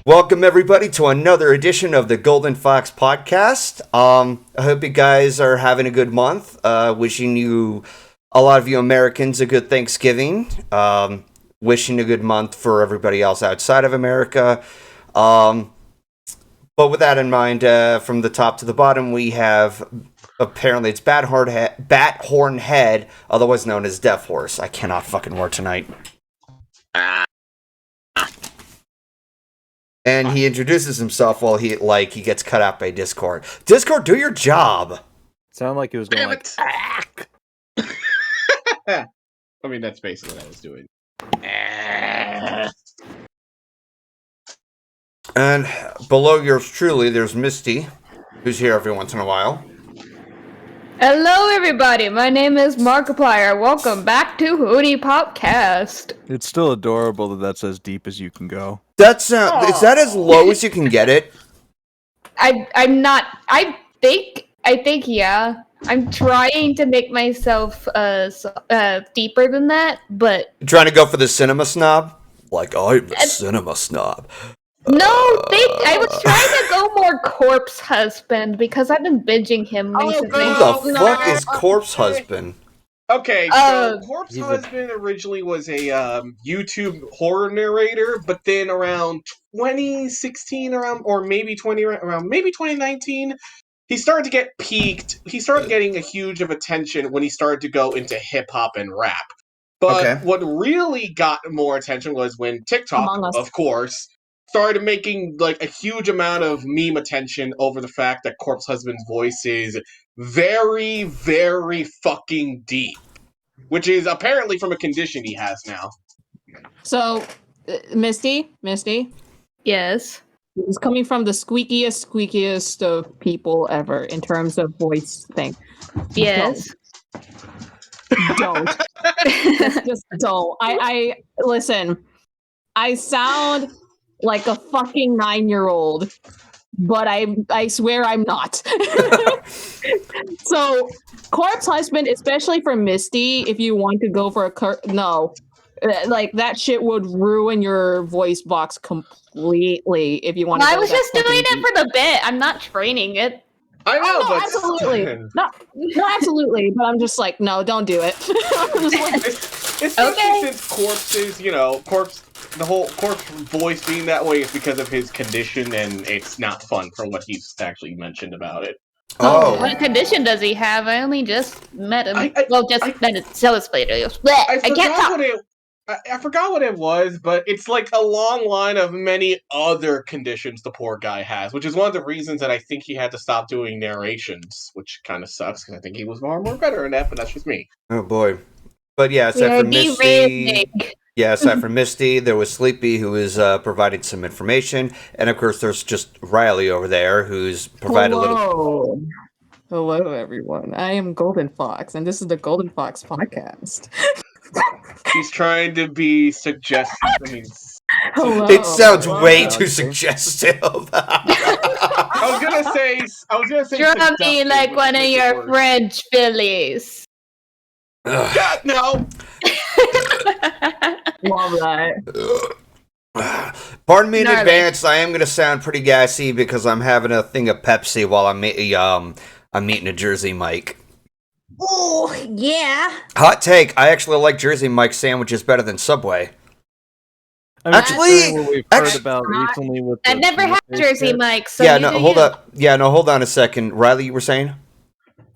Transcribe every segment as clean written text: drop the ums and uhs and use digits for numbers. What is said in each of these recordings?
Welcome everybody to another edition of the GoldenFox podcast. I hope you guys are having a good month. Wishing you, a lot of you Americans, a good Thanksgiving. Wishing a good month for everybody else outside of America. But with that in mind, from the top to the bottom, we have apparently it's Bathorn Head, otherwise known as Deafhorse. I cannot fucking work tonight. And he introduces himself while he gets cut out by Discord. Discord, do your job! Sounded like it was going I mean, that's basically what I was doing. And below yours truly, there's Misty, who's here every once in a while. Hello, everybody. My name is Markiplier. Welcome back to Hootie Popcast. It's still adorable that that's as deep as you can go. Is that as low as you can get it? I'm not. I think. Yeah. I'm trying to make myself deeper than that, but You're trying to go for the cinema snob? Like, I'm a cinema snob. no. I was trying to go more Corpse Husband because I've been binging him recently. Who the fuck is Corpse Husband? Okay, so Corpse he's Husband originally was a YouTube horror narrator, but then around 2016, or maybe 2019, he started to get peaked. He started getting a huge of attention when he started to go into hip hop and rap. But what really got more attention was when TikTok, of course, started making like a huge amount of meme attention over the fact that Corpse Husband's voice is very, very fucking deep, which is apparently from a condition he has now. So, Misty, Yes. is coming from the squeakiest of people ever in terms of voice thing. Yes. Don't. Just don't. I listen. I sound like a fucking 9-year-old, but I swear I'm not. So, Corpse Husband, especially for Misty, if you want to go for no. Like, that shit would ruin your voice box completely if you want to I go was that just doing fucking it deep. for the bit. I'm not training it. I know, No, but absolutely. No, absolutely. But I'm just like, no, don't do it. I'm just like, especially since Corpse's, the whole Corpse voice being that way is because of his condition, and it's not fun for what he's actually mentioned about it. Oh. What condition does he have? I only just met him. met his sales videos. I can't talk. I forgot what it was, but it's like a long line of many other conditions the poor guy has, which is one of the reasons that I think he had to stop doing narrations, which kind of sucks, because I think he was far more better in that, but that's just me. Oh boy. But yeah, aside from Misty, there was Sleepy, who is providing some information, and of course there's just Ryley over there, who's provided a little... Hello, everyone. I am GoldenFox, and this is the GoldenFox podcast. He's trying to be suggestive. I mean, It sounds way too suggestive. I was gonna say. Draw me like one of your French fillies. God, no. Love that. Pardon me in Gnarly. advance. I am going to sound pretty gassy because I'm having a thing of Pepsi while I'm eating a Jersey Mike. Oh, yeah. Hot take. I actually like Jersey Mike sandwiches better than Subway. I mean, Actually- what we've actually- heard about recently with I've never had Jersey Mike, so hold on a second. Ryley, you were saying?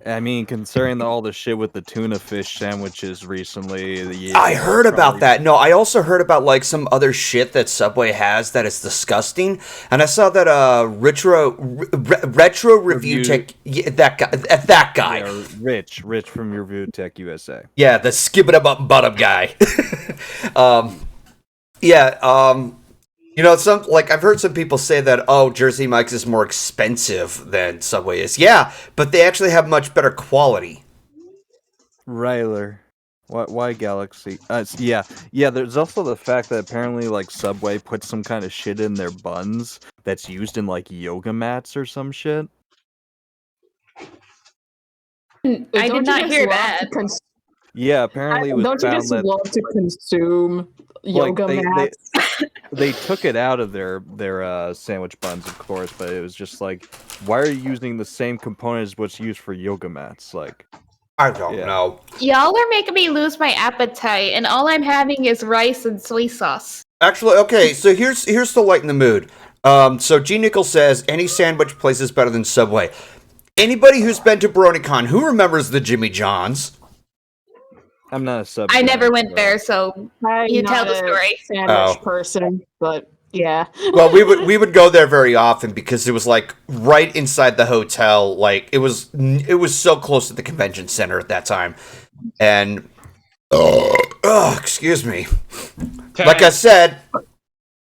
I mean, considering all the shit with the tuna fish sandwiches recently, I heard about that. No, I also heard about like some other shit that Subway has that is disgusting. And I saw that retro review tech that guy. Yeah, Rich from Review Tech USA. Yeah, the skip it up bottom guy. Some I've heard some people say that Jersey Mike's is more expensive than Subway is. Yeah, but they actually have much better quality. Ryler. Why Galaxy? Yeah. There's also the fact that apparently Subway puts some kind of shit in their buns that's used in yoga mats or some shit. I did not hear that. Yeah, apparently it was Don't you found just that love to consume yoga mats? they took it out of their sandwich buns, of course, but it was just like, why are you using the same component as what's used for yoga mats? Like, I don't Yeah. know. Y'all are making me lose my appetite, and all I'm having is rice and soy sauce. Actually, okay, so here's to lighten the mood. So G. Nickel says, any sandwich place is better than Subway. Anybody who's been to BronyCon, who remembers the Jimmy John's? I'm not a sub. I never went there, so I'm you not tell the a story. Sandwich person, but yeah. Well, we would go there very often because it was like right inside the hotel. Like it was so close to the convention center at that time, and excuse me. Okay. Like I said,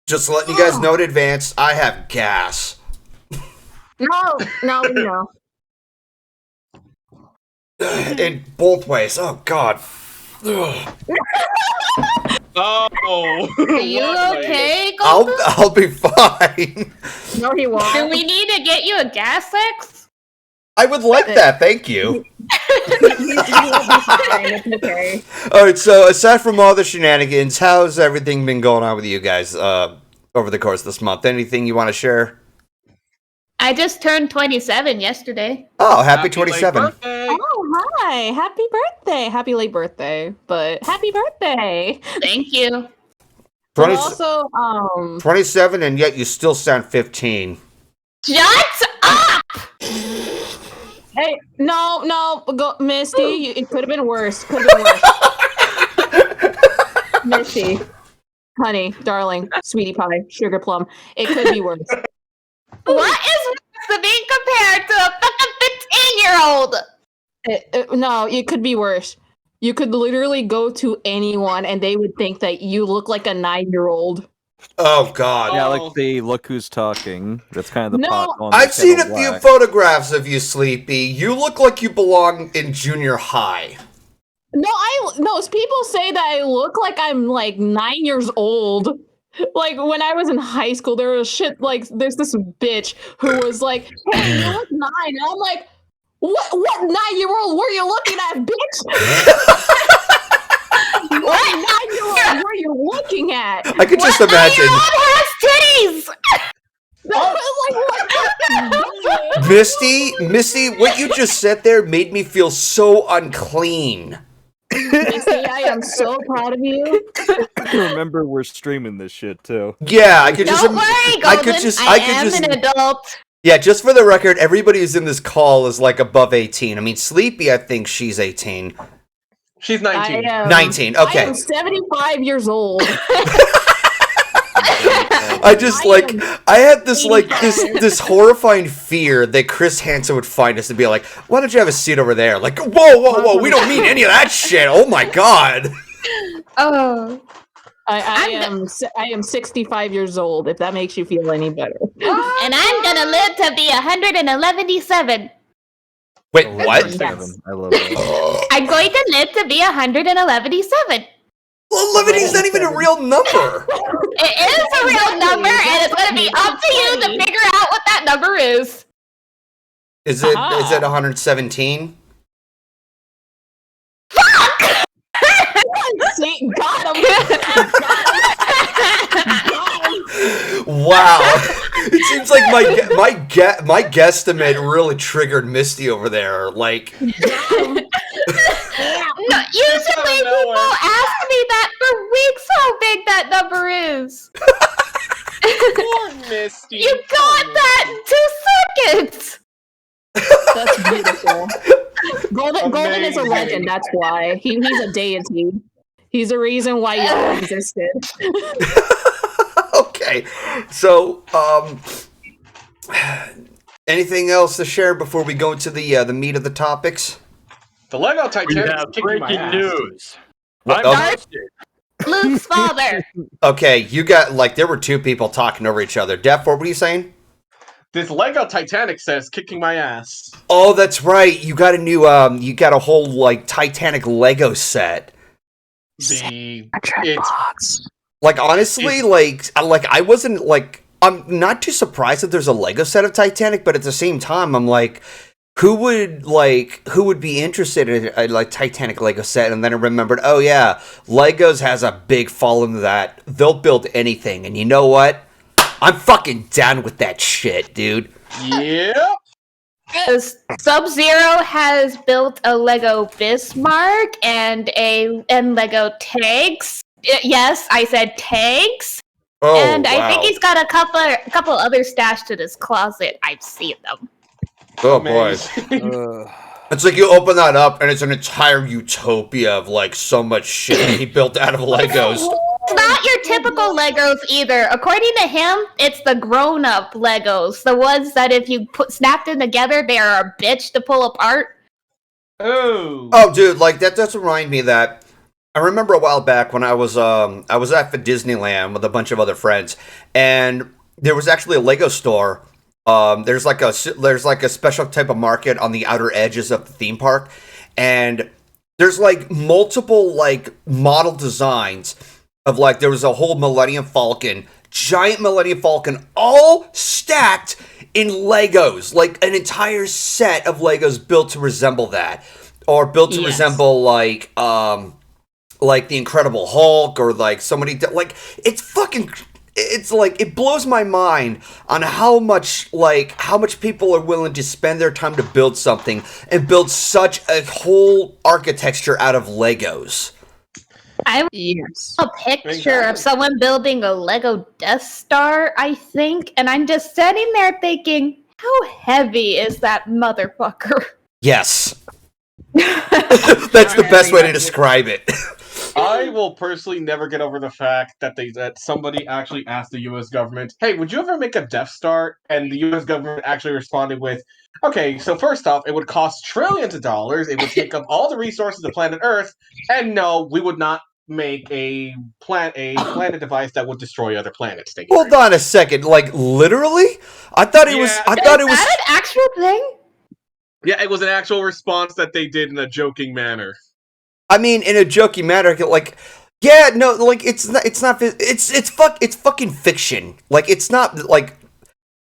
just letting you guys know in advance, I have gas. No. In both ways. Oh God. Ugh. Oh. Are you okay, I'll Golden? be fine. No, he won't. Do we need to get you a gas X? I would like that. Thank you. He will be fine. It's okay. All right. So aside from all the shenanigans, how's everything been going on with you guys over the course of this month? Anything you want to share? I just turned 27 yesterday. Oh, happy late 27. birthday. Oh, hi. Happy birthday. Happy late birthday, but happy birthday. Thank you. 20 And also, 27, and yet you still sound 15. Shut up! hey, no, go, Misty, it could have been worse. Could have been worse. Misty, honey, darling, sweetie pie, sugar plum. It could be worse. What is worse than being compared to a fucking 15-year-old? No, it could be worse. You could literally go to anyone and they would think that you look like a 9-year-old. Oh God. Yeah, like the look who's talking. That's kind of the No, pot. on I've the seen a kettle few black. photographs of you, Sleepy. You look like you belong in junior high. No, people say that I look like I'm like 9 years old. Like when I was in high school, there was there's this bitch who was like, "Hey, you look 9." And I'm like, "What 9-year-old were you looking at, bitch? What 9-year-old were you looking at?" I could just imagine. 9-year-old has titties! Misty, what you just said there made me feel so unclean. Misty, I am so proud of you. Remember, we're streaming this shit too. Yeah, I could just. Don't worry, Golden. I am an adult. Yeah, just for the record, everybody who's in this call is like above 18. I mean, Sleepy, I think she's 18. She's 19. 19, okay. I am 75 years old. I just I had this horrifying fear that Chris Hansen would find us and be like, "Why don't you have a seat over there?" Like, whoa, we don't mean any of that shit. Oh my God. Oh. I am 65 years old, if that makes you feel any better. And I'm gonna live to be 177. Wait, what? Yes. I love it. I'm going to live to be 177. Well, 11 is not even a real number. It is a real number, and it's gonna be up to you to figure out what that number is. Is it 117? See, got him. Wow. It seems like my guesstimate really triggered Misty over there. Like, No, usually people ask me that for weeks how big that number is. Poor Misty. You got that in 2 seconds. That's beautiful. Golden is a Amazing. legend. That's why he's a deity. He's the reason why you existed. okay. So, anything else to share before we go into the meat of the topics? The Lego We Titanic is have kicking my breaking ass. news. What- I'm oh, busted. Luke's father. okay, you got there were two people talking over each other. Deaf, what were you saying? This Lego Titanic says kicking my ass. Oh, that's right. You got a new you got a whole Titanic Lego set. It's Like honestly, I wasn't I'm not too surprised that there's a Lego set of Titanic, but at the same time I'm like, who would be interested in a like Titanic Lego set? And then I remembered, oh yeah, Legos has a big following to that. They'll build anything, and you know what? I'm fucking down with that shit, dude. Yep. Sub-Zero has built a Lego Bismarck and Lego tanks. Yes, I said tanks. Oh, and I think wow. he's got a couple other stashed in his closet. I've seen them. Oh boy. It's like you open that up and it's an entire utopia of like so much shit he built out of Legos. It's not your typical Legos either. According to him, it's the grown-up Legos. The ones that if you snap them together, they are a bitch to pull apart. Oh, dude, like that does remind me that I remember a while back when I was at Disneyland with a bunch of other friends, and there was actually a Lego store. There's like a special type of market on the outer edges of the theme park, and there's like multiple like model designs of like there was a whole Millennium Falcon, giant Millennium Falcon, all stacked in Legos, like an entire set of Legos built to resemble that, or built to resemble like the Incredible Hulk, or like somebody like it's like it blows my mind on how much people are willing to spend their time to build something and build such a whole architecture out of Legos. I have a picture of someone building a Lego Death Star, I think, and I'm just sitting there thinking, how heavy is that motherfucker? Yes. That's the best way to describe it. I will personally never get over the fact that somebody actually asked the U.S. government, "Hey, would you ever make a Death Star?" And the U.S. government actually responded with, "Okay, so first off, it would cost trillions of dollars. It would take up all the resources of planet Earth, and no, we would not make a planet device that would destroy other planets." Hold on a second, like literally? I thought it was Is that an actual thing? Yeah, it was an actual response that they did in a joking manner. I mean, in a joking manner, like, yeah, no, like it's fucking fiction. Like, it's not like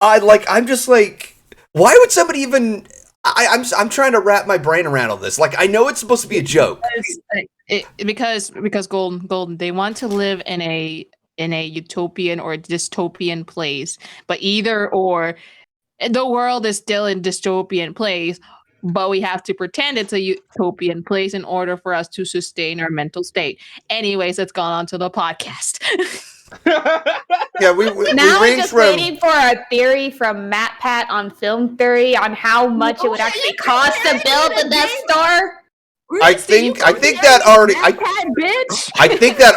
I'm just like, why would somebody even? I'm trying to wrap my brain around all this. Like, I know it's supposed to be a joke. Because Golden, they want to live in a utopian or dystopian place, but either or, the world is still in dystopian place. But we have to pretend it's a utopian place in order for us to sustain our mental state. Anyways, let's go on to the podcast. Yeah, we now we're just waiting for a theory from MatPat on Film Theory on how much it would actually cost to build the Death Star. I think that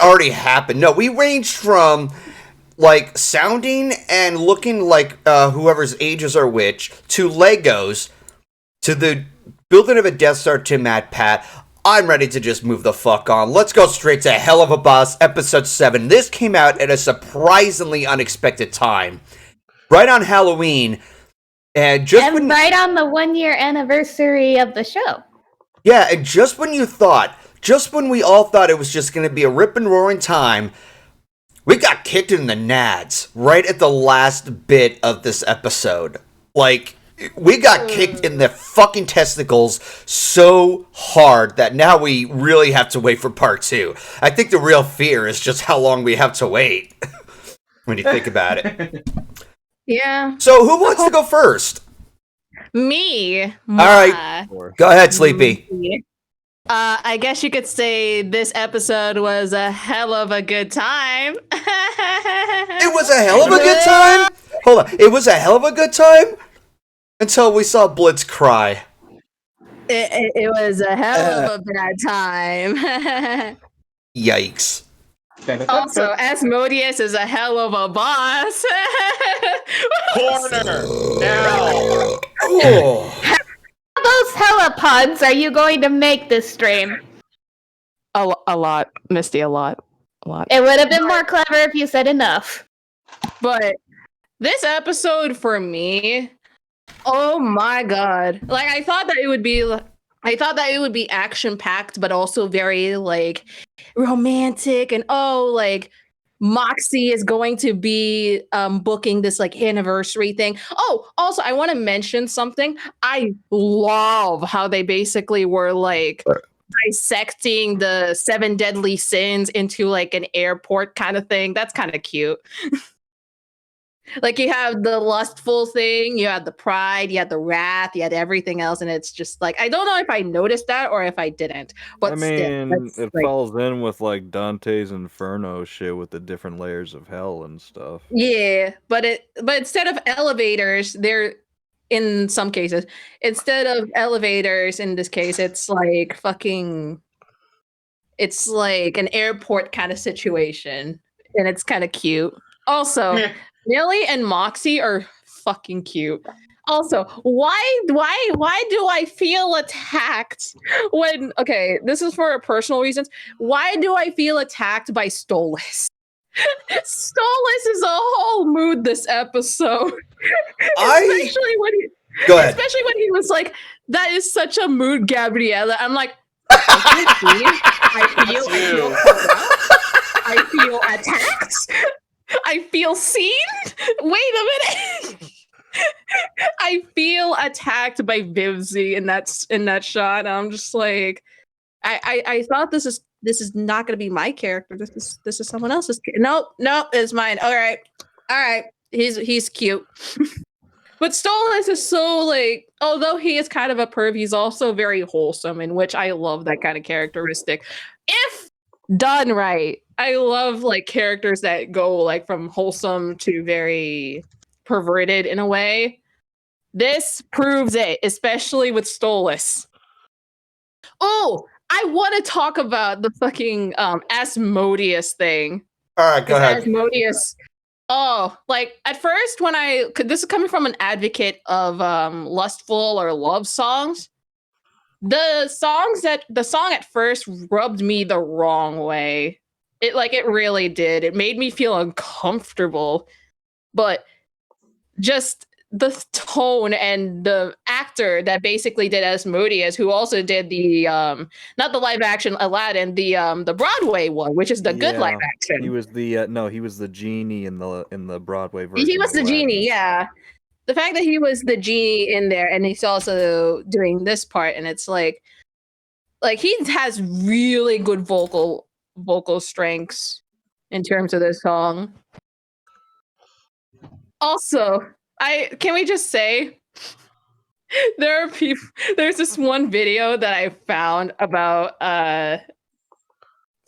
already happened. No, we ranged from like sounding and looking like whoever's ages are which to Legos. To the building of a Death Star to MatPat, I'm ready to just move the fuck on. Let's go straight to Helluva Boss, Episode 7. This came out at a surprisingly unexpected time. Right on Halloween. And right on the 1-year anniversary of the show. Yeah, and just when we all thought it was just going to be a rip and roaring time, we got kicked in the nads right at the last bit of this episode. Like, we got kicked in the fucking testicles so hard that now we really have to wait for part 2. I think the real fear is just how long we have to wait when you think about it. Yeah. So who wants to go first? Me. All right. Go ahead, Sleepy. I guess you could say this episode was a hell of a good time. It was a hell of a good time? Hold on. It was a hell of a good time? Until we saw Blitz cry. It was a hell of a bad time. Yikes. Also, Asmodeus is a hell of a boss. Corner! Now! Oh. How those hella puns are you going to make this stream? A lot, Misty, a lot. It would have been more clever if you said enough. But this episode for me, oh my god! Like I thought that it would be action packed, but also very like romantic and like Moxie is going to be booking this like anniversary thing. Oh, also I want to mention something. I love how they basically were like dissecting the 7 deadly sins into like an airport kind of thing. That's kind of cute. Like you have the lustful thing, you had the pride, you had the wrath, you had everything else, and it's just like I don't know if I noticed that or if I didn't. But I still, mean, that's, it like, falls in with like Dante's Inferno shit with the different layers of hell and stuff. yeah, but instead of elevators, they're in some cases instead of elevators in this case, it's like it's like an airport kind of situation, and it's kind of cute. Also, Meh. Millie and Moxie are fucking cute. Also, why do I feel attacked when okay, this is for personal reasons. Why do I feel attacked by Stolas? Stolas is a whole mood this episode. Especially when he Go ahead. especially when he was like, that is such a mood, Gabriella. I'm like, I feel attacked. I feel seen. Wait a minute. I feel attacked by Vivzy in that shot. I'm just like, I thought this is not going to be my character. This is someone else's. Nope, it's mine. All right. He's cute. But Stolas is so like, although he is kind of a perv, he's also very wholesome, in which I love that kind of characteristic. If done right, I love like characters that go like from wholesome to very perverted in a way. This proves it, especially with Stolas. Oh, I want to talk about the fucking Asmodeus thing. All right, go ahead. Asmodeus. Oh, like at first when this is coming from an advocate of lustful or love songs. The song at first rubbed me the wrong way. It really did. It made me feel uncomfortable. But just the tone and the actor that basically did Asmodeus, who also did the not the live action Aladdin, the Broadway one, which is the good live action. He was the genie in the Broadway version. He was the genie, yeah. The fact that he was the genie in there, and he's also doing this part, and it's like he has really good vocal strengths in terms of this song. Also, can we just say there are people. There's this one video that I found about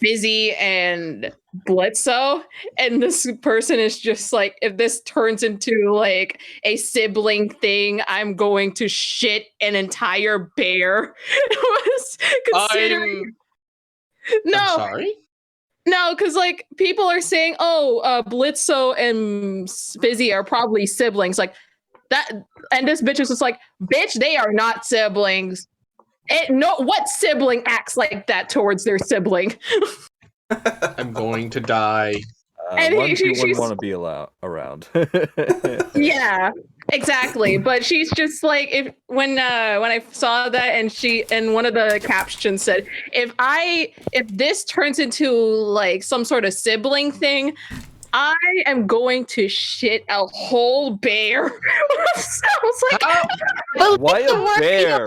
Fizzy and Blitzo, and this person is just like, if this turns into like a sibling thing, I'm going to shit an entire bear. Considering I'm sorry? No, because like people are saying, Blitzo and Fizzy are probably siblings. Like that, and this bitch is just like, bitch, they are not siblings. What sibling acts like that towards their sibling? I'm going to die. And she wouldn't want to be around. Yeah, exactly. But she's just like, when I saw that, and one of the captions said, if this turns into like some sort of sibling thing, I am going to shit a whole bear. So I was like, why a bear?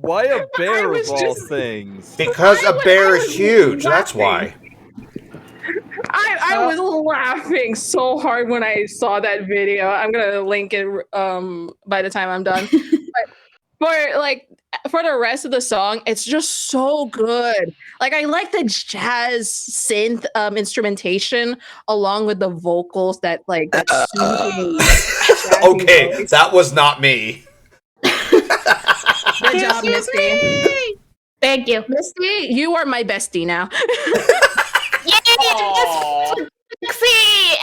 Why a bear of all things? Because a bear is huge. That's why. I was laughing so hard when I saw that video. I'm gonna link it by the time I'm done. But for the rest of the song, it's just so good. Like I like the jazz synth instrumentation along with the vocals that soothing. Okay, voice. that was not me. Good job, Misty. Thank you. Misty, you are my bestie now. See,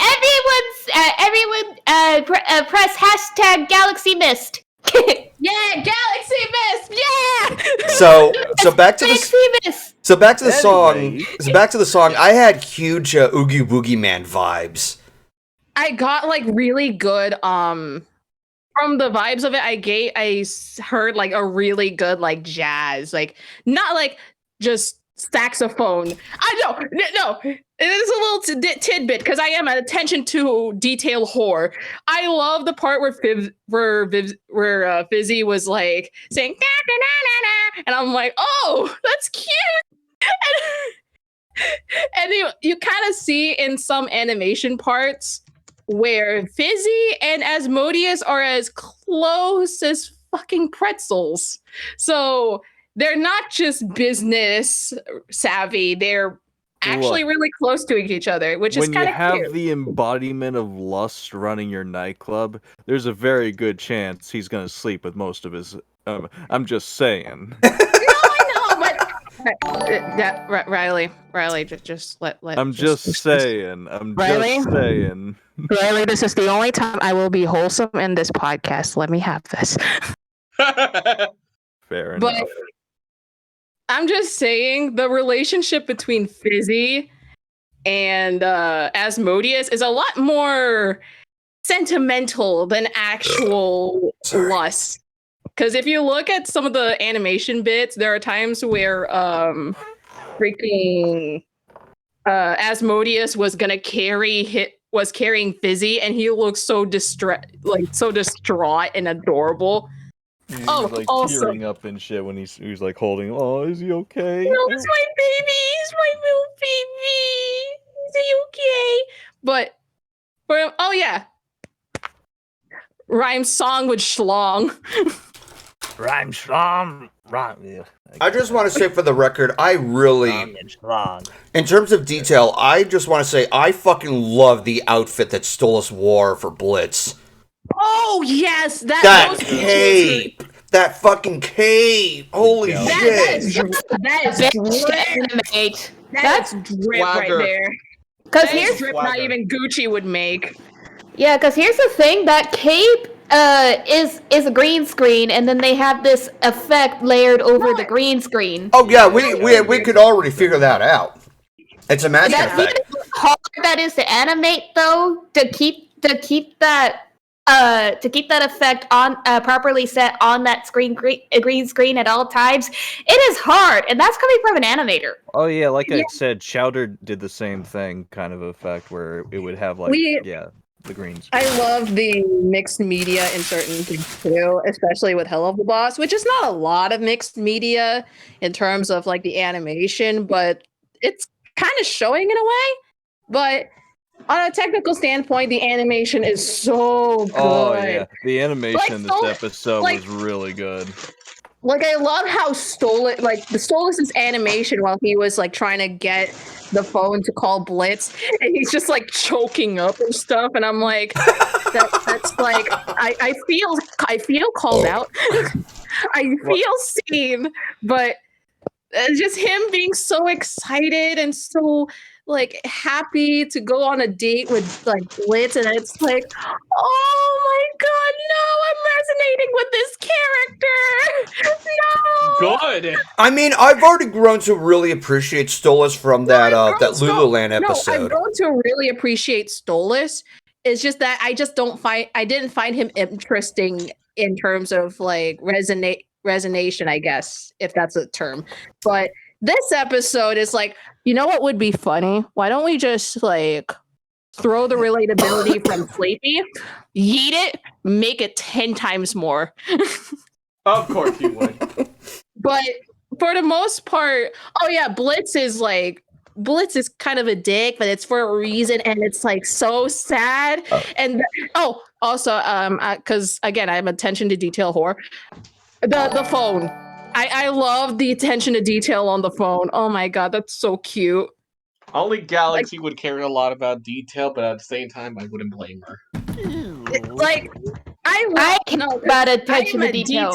everyone, press hashtag Galaxy Mist. Yeah, Galaxy Mist. Yeah. So back to Galaxy Mist. the song. So back to the song. I had huge Oogie Boogie Man vibes. I got like really good from the vibes of it. I heard like a really good like jazz, like not like just saxophone. I know, no, it is a little tidbit because I am an attention to detail whore. I love the part where Fizzy was like saying "na, na, na, na, na," and I'm like, oh, that's cute. And you kind of see in some animation parts where Fizzy and Asmodeus are as close as fucking pretzels. So they're not just business savvy, they're actually really close to each other, which is kind of cute. When you have the embodiment of lust running your nightclub, there's a very good chance he's going to sleep with most of his... I'm just saying. No, I know, but... Ryley, just let. I'm just saying. Ryley, this is the only time I will be wholesome in this podcast. Let me have this. Fair enough. But I'm just saying the relationship between Fizzy and Asmodeus is a lot more sentimental than actual lust. Because if you look at some of the animation bits, there are times where freaking Asmodeus was carrying Fizzy, and he looks so distraught and adorable. He's like tearing up and shit when he's like holding. Oh, is he okay? No, it's my baby. It's my little baby. Is he okay? But oh yeah, rhyme song with schlong. Rhyme schlong. Yeah. I just want to say for the record, I really, in terms of detail, I just want to say I fucking love the outfit that Stolas wore for Blitz. Oh yes, that cape, that fucking cape. Holy shit! That is drip. That's drip right there. Because here's drip not even Gucci would make. Yeah, because here's the thing: that cape is a green screen, and then they have this effect layered over the green screen. Oh yeah, we could already figure that out. It's a magic effect. How hard that is to animate, though, to keep that effect on properly set on that green screen at all times. It is hard, and that's coming from an animator. Oh yeah, like I said, Chowder did the same thing, kind of effect where it would have like the green screen. I love the mixed media in certain things too, especially with Helluva Boss, which is not a lot of mixed media in terms of like the animation, but it's kind of showing in a way. But on a technical standpoint, the animation is so good. Oh yeah, the animation in this episode was really good. Like I love how Stolas' animation while he was like trying to get the phone to call Blitz, and he's just like choking up and stuff, and I'm like, that's like I feel called out. I feel seen, but just him being so excited and so like happy to go on a date with like Blitz, and it's like, oh my god, no, I'm resonating with this character. No. Good. I mean, I've already grown to really appreciate Stolas from that Lululand episode. No, I've grown to really appreciate Stolas. It's just that I didn't find him interesting in terms of like resonation, I guess, if that's a term. But this episode is like, you know what would be funny? Why don't we just like throw the relatability from Sleepy, yeet it, make it 10 times more? Of course you would. But for the most part, oh yeah, Blitz is kind of a dick, but it's for a reason, and it's like so sad. And also, because again, I'm attention to detail whore. The phone. I love the attention to detail on the phone. Oh my god, that's so cute. Only Galaxy would care a lot about detail, but at the same time, I wouldn't blame her. Like, I care about attention to detail.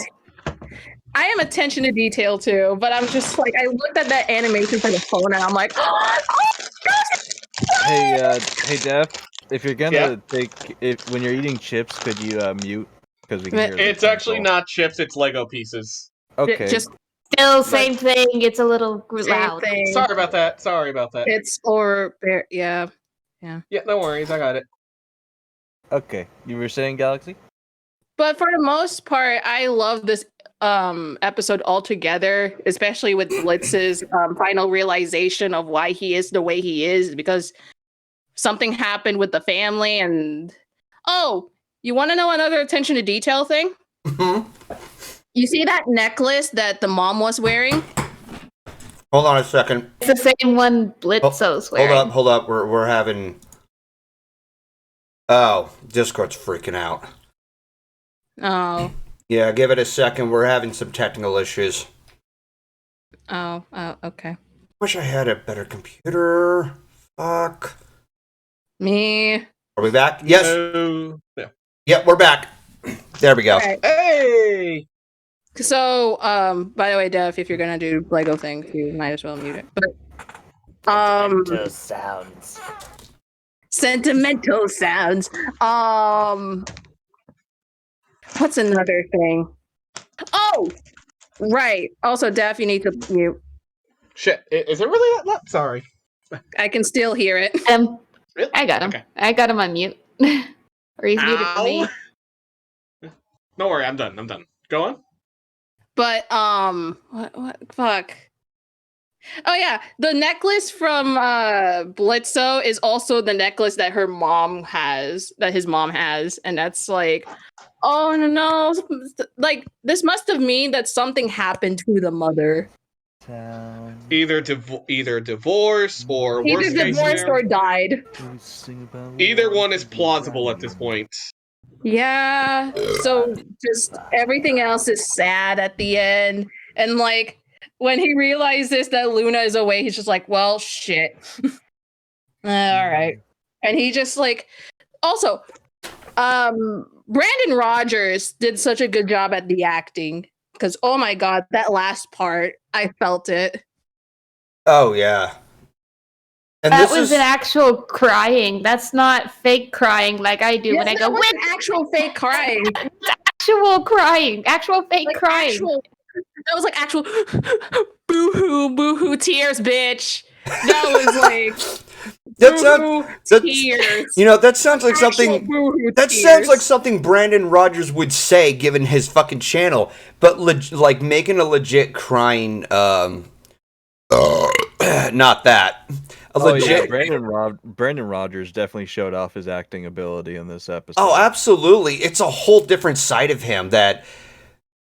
I am attention to detail too, but I'm just like, I looked at that animation for the phone, and I'm like, oh gosh! Hey, Def, if you're gonna when you're eating chips, could you mute? Because we can hear it's actually not chips; it's Lego pieces. Okay. Just still same thing. It's a little loud. Sorry about that. It's yeah. Yeah, no worries, I got it. Okay, you were saying Galaxy? But for the most part, I love this episode altogether, especially with Blitz's final realization of why he is the way he is, because something happened with the family. And oh, you want to know another attention to detail thing? You see that necklace that the mom was wearing? Hold on a second. It's the same one Blitzo's wearing. Hold up. We're having. Oh, Discord's freaking out. Oh. Yeah, give it a second. We're having some technical issues. Oh, okay. Wish I had a better computer. Fuck. Me. Are we back? Yes. Yeah. Yep, we're back. There we go. Right. Hey! So, by the way, Dev, if you're gonna do Lego things, you might as well mute it. But, sentimental sounds. What's another thing? Oh, right. Also, Dev, you need to mute. Shit, is it really that loud? Sorry. I can still hear it. Really? I got him. Okay. I got him on mute. Or he's muted for me. Don't worry, I'm done. Go on. But what fuck. Oh yeah, the necklace from Blitzo is also the necklace that his mom has, and that's like, oh no, like this must have mean that something happened to the mother. Either divorce or Either worst case divorced scenario. or died. Either one is plausible at this point. Yeah, so just everything else is sad at the end. And like when he realizes that Luna is away, he's just like, well, shit. All right. And he just like, also, Brandon Rogers did such a good job at the acting, because oh my god, that last part, I felt it. Oh, yeah. And That this was is an actual crying. That's not fake crying like I do when I go, with with actual fake crying. actual crying. Actual fake Like crying. That was like actual boo-hoo tears, bitch. That was like tears. You know, that sounds like something. That tears. sounds like something Brandon Rogers would say, given his fucking channel. But like making a legit crying. Not that. Yeah, Brandon Rogers definitely showed off his acting ability in this episode. Oh, absolutely! It's a whole different side of him that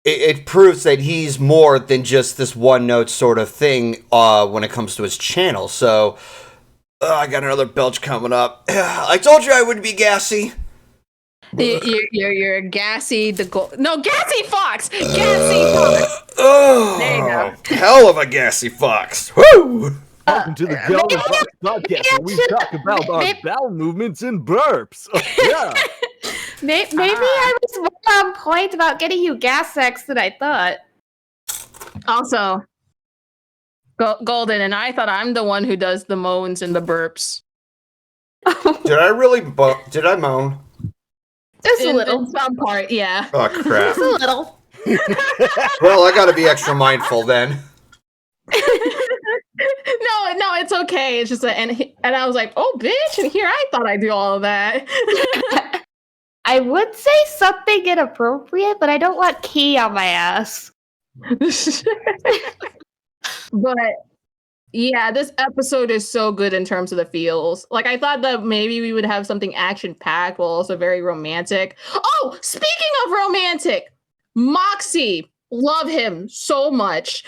it proves that he's more than just this one note sort of thing when it comes to his channel. So I got another belch coming up. I told you I would be gassy. You're gassy. Gassy Fox. Gassy Fox. Oh, There you go. hell of a gassy fox! Woo! Welcome to the GoldenFox podcast, where we talk about our bowel movements and burps. Yeah. Maybe I was more on point about getting you gas sex than I thought. Also, Golden, and I thought I'm the one who does the moans and the burps. Did I really? Did I moan? Just a little. In some part, yeah. Oh crap! Just a little. Well, I gotta be extra mindful then. No, it's okay. It's just that, and I was like, oh, bitch, and here I thought I'd do all of that. I would say something inappropriate, but I don't want key on my ass. But yeah, this episode is so good in terms of the feels. Like, I thought that maybe we would have something action-packed while also very romantic. Oh, speaking of romantic, Moxie, love him so much.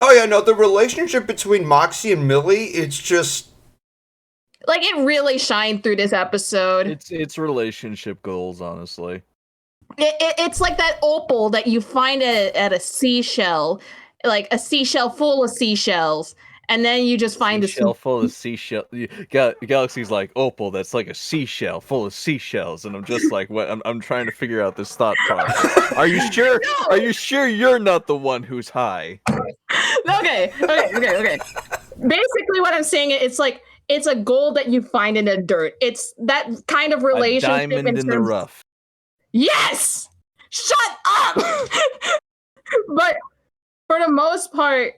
Oh yeah, no, the relationship between Moxie and Millie, it's just like it really shined through this episode. It's relationship goals, honestly. It's like that opal that you find at a seashell, like a seashell full of seashells, and then you just find seashell full of seashell. Galaxy's like opal. That's like a seashell full of seashells, and I'm just like, what? I'm trying to figure out this thought process. Are you sure? No. Are you sure you're not the one who's high? Okay. Basically, what I'm saying, it's like it's a gold that you find in the dirt. It's that kind of relationship. A diamond in the rough. Yes. Shut up. But for the most part,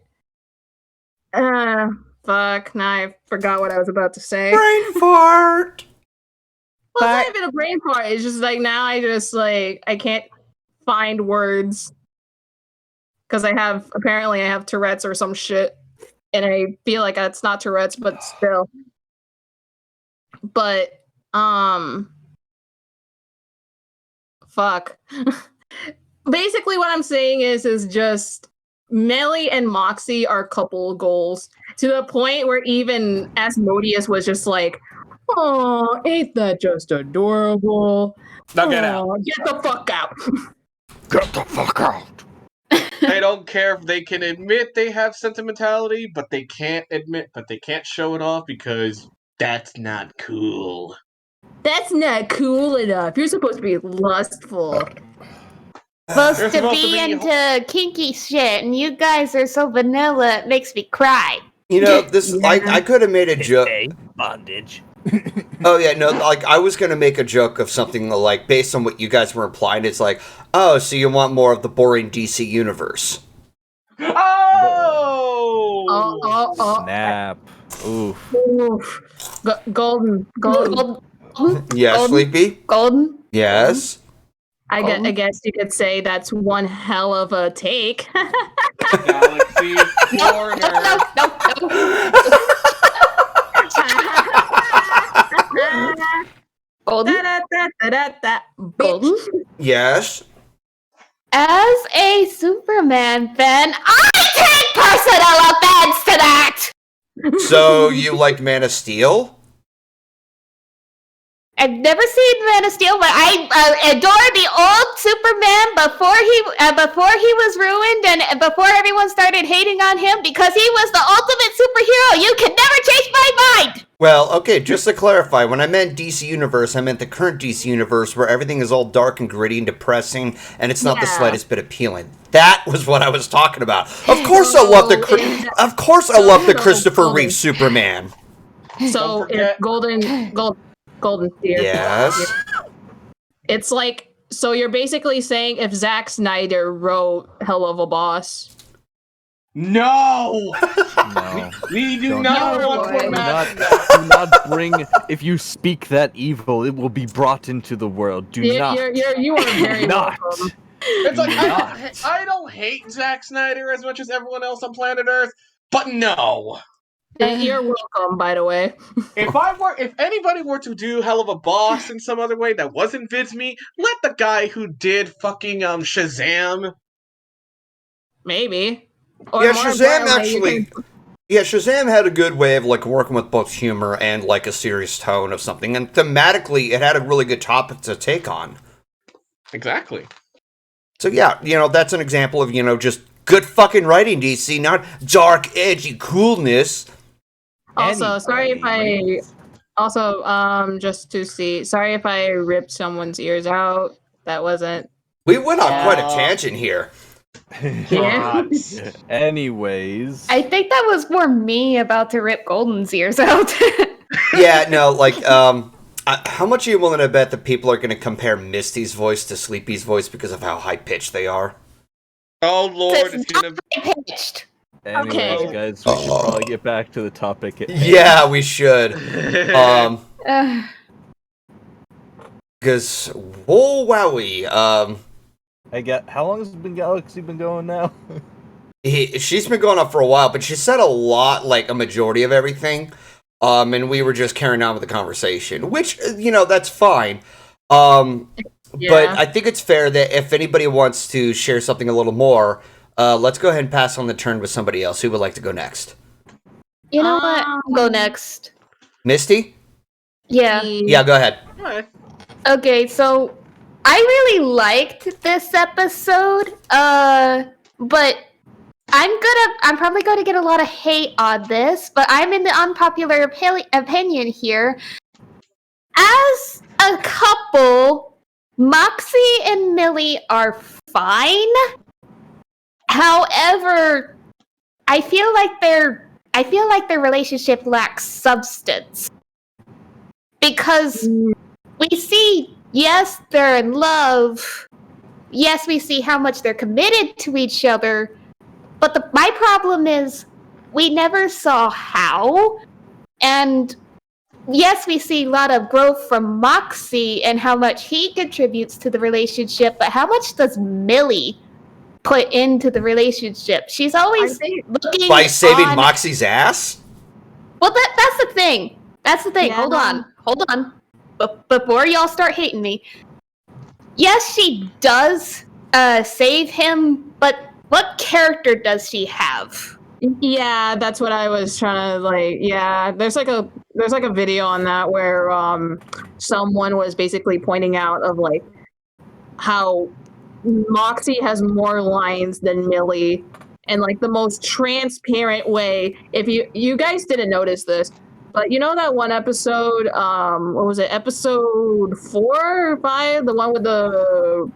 fuck. Now I forgot what I was about to say. brain fart. Well, it's not even a brain fart. It's just like now I just like I can't find words. because I have Tourette's or some shit, and I feel like it's not Tourette's, but still. But fuck. Basically, what I'm saying is just Melly and Moxie are couple goals to the point where even Asmodeus was just like, "Oh, ain't that just adorable?" Now get out. Get the fuck out. Get the fuck out. I don't care if they can admit they have sentimentality, but they can't show it off because that's not cool. That's not cool enough. You're supposed to be lustful. Supposed They're to supposed be to be- into kinky shit, and you guys are so vanilla, it makes me cry. You know, this I could have made a joke. Bondage. Oh yeah, no, like I was gonna make a joke of something like based on what you guys were implying. It's like, oh, so you want more of the boring DC universe? Oh! Snap. Oof. Oof. Golden. Yes, Golden. Sleepy. Golden. Yes. I guess you could say that's one hell of a take. Galaxy No, Corner. Golden. Bitch. Golden. Yes. As a Superman fan, I take personal offense to that! So you liked Man of Steel? I've never seen Man of Steel, but I adore the old Superman before he was ruined and before everyone started hating on him because he was the ultimate superhero. You can never change my mind! Well, okay, just to clarify, when I meant DC Universe, I meant the current DC Universe where everything is all dark and gritty and depressing and it's not the Yeah. slightest bit appealing. That was what I was talking about. Of course I love the Christopher Reeve Superman. So Don't forget- it's Golden Sphere. Yes. It's like, so you're basically saying if Zack Snyder wrote Helluva Boss. No! No. We do Don't- not No, want boy. to Do imagine not, that. do not bring. If you speak that evil, it will be brought into the world. Do not. You are very not. welcome. It's like, Not. I don't hate Zack Snyder as much as everyone else on planet Earth, but no. You're welcome, by the way. If anybody were to do Helluva Boss in some other way that wasn't Vids Me, let the guy who did fucking Shazam. Maybe. Or Yeah, more Shazam importantly, you actually. can- Yeah, Shazam had a good way of like working with both humor and like a serious tone of something, and thematically, it had a really good topic to take on. Exactly. So yeah, that's an example of just good fucking writing, DC, not dark, edgy coolness. Also, sorry if I. Anyways. Also, just to see. Sorry if I ripped someone's ears out. That wasn't. We went on quite a tangent here. Yeah. Anyways. I think that was more me about to rip Golden's ears out. Yeah, no, like, how much are you willing to bet that people are going to compare Misty's voice to Sleepy's voice because of how high-pitched they are? Oh Lord, it's gonna be. Pitched. Anyways, Okay. guys, we should probably get back to the topic. Yeah, we should. Ugh. Because, whoa, wowie, How long has Galaxy been going now? she's been going on for a while, but she said a lot, like a majority of everything. And we were just carrying on with the conversation, which, that's fine. But I think it's fair that if anybody wants to share something a little more, let's go ahead and pass on the turn with somebody else. Who would like to go next? You know what? I'll go next. Misty? Yeah. Yeah, go ahead. Alright. Okay, so I really liked this episode, but I'm probably going to get a lot of hate on this, but I'm in the unpopular opinion here. As a couple, Moxie and Millie are fine. However, I feel like their relationship lacks substance. Because we see, yes, they're in love. Yes, we see how much they're committed to each other. But my problem is, we never saw how. And yes, we see a lot of growth from Moxie and how much he contributes to the relationship. But how much does Millie put into the relationship. She's always looking By saving on... Moxie's ass? Well, that's the thing. That's the thing. Yeah. Hold on. But before y'all start hating me, yes, she does save him, but what character does she have? Yeah, that's what I was trying to like. Yeah, there's like a video on that where someone was basically pointing out of like how Moxie has more lines than Millie, and like the most transparent way. If you guys didn't notice this, but you know that one episode, what was it, episode 4 or 5, the one with the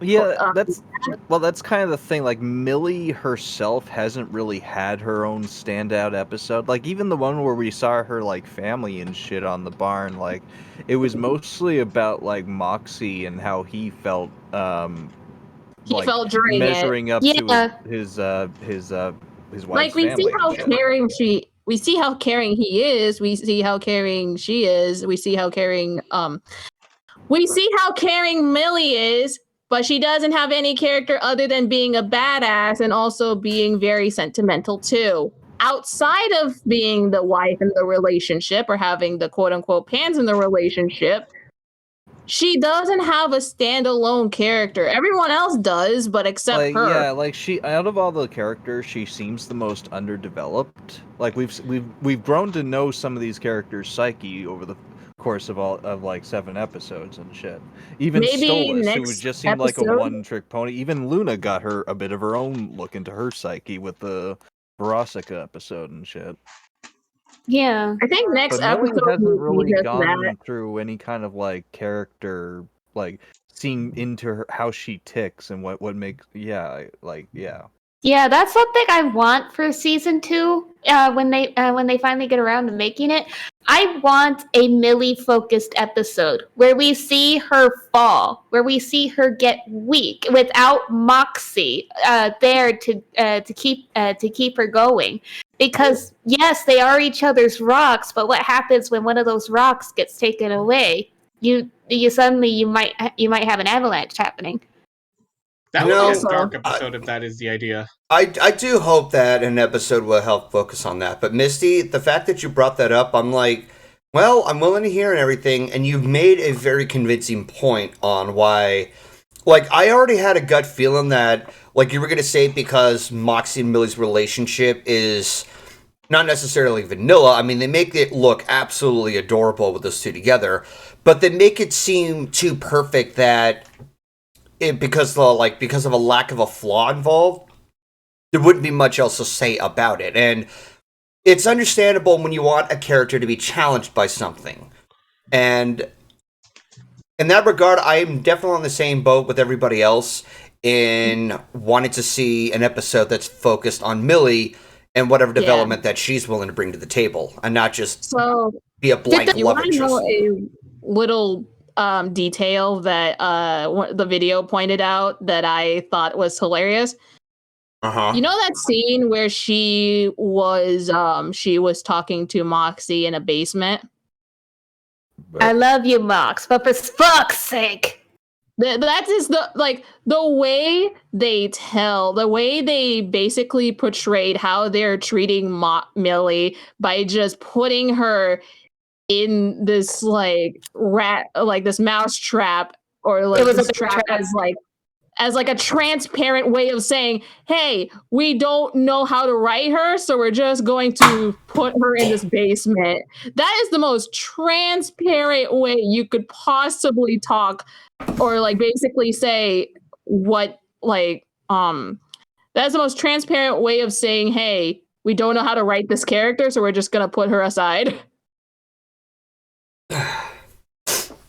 that's kind of the thing. Like Millie herself hasn't really had her own standout episode. Like even the one where we saw her like family and shit on the barn, like it was mostly about like Moxie and how he felt. He felt during measuring up to his wife's like we family see how caring we see how caring he is, we see how caring she is, we see how caring Millie is, but she doesn't have any character other than being a badass and also being very sentimental too. Outside of being the wife in the relationship or having the quote unquote pans in the relationship, she doesn't have a standalone character. Everyone else does, but except her. Yeah, like she, out of all the characters, she seems the most underdeveloped. Like we've grown to know some of these characters' psyche over the course of like 7 episodes and shit. Even Maybe Stolas, who next just seemed like a episode? one-trick pony. Even Luna got a bit of her own look into her psyche with the Verosica episode and shit. Yeah. I think next But Millie episode hasn't really just gone that. through any kind of like character, like seeing into her how she ticks and what makes yeah. Yeah, that's something I want for season 2. When they finally get around to making it, I want a Millie-focused episode where we see her fall, where we see her get weak without Moxie there to keep her going. Because yes, they are each other's rocks, but what happens when one of those rocks gets taken away? You suddenly might have an avalanche happening. That would be a dark episode if that is the idea. I do hope that an episode will help focus on that. But Misty, the fact that you brought that up, I'm like, well, I'm willing to hear and everything, and you've made a very convincing point on why. Like, I already had a gut feeling that, like, you were going to say because Moxie and Millie's relationship is not necessarily vanilla. I mean, they make it look absolutely adorable with those two together, but they make it seem too perfect that because of a lack of a flaw involved, there wouldn't be much else to say about it. And it's understandable when you want a character to be challenged by something. And in that regard, I am definitely on the same boat with everybody else in wanting to see an episode that's focused on Millie and whatever development that she's willing to bring to the table, and not just be a blank love interest. You want to know a little detail that the video pointed out that I thought was hilarious? You know that scene where she was talking to Moxie in a basement? I love you, Mox, but for fuck's sake. That is the way they basically portrayed how they're treating Millie by just putting her in this like this mouse trap, or like this trap as like a transparent way of saying, hey, we don't know how to write her, so we're just going to put her in this basement. That is the most transparent way you could possibly talk, or like basically say what that's the most transparent way of saying, hey, we don't know how to write this character, so we're just gonna put her aside. I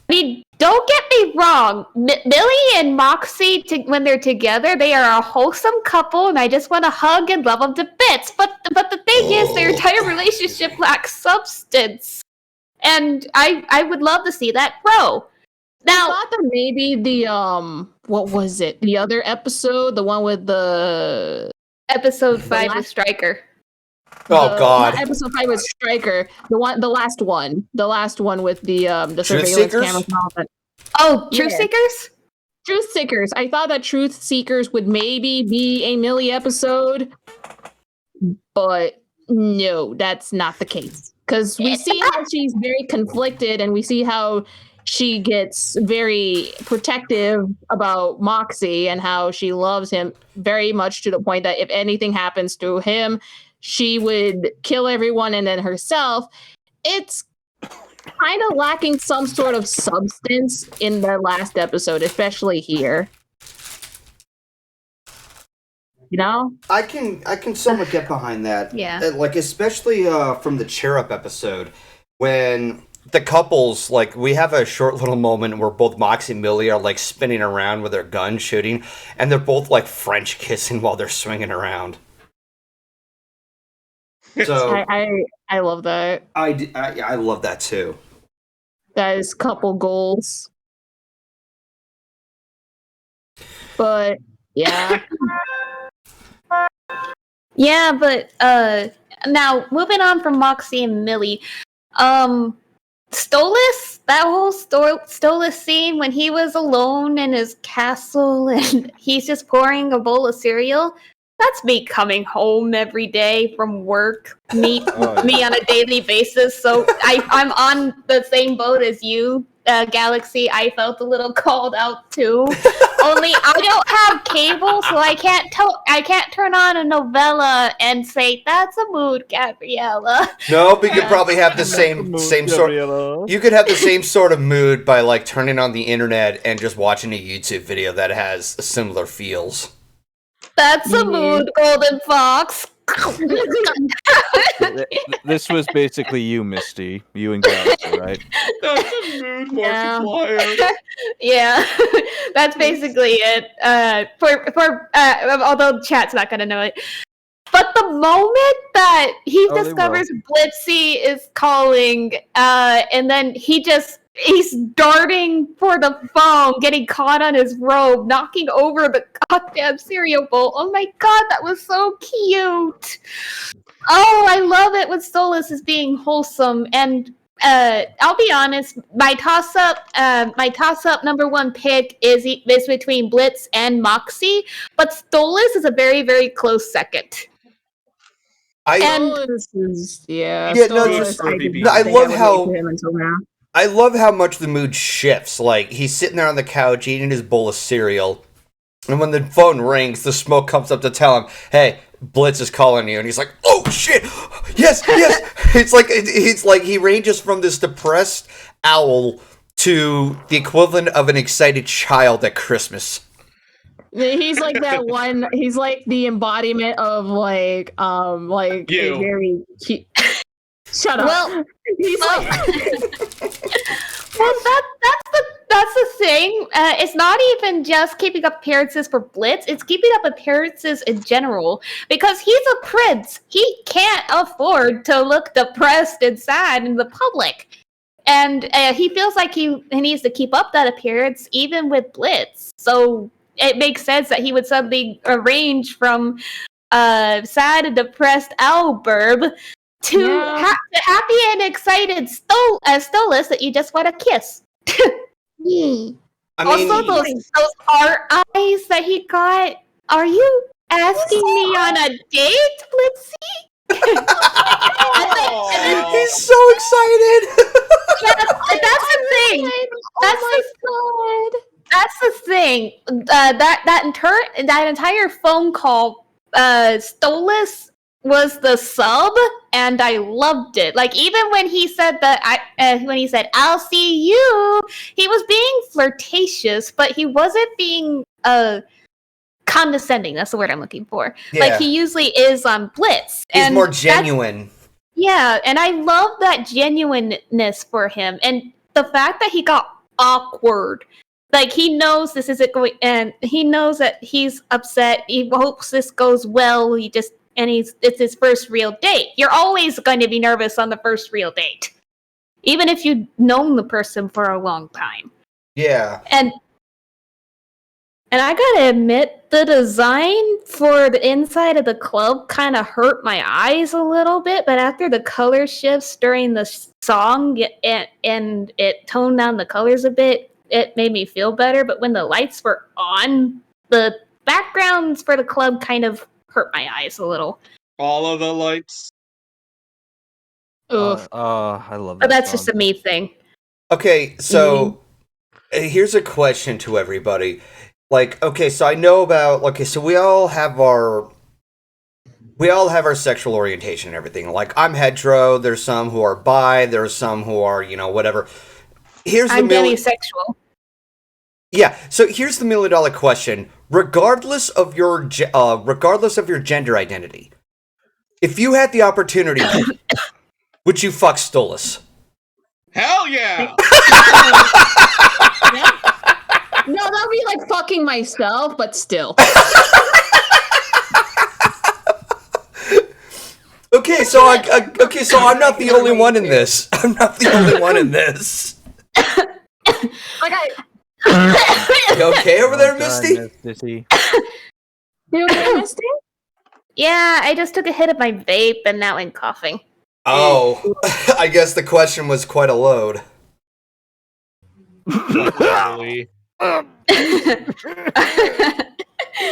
mean, don't get me wrong. Millie and Moxie, when they're together, they are a wholesome couple, and I just want to hug and love them to bits. But the thing is, their entire relationship lacks substance, and I would love to see that grow. Now, I thought that maybe the what was it? The other episode, the one with the episode 5 with Stryker. God! Episode 5 with Stryker. The last one with the surveillance Seekers? cameras and all that. Oh, Truth Seekers? Truth Seekers. I thought that Truth Seekers would maybe be a Millie episode, but no, that's not the case. Because we see how she's very conflicted, and we see how she gets very protective about Moxie and how she loves him very much to the point that if anything happens to him, she would kill everyone and then herself. It's kind of lacking some sort of substance in the last episode, especially here. You know? I can somewhat get behind that. Yeah. Like, especially from the Cheer Up episode, when the couples, like, we have a short little moment where both Moxie and Millie are, like, spinning around with their guns shooting, and they're both, like, French kissing while they're swinging around. So I love that. I love that, too. That is couple goals. But, yeah. Yeah, but now moving on from Moxie and Millie, Stolas, that whole Stolas scene when he was alone in his castle and he's just pouring a bowl of cereal. That's me coming home every day from work. Me on a daily basis. So I'm on the same boat as you, Galaxy. I felt a little called out too. Only I don't have cable, so I can't turn on a novella and say that's a mood, Gabriella. No, but you could probably have the same sort. You could have the same sort of mood by like turning on the internet and just watching a YouTube video that has similar feels. That's a mood, GoldenFox. This was basically you, Misty. You and Galaxy, right? That's a mood multiplier. Yeah, that's basically it. Although chat's not gonna know it. But the moment that he discovers Blitzy is calling, and then he's darting for the phone, getting caught on his robe, knocking over the goddamn cereal bowl. Oh my god, that was so cute. Oh, I love it when Stolas is being wholesome. And I'll be honest, my toss-up number one pick is between Blitz and Moxie, but Stolas is a very, very close second. I love how much the mood shifts. Like, he's sitting there on the couch eating his bowl of cereal, and when the phone rings, the smoke comes up to tell him, hey, Blitz is calling you, and he's like, oh shit, yes. It's like he ranges from this depressed owl to the equivalent of an excited child at Christmas. He's like that one. He's like the embodiment of like you. A very cute. Shut up. Well, he's like. Well, that's the thing. It's not even just keeping up appearances for Blitz. It's keeping up appearances in general because he's a prince. He can't afford to look depressed and sad in the public, and he feels like he needs to keep up that appearance even with Blitz. So it makes sense that he would suddenly arrange from sad and depressed Alburb to happy and excited Stolas that you just want to kiss. Also, those art eyes that he got. Are you asking me on a date, Blitzy? He's so excited. That's the thing. That's the thing. That entire phone call, Stolas was the sub, and I loved it. Like, even when he said I'll see you, he was being flirtatious, but he wasn't being condescending. That's the word I'm looking for. Yeah. Like he usually is on Blitz. He's more genuine. Yeah, and I love that genuineness for him, and the fact that he got awkward. Like, he knows this isn't going, and he knows that he's upset. He hopes this goes well. It's his first real date. You're always going to be nervous on the first real date, even if you've known the person for a long time. Yeah. And I gotta admit, the design for the inside of the club kind of hurt my eyes a little bit, but after the color shifts during the song and it toned down the colors a bit, it made me feel better. But when the lights were on, the backgrounds for the club kind of hurt my eyes a little. All of the lights. Oof. I love that. But that's song. just a me thing. Okay, so here's a question to everybody. Like, okay, so I know about. Okay, so we all have our sexual orientation and everything. Like, I'm hetero. There's some who are bi. There's some who are, whatever. I'm demisexual. Yeah. So here's the $1 million question. Regardless of your gender identity, if you had the opportunity, would you fuck Stolas? Hell yeah! No, that would be like fucking myself, but still. Okay, so I'm not the only one in this. I'm not the only one in this. You okay over there, Misty? You okay, Misty? Yeah, I just took a hit of my vape and now I'm coughing. Oh, I guess the question was quite a load. Really? You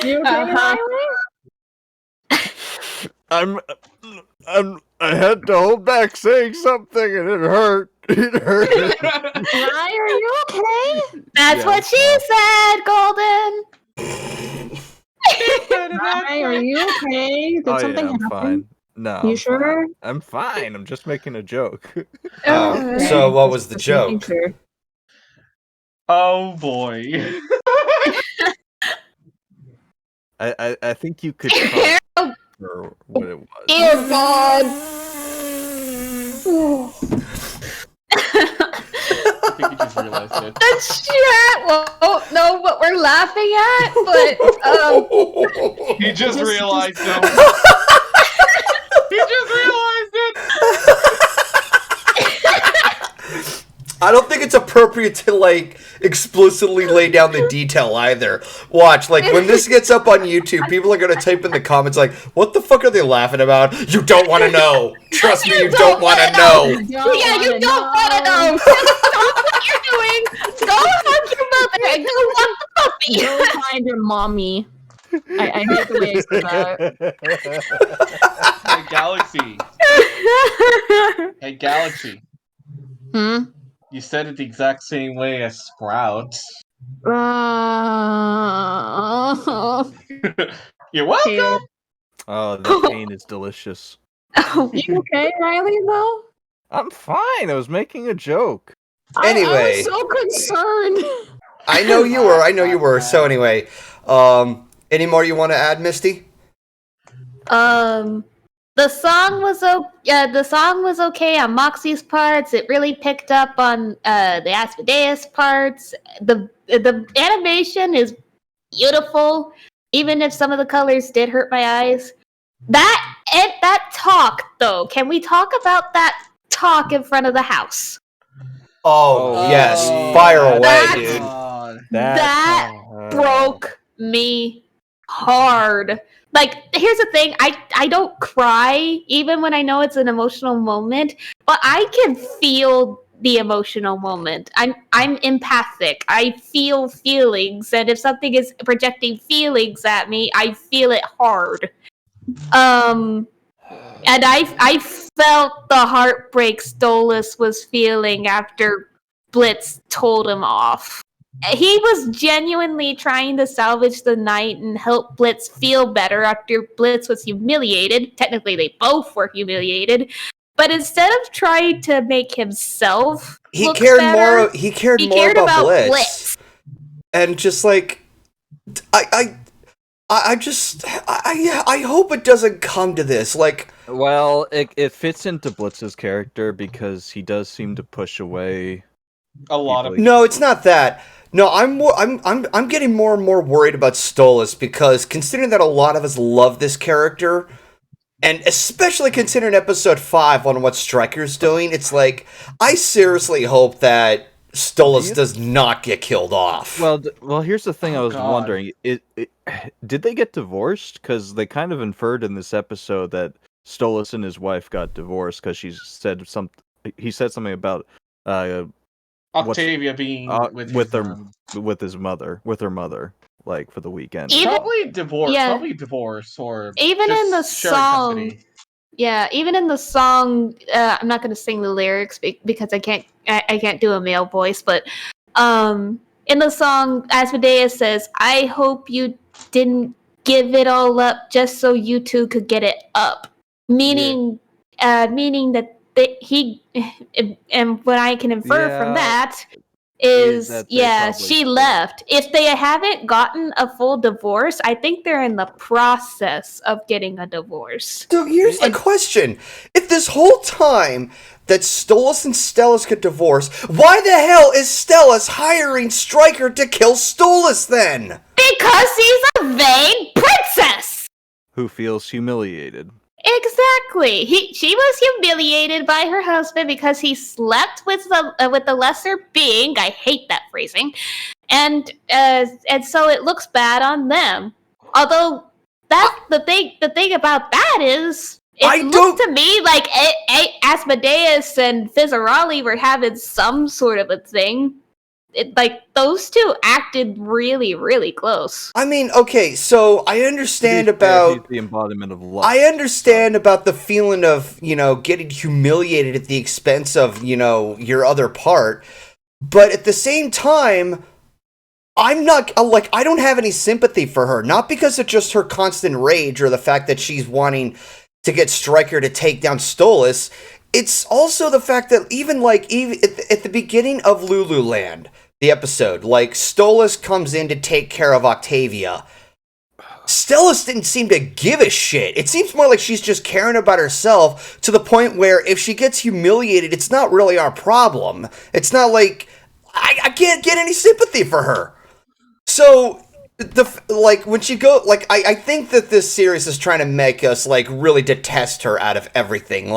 okay, Riley? I had to hold back saying something and it hurt. It hurt. Riley, are you okay? That's what she said, Golden. Riley, are you okay? Did something I'm happen? fine. No, You I'm sure? Fine. I'm fine. I'm just making a joke. Oh, so what was the Just making joke? sure. Oh boy. I think you could tell for what it was. Dear God. I think you just realized it. The chat won't know what we're laughing at, but He just realized it. He just realized it. I don't think it's appropriate to, like, explicitly lay down the detail either. Watch, like, when this gets up on YouTube, people are gonna type in the comments like, what the fuck are they laughing about? You don't want to know. Trust me, you don't want to know. yeah, you don't want to know. Stop what you're doing. Go hug your mother and go walk the puppy. Go find your mommy. I hate the way I said that. Hey, Galaxy. Hey, Galaxy. You said it the exact same way as Sprout. You're welcome. Oh, that pain is delicious. You okay, Riley, though? I'm fine. I was making a joke. Anyway. I was so concerned. I know you were. So anyway, any more you want to add, Misty? The song was okay on Moxie's parts. It really picked up on the Asmodeus parts. The animation is beautiful, even if some of the colors did hurt my eyes. That talk though, can we talk about that talk in front of the house? Oh yes, fire away, dude. That broke me hard. Like, here's the thing, I don't cry even when I know it's an emotional moment, but I can feel the emotional moment. I'm empathic. I feel feelings, and if something is projecting feelings at me, I feel it hard. And I felt the heartbreak Stolas was feeling after Blitz told him off. He was genuinely trying to salvage the night and help Blitz feel better after Blitz was humiliated. Technically, they both were humiliated. But instead of trying to make himself look better, he cared more about Blitz. And just like, I hope it doesn't come to this. Like, well, it fits into Blitz's character because he does seem to push away a lot of. No, it's not that. No, I'm getting more and more worried about Stolas because considering that a lot of us love this character, and especially considering episode 5 on what Striker's doing, it's like I seriously hope that Stolas does not get killed off. Well, here's the thing. I was wondering: did they get divorced? Because they kind of inferred in this episode that Stolas and his wife got divorced because he said something about Octavia being with her mother, like for the weekend. Probably divorce. Yeah. Probably divorce or Even just in the sharing song, custody. yeah, even in the song, I'm not gonna sing the lyrics because I can't do a male voice, but in the song, Asmodeus says, "I hope you didn't give it all up just so you two could get it up," meaning that he, and what I can infer from that is that they probably she split. left. If they haven't gotten a full divorce, I think they're in the process of getting a divorce. So here's the question. If this whole time that Stolas and Stellas could divorce, why the hell is Stellas hiring Stryker to kill Stolas then? Because he's a vain princess! Who feels humiliated. Exactly. She was humiliated by her husband because he slept with the lesser being. I hate that phrasing, and so it looks bad on them. Although the thing about that is, it looked to me like Asmodeus and Ryley were having some sort of a thing. Like those two acted really, really close. I mean, okay, so I understand about he's the embodiment of love. I understand about the feeling of, getting humiliated at the expense of, your other part. But at the same time, I'm not, I don't have any sympathy for her. Not because of just her constant rage or the fact that she's wanting to get Stryker to take down Stolas. It's also the fact that even at the beginning of Lululand, the episode, Stolas comes in to take care of Octavia. Stellas didn't seem to give a shit. It seems more like she's just caring about herself to the point where if she gets humiliated, it's not really our problem. It's not like I can't get any sympathy for her. So when she I think that this series is trying to make us really detest her out of everything.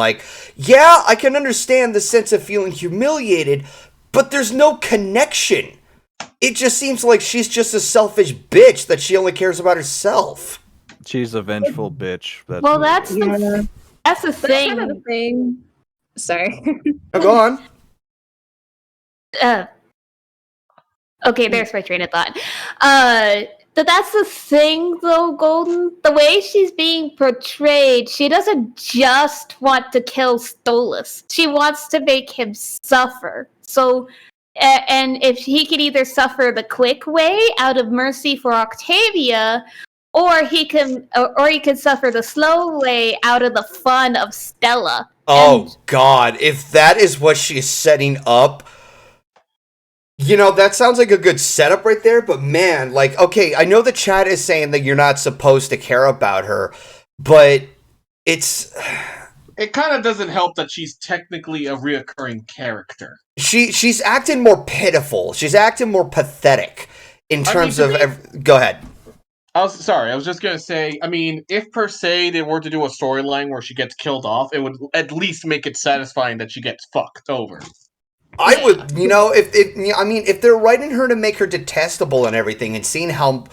Yeah, I can understand the sense of feeling humiliated, but there's no connection. It just seems like she's just a selfish bitch that she only cares about herself. She's a vengeful bitch. That's the thing. Kind of the thing. Sorry. Oh, go on. Okay, there's my train of thought. But that's the thing, though, Golden. The way she's being portrayed, she doesn't just want to kill Stolas. She wants to make him suffer. So, and if he could either suffer the quick way out of mercy for Octavia, or he can suffer the slow way out of the fun of Stella. Oh, God. If that is what she's setting up, that sounds like a good setup right there, but man, okay, I know the chat is saying that you're not supposed to care about her, but it kind of doesn't help that she's technically a reoccurring character. She's acting more pitiful. She's acting more pathetic in terms of... Go ahead. I was just going to say, if per se they were to do a storyline where she gets killed off, it would at least make it satisfying that she gets fucked over. I would, if they're writing her to make her detestable and everything, and seeing how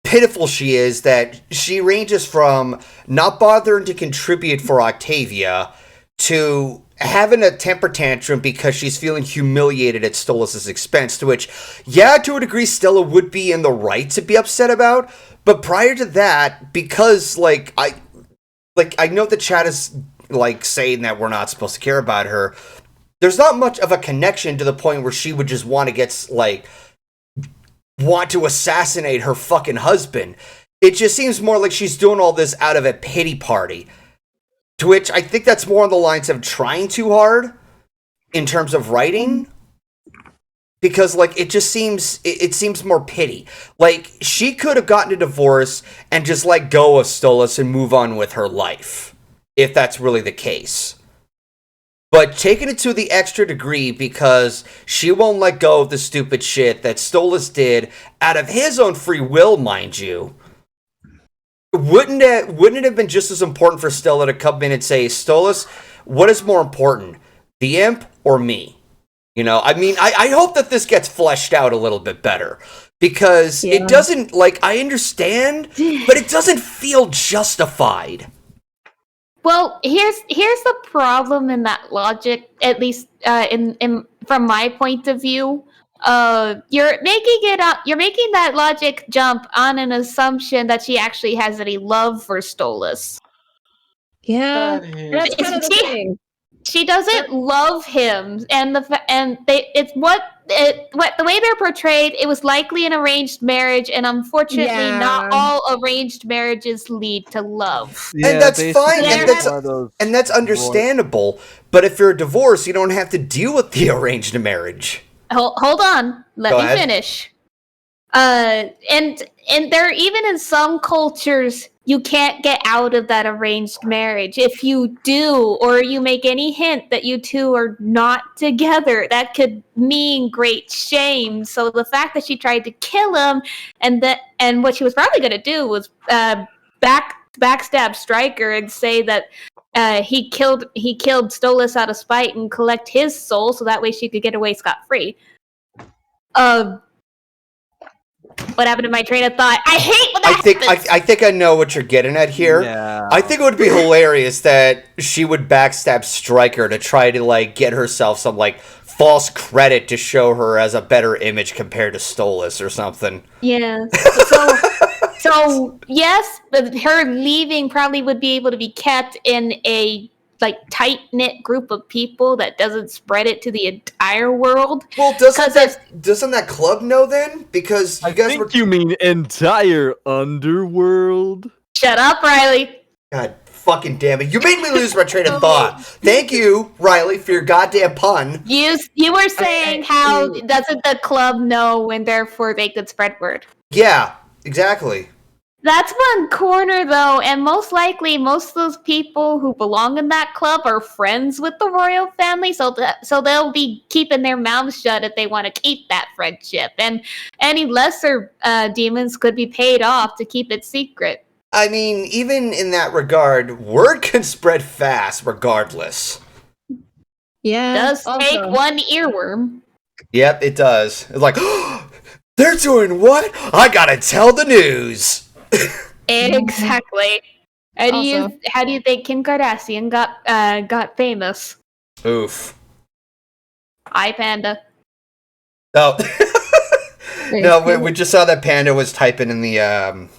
pitiful she is, that she ranges from not bothering to contribute for Octavia to having a temper tantrum because she's feeling humiliated at Stolas' expense, to which, yeah, to a degree, Stella would be in the right to be upset about, but prior to that, because, I know the chat is, saying that we're not supposed to care about her, there's not much of a connection to the point where she would just want to want to assassinate her fucking husband. It just seems more like she's doing all this out of a pity party. To which I think that's more on the lines of trying too hard in terms of writing. Because, it just seems, it seems more pity. She could have gotten a divorce and just let go of Stolas and move on with her life. If that's really the case. But taking it to the extra degree because she won't let go of the stupid shit that Stolas did out of his own free will, mind you. Wouldn't it have been just as important for Stella to come in and say, Stolas, what is more important, the imp or me? I hope that this gets fleshed out a little bit better. Because it doesn't, I understand, but it doesn't feel justified. Well, here's the problem in that logic, at least in from my point of view. You're making that logic jump on an assumption that she actually has any love for Stolas. Yeah, That is- that's kind of the thing. She doesn't love him, and the way they're portrayed. It was likely an arranged marriage, and unfortunately, not Yeah. all arranged marriages lead to love. And that's fine, basically and that's understandable. But if you're divorced, you don't have to deal with the arranged marriage. Hold on, let Go me ahead. finish. And there, even in some cultures, you can't get out of that arranged marriage. If you do, or you make any hint that you two are not together, that could mean great shame. So the fact that she tried to kill him, and what she was probably going to do was backstab Stryker and say that he killed Stolas out of spite and collect his soul, so that way she could get away scot-free. What happened to my train of thought? I hate when that happens. I think I know what you're getting at here. Yeah. I think it would be hilarious that she would backstab Stryker to try to like get herself some like false credit to show her as a better image compared to Stolas or something. Yeah. So yes, but her leaving probably would be able to be kept in a like tight-knit group of people that doesn't spread it to the entire world. Well, doesn't that club know then? Because you guys were. You mean entire underworld? Shut up, Ryley. God fucking damn it! You made me lose my train of thought. Thank you, Ryley, for your goddamn pun. You were saying how doesn't the club know, and therefore they could spread word. Yeah, exactly. That's one corner, though, and most likely most of those people who belong in that club are friends with the royal family, so they'll be keeping their mouths shut if they want to keep that friendship. And any lesser demons could be paid off to keep it secret. I mean, even in that regard, word can spread fast regardless. Yeah. It does take one earworm. Yep, it does. It's like, they're doing what? I gotta tell the news. Exactly. How do you think Kim Kardashian got famous? Oof. Hi, Panda. Oh. No, we just saw that Panda was typing in the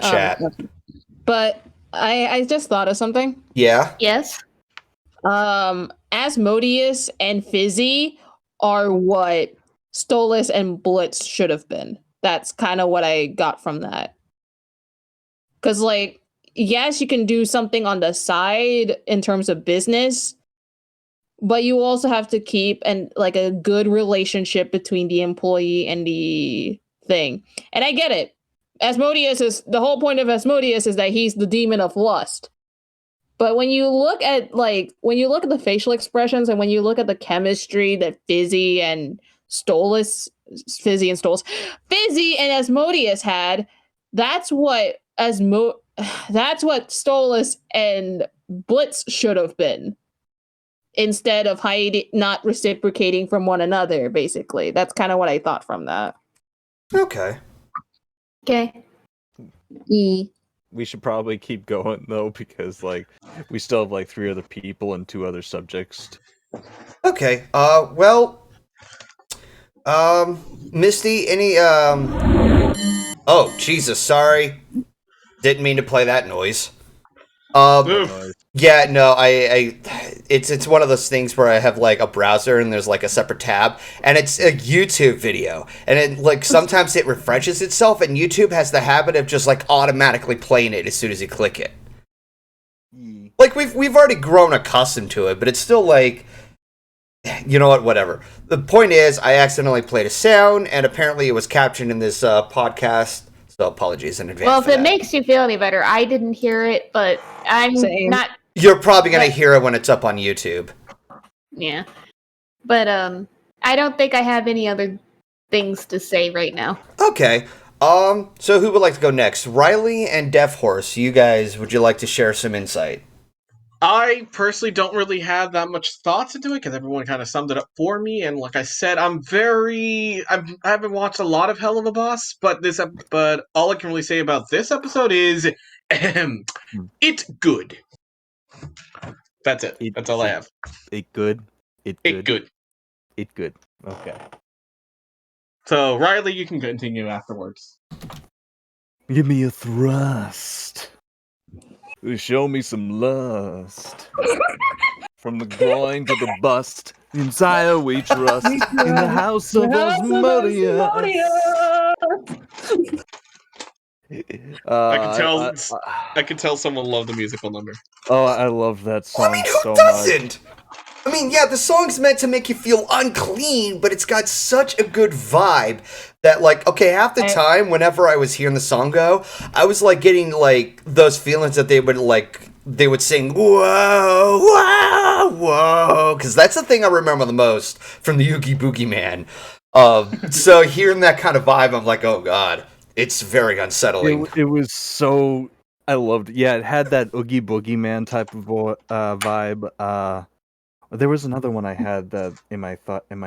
chat. But I just thought of something. Yeah. Yes. Asmodeus and Fizzy are what Stolas and Blitz should have been. That's kind of what I got from that. Because, like, yes, you can do something on the side in terms of business, but you also have to keep a good relationship between the employee and the thing. And I get it. The whole point of Asmodeus is that he's the demon of lust. But when you look at the facial expressions and when you look at the chemistry that Fizzy and Asmodeus had, that's what Stolas and Blitz should have been, instead of not reciprocating from one another. Basically, that's kind of what I thought from that. Okay. We should probably keep going though, because like we still have 3 other people and 2 other subjects. Okay. Misty, any Oh, Jesus, sorry. Didn't mean to play that noise. Yeah, no, it's one of those things where I have a browser and there's a separate tab, and it's a YouTube video, and it sometimes it refreshes itself, and YouTube has the habit of just automatically playing it as soon as you click it. We've already grown accustomed to it, but it's still you know what, whatever. The point is, I accidentally played a sound, and apparently it was captioned in this podcast. So apologies in advance. Well, if it makes you feel any better, I didn't hear it, but I'm not. You're probably gonna hear it when it's up on YouTube. Yeah, but I don't think I have any other things to say right now. Okay. So who would like to go next? Ryley and Deafhorse. You guys, would you like to share some insight? I personally don't really have that much thoughts into it because everyone kind of summed it up for me. And like I said, I haven't watched a lot of Helluva Boss, but all I can really say about this episode is it's good. That's it. That's all I have. It good. It good. It good. Okay. So, Ryley, you can continue afterwards. Give me a thrust. Show me some lust. From the groin to the bust, in Zion we trust. In the house of Asmodeus. I can tell someone loved the musical number. Oh, I love that song who so doesn't? much. I mean, yeah, the song's meant to make you feel unclean, but it's got such a good vibe that, like, okay, half the time, whenever I was hearing the song go, I was, like, getting, like, those feelings that they would sing, whoa, whoa, whoa, because that's the thing I remember the most from the Oogie Boogie Man. So hearing that kind of vibe, I'm like, oh, God, it's very unsettling. It was so... I loved it. Yeah, it had that Oogie Boogie Man type of vibe. There was another one I had that in my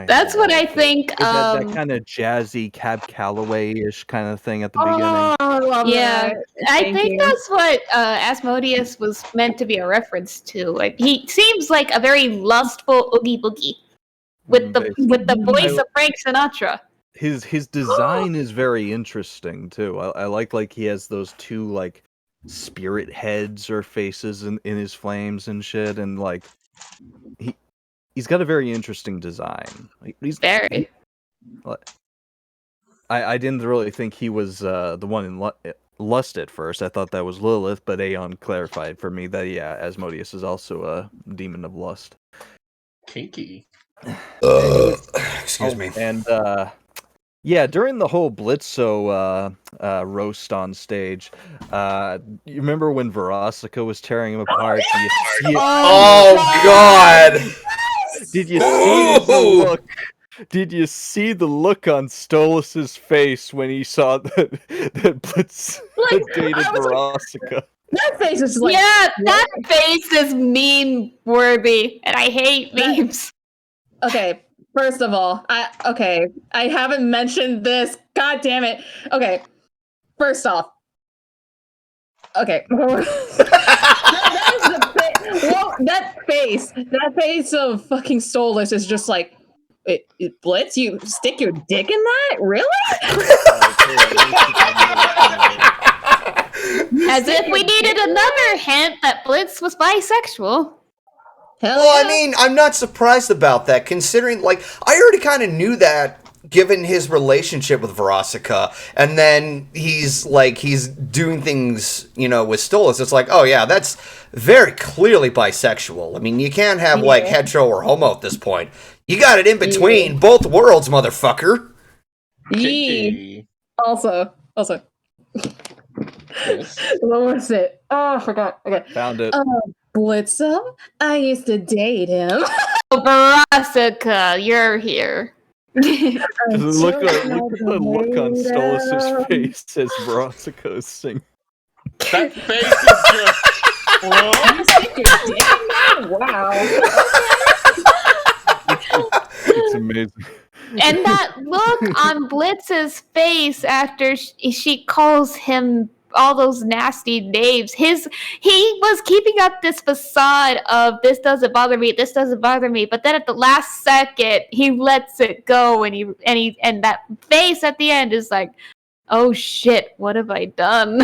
That's head. what I think. That kind of jazzy Cab Calloway-ish kind of thing at the beginning. I love Yeah, that. I think that's what Asmodeus was meant to be a reference to. Like, he seems like a very lustful Oogie Boogie with the voice of Frank Sinatra. His design is very interesting too. I like he has those two like spirit heads or faces in his flames and shit, and like he's got a very interesting design. He's very. I didn't really think he was the one in Lust at first. I thought that was Lilith, but Aeon clarified for me that yeah, Asmodeus is also a demon of lust. Kinky. Excuse me. And yeah, during the whole Blitzo roast on stage, you remember when Verosika was tearing him apart? Oh God! Did you see the look? Did you see the look on Stolas's face when he saw that Blitz dated Verosika? That face is like... Yeah, that face is meme-worthy, and I hate memes. Okay, first of all, I haven't mentioned this. God damn it. Okay, first off, okay. That face of fucking Stolas is just like, Blitz, you stick your dick in that? Really? As if we needed another hint that Blitz was bisexual. Well, I mean, I'm not surprised about that, considering, like, I already kind of knew that, given his relationship with Verosika, and then he's doing things, with Stolas. It's like, oh yeah, that's very clearly bisexual. I mean, you can't have, like, hetero or homo at this point. You got it in between both worlds, motherfucker. Yee. Also. What was it? Oh, I forgot. Okay. Found it. Blitzo? I used to date him. Oh, Verosika, you're here. Look at the look on Stolas' face as Verosika is singing. That face is just... Wow. It's amazing. And that look on Blitz's face after she calls him all those nasty names. He was keeping up this facade of this doesn't bother me, but then at the last second he lets it go, and that face at the end is like, oh shit, what have I done?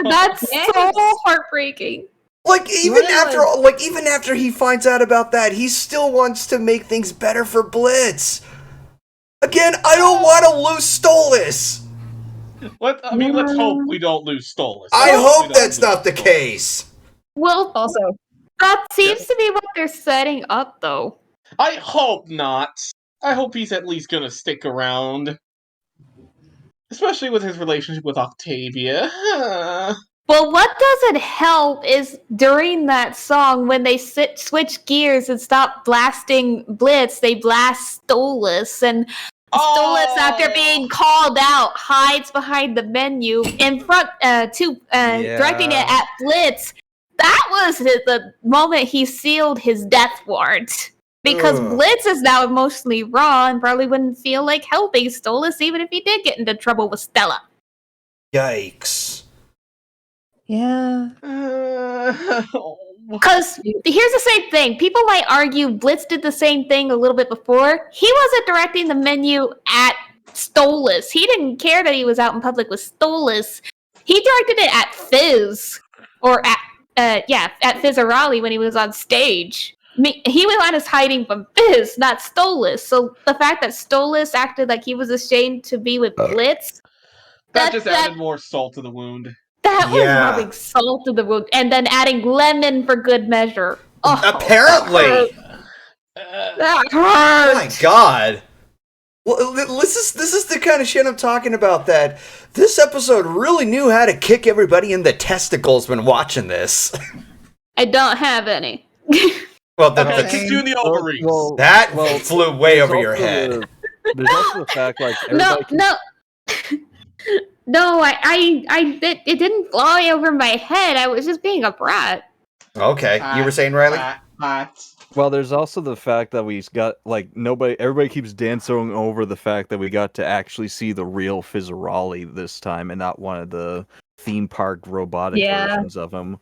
That's so heartbreaking. Like even after he finds out about that, he still wants to make things better for Blitz. Again, I don't want to lose Stolas. Let's hope we don't lose Stolas. I hope that's not the case. Well, also, that seems to be what they're setting up, though. I hope not. I hope he's at least gonna stick around. Especially with his relationship with Octavia. Well, what doesn't help is during that song, when they switch gears and stop blasting Blitz, they blast Stolas, and Stolas, after being called out, hides behind the menu in front, directing it at Blitz. That was the moment he sealed his death warrant. Because Blitz is now emotionally raw and probably wouldn't feel like helping Stolas even if he did get into trouble with Stella. Yikes. Yeah. Because here's the same thing. People might argue Blitz did the same thing a little bit before. He wasn't directing the menu at Stolas. He didn't care that he was out in public with Stolas. He directed it at Fizz. Or at Fizz or Ryley when he was on stage. He was honest hiding from Fizz, not Stolas. So the fact that Stolas acted like he was ashamed to be with Blitz... That just added more salt to the wound. That was rubbing salt to the wound, and then adding lemon for good measure. Oh, apparently, that hurt. Oh my god! Well, this is the kind of shit I'm talking about. That this episode really knew how to kick everybody in the testicles when watching this. I don't have any. Well, kicked you in the ovaries. That flew way over your head. There's also the fact, like, No, it didn't fly over my head. I was just being a brat. Okay, you were saying, Ryley? Well, there's also the fact that we got, like, everybody keeps dancing over the fact that we got to actually see the real Fizzaroli this time and not one of the theme park robotic versions of him.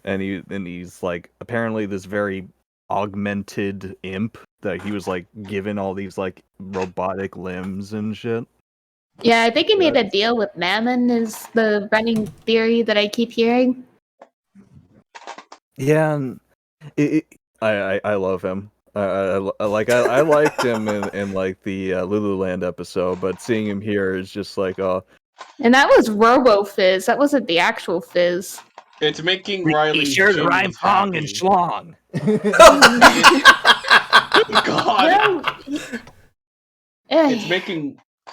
And he's, like, apparently this very augmented imp that he was, like, given all these, like, robotic limbs and shit. Yeah, I think he made a deal with Mammon is the running theory that I keep hearing. Yeah, and I love him. I liked him in like the Lululand episode, but seeing him here is just like And that was Robo Fizz. That wasn't the actual Fizz. It's making Ryley sure rhyme pong and schlong. God.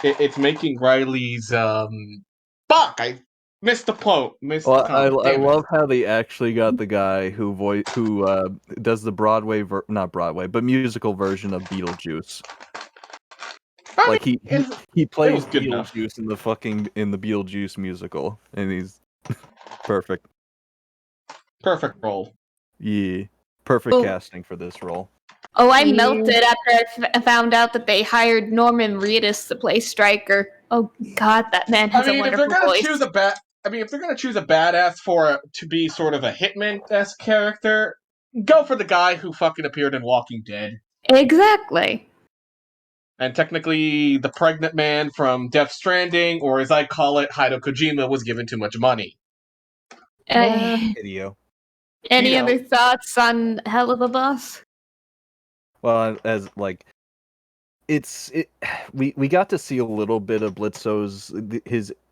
It's making Riley's fuck. I missed the quote. I love how they actually got the guy who does the Broadway not Broadway but musical version of Beetlejuice. Like he plays Beetlejuice in the Beetlejuice musical, and he's perfect. Perfect role. Yeah, perfect casting for this role. Oh, I melted after I found out that they hired Norman Reedus to play Stryker. Oh God, that man has a wonderful voice. If they're gonna choose a badass to be sort of a Hitman-esque character, go for the guy who fucking appeared in Walking Dead. Exactly. And technically, the pregnant man from Death Stranding, or as I call it, Hideo Kojima, was given too much money. Video. Any other thoughts on Helluva Boss? Well, as like, we got to see a little bit of Blitzo's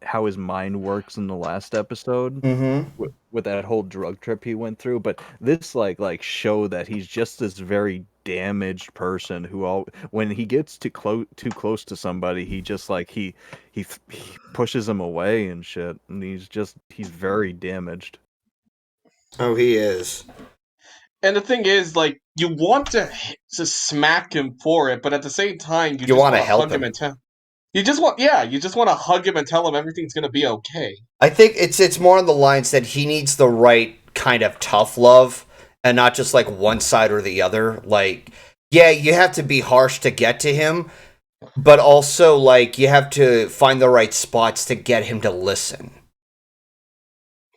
how his mind works in the last episode with that whole drug trip he went through, but this like show that he's just this very damaged person who when he gets too close to somebody, he just like he pushes him away and shit, and he's very damaged. Oh, he is. And the thing is, like, you want to smack him for it, but at the same time, you just want to help help him. You just want to hug him and tell him everything's gonna be okay. I think it's more on the lines that he needs the right kind of tough love, and not just like one side or the other. Like, yeah, you have to be harsh to get to him, but also like you have to find the right spots to get him to listen.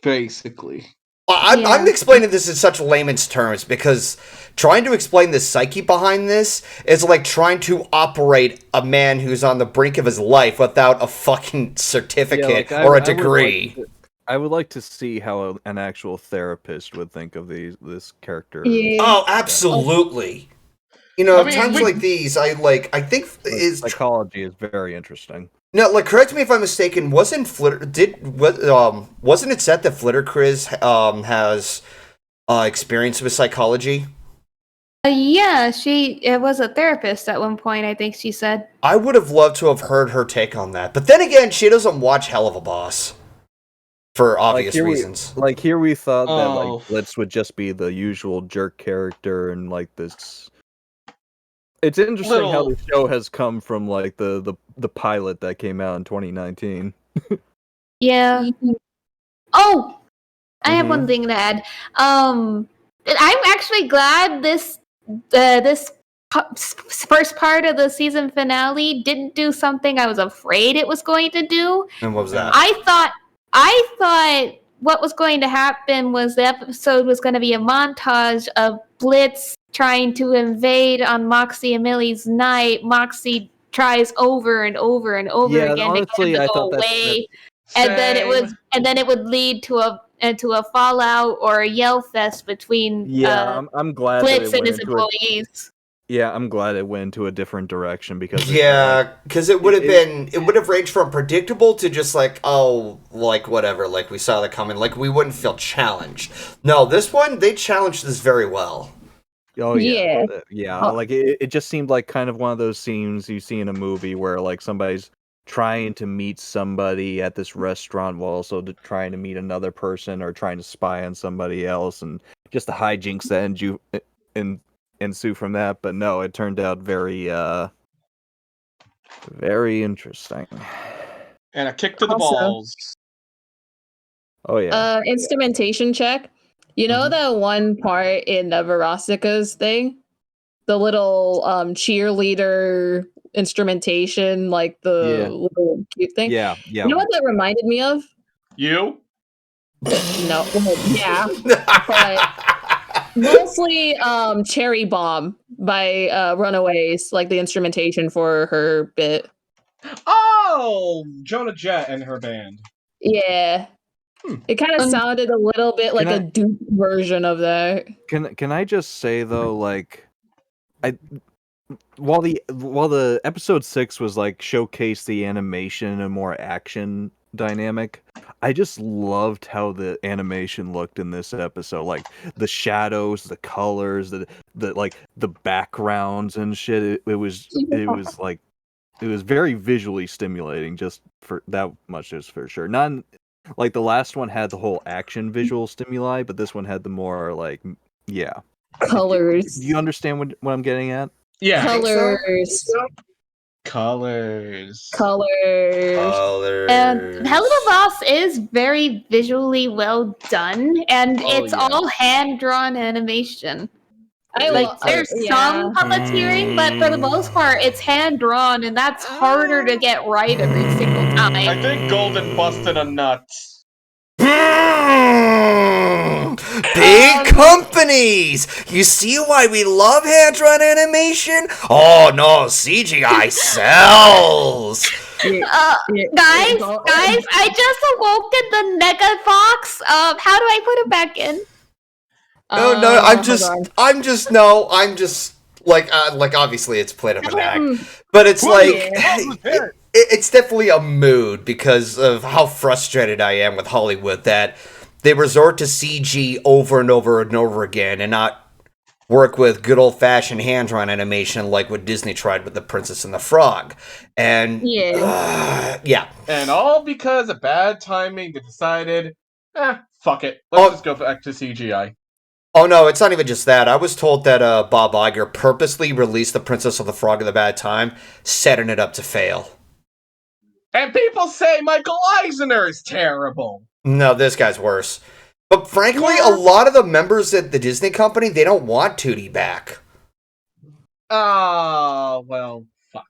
Basically. I'm explaining this in such layman's terms because trying to explain the psyche behind this is like trying to operate a man who's on the brink of his life without a fucking certificate or a degree. I would like to see how an actual therapist would think of this character. Yeah. Oh, absolutely. You know, times like these, I think psychology is very interesting. No, like, correct me if I'm mistaken. Wasn't it said that Flitterkriz has experience with psychology? Yeah, she was a therapist at one point, I think she said. I would have loved to have heard her take on that. But then again, she doesn't watch Helluva Boss. For obvious reasons. Here we thought that, like, Blitz would just be the usual jerk character and, like, this... It's interesting how the show has come from, like, the pilot that came out in 2019. Yeah. Oh! I have one thing to add. I'm actually glad this first part of the season finale didn't do something I was afraid it was going to do. And what was that? I thought what was going to happen was the episode was going to be a montage of Blitz trying to invade on Moxie and Millie's night. Moxie tries over and over and over Yeah, again honestly, to get I him to thought go that's- away. And then it would lead to a fallout or a yell fest between I'm glad that Blitz it and went his into employees. I'm glad it went into a different direction because because it would have ranged from predictable to just like, oh, like whatever, like we saw that coming, like we wouldn't feel challenged. No, this one they challenged this very well. Oh Yeah. Like it just seemed like kind of one of those scenes you see in a movie where like somebody's trying to meet somebody at this restaurant while also trying to meet another person or trying to spy on somebody else, and just the hijinks that ensue from that. But no, it turned out very very interesting. And a kick to the Also- balls. Oh yeah. Instrumentation check. You know that one part in Veronica's thing? The little cheerleader instrumentation, like the little cute thing? Yeah. You know what that reminded me of? You? No. Well, yeah. But mostly Cherry Bomb by Runaways, like the instrumentation for her bit. Oh, Jonah Jett and her band. Yeah. It kind of sounded a little bit like a Duke version of that. Can I just say though, like, while the episode 6 was like showcase the animation and a more action dynamic, I just loved how the animation looked in this episode. Like the shadows, the colors, the like the backgrounds and shit. It was like it was very visually stimulating. Just for that much is for sure. Not like the last one had the whole action visual stimuli, but this one had the more like colors. Do you understand what I'm getting at? Yeah. Colors. Colors. And Helluva Boss is very visually well done, and it's all hand-drawn animation. There's some puppeteering, but for the most part, it's hand-drawn, and that's harder to get right every single time. I think Golden busted a nut. Big companies! You see why we love hand-drawn animation? Oh no, CGI sells! Guys, I just awoke in the Negafox. How do I put it back in? No, I'm just like obviously it's played up an act, but it's it's definitely a mood because of how frustrated I am with Hollywood that they resort to CG over and over and over again and not work with good old-fashioned hand-drawn animation like what Disney tried with The Princess and the Frog. And and all because of bad timing, they decided, fuck it, let's just go back to CGI. Oh no, it's not even just that. I was told that Bob Iger purposely released The Princess of the Frog at a bad time, setting it up to fail. And people say Michael Eisner is terrible. No, this guy's worse. But frankly, a lot of the members at the Disney company, they don't want 2D back. Oh, well, fuck.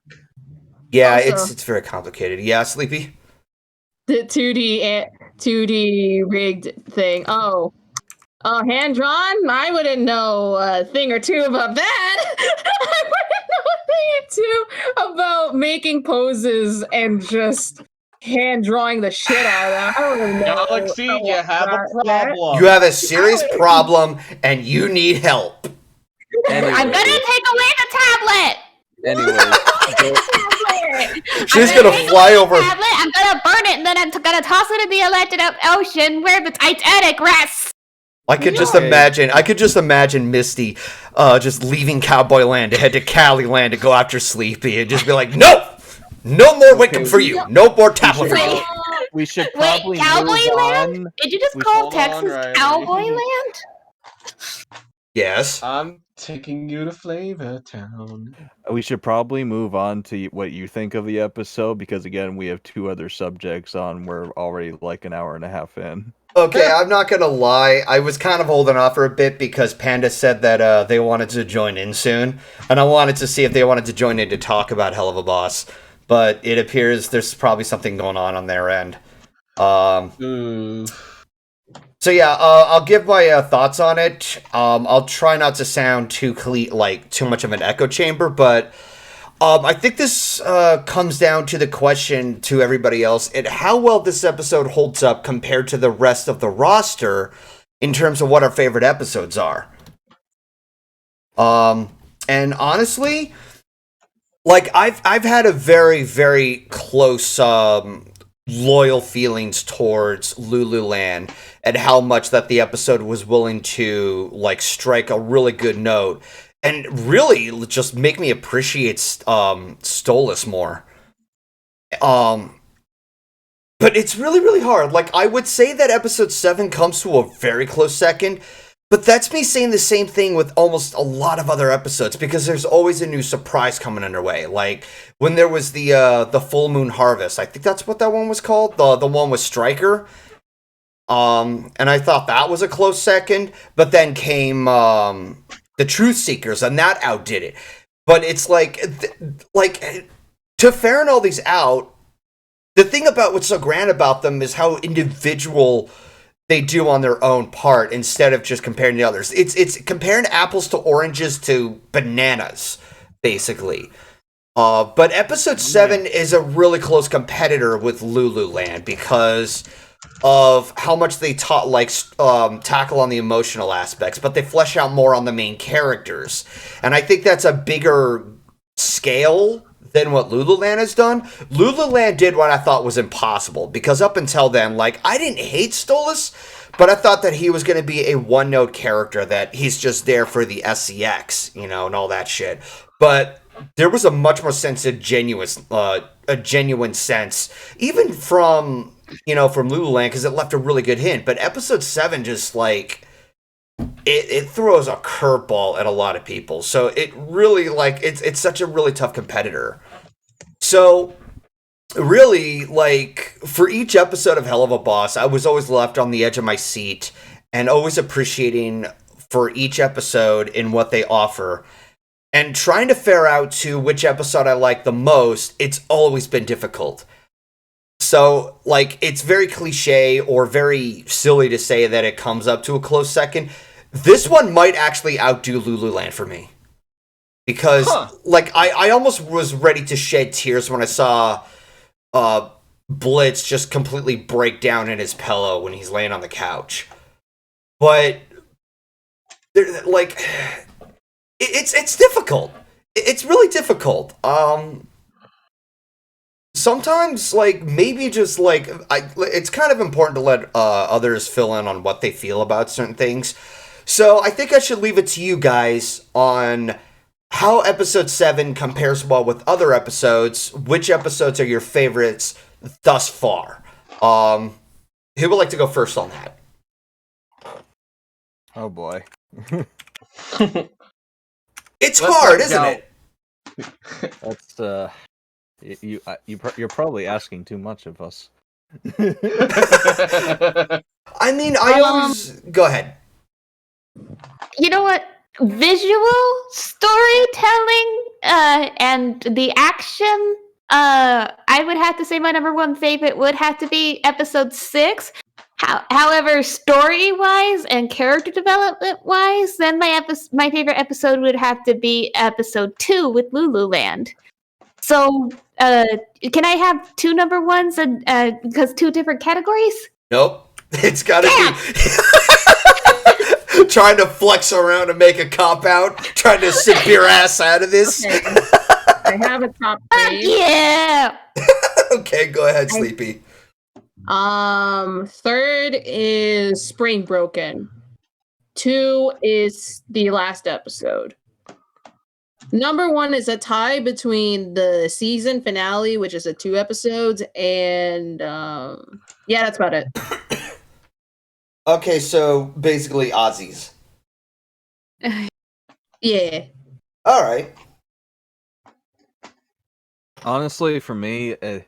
Yeah, it's very complicated. Yeah, Sleepy? The 2D rigged thing. Oh, hand drawn? I wouldn't know a thing or two about that. I wouldn't know a thing or two about making poses and just hand drawing the shit out of them. I don't even know. Galaxy, you have a problem. You have a serious problem, and you need help. Anyway. I'm gonna take away the tablet! She's gonna fly over. I'm gonna burn it, and then I'm gonna toss it in the Atlantic Ocean where the Titanic rests! I could just imagine Misty just leaving Cowboy Land to head to Cali Land to go after Sleepy and just be like, no! No more Wickham for you! No more tablet for you! We should probably Cowboy move Land? on. Did you just call Texas Cowboy Land? Yes. I'm taking you to Flavor Town. We should probably move on to what you think of the episode because, again, we have 2 other subjects on. We're already like an hour and a half in. Okay, I'm not gonna lie. I was kind of holding off for a bit because Panda said that they wanted to join in soon, and I wanted to see if they wanted to join in to talk about Helluva Boss. But it appears there's probably something going on their end. So yeah, I'll give my thoughts on it. I'll try not to sound too too much of an echo chamber, but I think this comes down to the question to everybody else and how well this episode holds up compared to the rest of the roster in terms of what our favorite episodes are. And honestly, like I've had a very, very close loyal feelings towards Lululand and how much that the episode was willing to like strike a really good note and really just make me appreciate Stolas more. But it's really, really hard. Like I would say that episode 7 comes to a very close second, but that's me saying the same thing with almost a lot of other episodes because there's always a new surprise coming underway. Like when there was the Full Moon Harvest, I think that's what that one was called, the one with Stryker. And I thought that was a close second, but then came the Truth Seekers, and that outdid it. But it's like to ferret all these out, the thing about what's so grand about them is how individual they do on their own part instead of just comparing the others. It's comparing apples to oranges to bananas, basically. But episode 7 is a really close competitor with Lululand because of how much they tackle on the emotional aspects, but they flesh out more on the main characters. And I think that's a bigger scale than what Lululand has done. Lululand did what I thought was impossible, because up until then, like, I didn't hate Stolas, but I thought that he was going to be a one-note character, that he's just there for the SCX, and all that shit. But there was a much more sense of a genuine sense, even from Lululand, because it left a really good hint. But episode 7 just, like, it throws a curveball at a lot of people. So it really, like, it's such a really tough competitor. So really, like, for each episode of Helluva Boss, I was always left on the edge of my seat and always appreciating for each episode in what they offer. And trying to fare out to which episode I like the most, it's always been difficult. So, like, it's very cliche or very silly to say that it comes up to a close second. This one might actually outdo Lululand for me. Because, like, I almost was ready to shed tears when I saw Blitz just completely break down in his pillow when he's laying on the couch. But, like, it's difficult. It's really difficult. Sometimes, like, maybe just, like, it's kind of important to let others fill in on what they feel about certain things. So I think I should leave it to you guys on how episode 7 compares well with other episodes. Which episodes are your favorites thus far? Who would like to go first on that? Oh boy. It's hard, isn't it? That's you're probably asking too much of us. I mean, I always go ahead. You know what? Visual storytelling and the action. I would have to say my number one favorite would have to be episode 6. However, story-wise and character development-wise, then my favorite episode would have to be episode 2 with Lululand. So, can I have 2 number ones and because 2 different categories? Nope. It's gotta be trying to flex around and make a cop out, trying to sip your ass out of this. Okay. I have a top 3. Yeah. Okay, go ahead, Sleepy. 3rd is Spring Broken. 2 is the last episode. Number 1 is a tie between the season finale, which is 2 episodes, and yeah, that's about it. Okay, so basically Aussies. Yeah. All right. Honestly, for me, I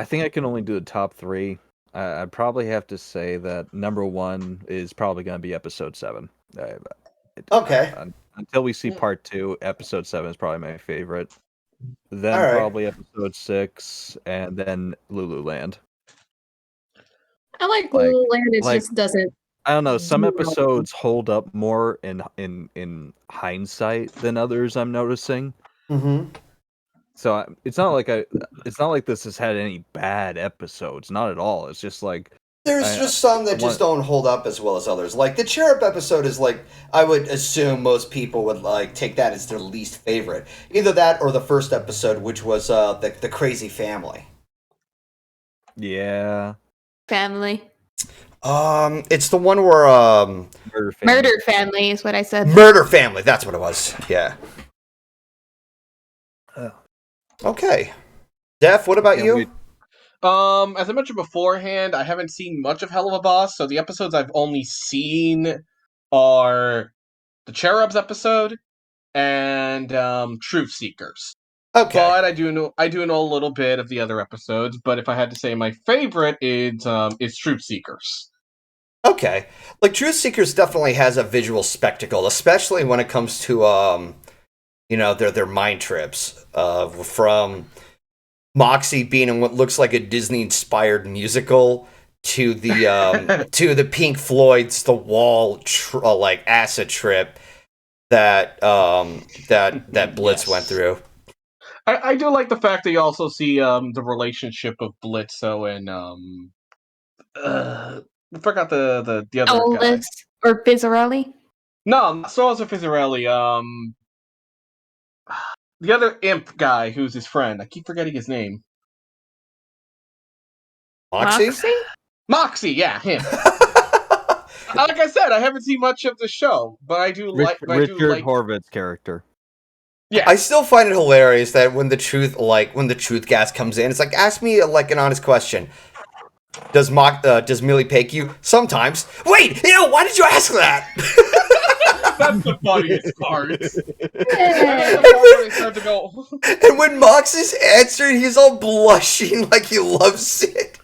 think I can only do the top 3. I'd probably have to say that number 1 is probably going to be episode 7. Okay. Until we see part 2, episode 7 is probably my favorite. Then All right. probably episode 6, and then Lululand. I like Like- Land. It like- just doesn't. I don't know. Some Zero. episodes hold up more in hindsight than others. I'm noticing. Mm-hmm. So it's not like this has had any bad episodes. Not at all. It's just like There's just some that just don't hold up as well as others. Like the Cherub episode is like, I would assume most people would like take that as their least favorite. Either that or the first episode, which was the Crazy Family. yeah, Family. It's the one where Murder Family. Murder family is what I said. Murder Family. That's what it was. Yeah. Oh. Okay. Def, what about Yeah, you? we- As I mentioned beforehand, I haven't seen much of Helluva Boss, so the episodes I've only seen are the Cherubs episode and Truth Seekers. Okay. But I do know a little bit of the other episodes. But if I had to say my favorite, is Truth Seekers. Okay. Like Truth Seekers definitely has a visual spectacle, especially when it comes to their mind trips. From Moxie being in what looks like a Disney-inspired musical to the to the Pink Floyd's The Wall acid trip that Blitz Yes. went through. I do like the fact that you also see the relationship of Blitzo and I forgot the other guy. Olis or Bizzarelli. No, not Solos or Fizzarelli. The other imp guy who's his friend. I keep forgetting his name. Moxie? Moxie, yeah, him. Like I said, I haven't seen much of the show, but I do like. Richard Horvitz character. Yeah, I still find it hilarious that when the truth gas comes in, it's like, ask me like an honest question. Does Millie pake you? Sometimes. Wait, ew, why did you ask that? that's the funniest part. And when Mox is answering, he's all blushing like he loves it.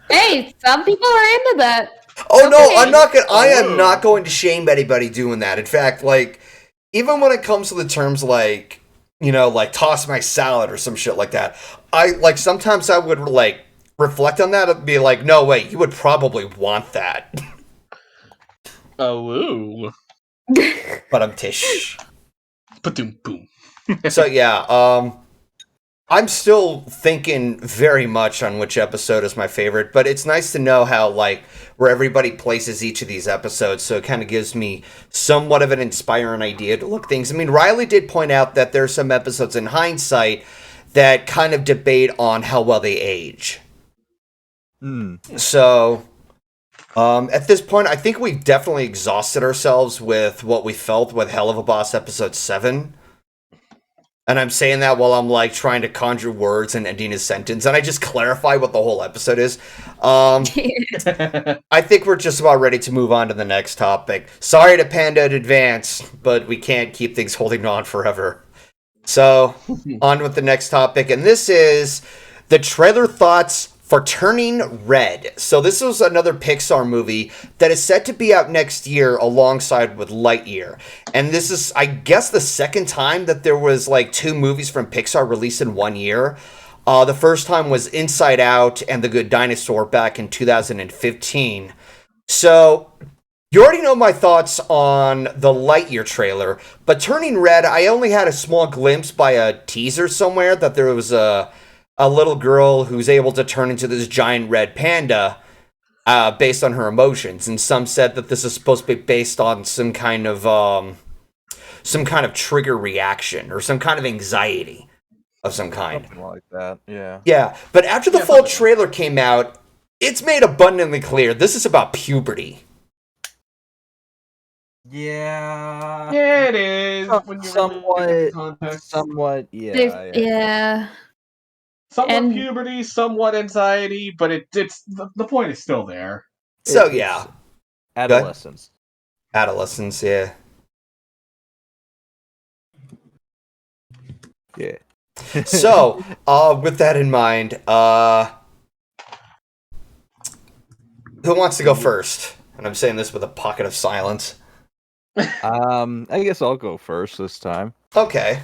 Hey, some people are into that. Oh no, Okay. I am not going to shame anybody doing that. In fact, like, even when it comes to the terms like, like toss my salad or some shit like that, sometimes I would like reflect on that and be like, no wait, you would probably want that. Oh, But I'm tish. Ba-doom, boom. So yeah, I'm still thinking very much on which episode is my favorite, but it's nice to know how where everybody places each of these episodes, so it kind of gives me somewhat of an inspiring idea to look things. I mean, Ryley did point out that there's some episodes in hindsight that kind of debate on how well they age. So, at this point, I think we've definitely exhausted ourselves with what we felt with Helluva Boss episode 7. And I'm saying that while I'm trying to conjure words and ending a sentence, and I just clarify what the whole episode is. I think we're just about ready to move on to the next topic. Sorry to Panda in advance, but we can't keep things holding on forever. So, on with the next topic, and this is the trailer thoughts for Turning Red. So this was another Pixar movie that is set to be out next year alongside with Lightyear. And this is, I guess, the second time that there was 2 movies from Pixar released in one year. The first time was Inside Out and The Good Dinosaur back in 2015. So you already know my thoughts on the Lightyear trailer, but Turning Red, I only had a small glimpse by a teaser somewhere that there was a little girl who's able to turn into this giant red panda based on her emotions. And some said that this is supposed to be based on some kind of trigger reaction or some kind of anxiety of some kind. Something like that, yeah. Yeah, but after the full trailer came out, it's made abundantly clear this is about puberty. Yeah. Yeah, it is. When you Somewhat, really look at the context. somewhat, yeah. Yeah. Somewhat And- puberty, somewhat anxiety, but it's the point is still there. So It's yeah, adolescence. adolescence, yeah. Yeah. So, with that in mind, who wants to go first? And I'm saying this with a pocket of silence. I guess I'll go first this time. Okay.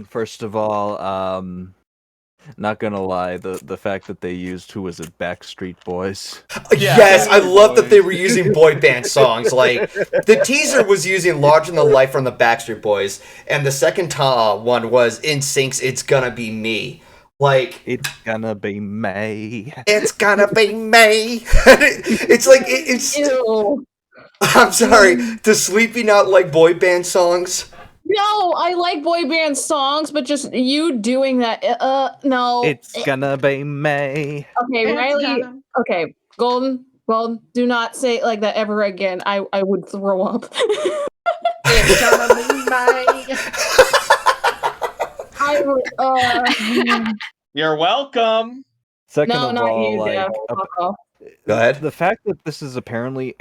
First of all, Not gonna lie, the fact that they used who was it, Backstreet Boys. Yeah, Yes, I Backstreet love that they Boys. were using boy band songs. Like the teaser was using "Larger Than Life" from the Backstreet Boys, and the second one was NSYNC's "It's Gonna Be Me." Like It's gonna be May. it's gonna be May. It's like it's. Ew. I'm sorry. Does Sleepy not like boy band songs? No, I like boy band songs, but just you doing that, no. It's gonna be May. Okay, Ryley. Okay, Golden, do not say it like that ever again. I would throw up. It's gonna be May. I would. You're welcome. Second No, of not all, you, like Dev. Fuck off. Go ahead. the fact that this is apparently,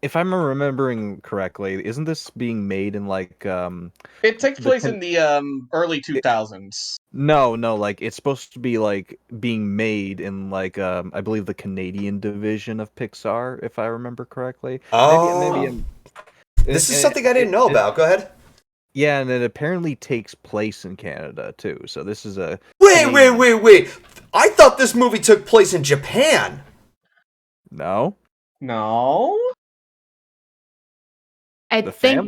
if I'm remembering correctly, isn't this being made in like It takes The place con- in the early 2000s. No, like it's supposed to be like being made in like I believe the Canadian division of Pixar, if I remember correctly. Oh, this is something I didn't know about. Go ahead. Yeah, and it apparently takes place in Canada too. So this is a Wait! I thought this movie took place in Japan. no. No? I The think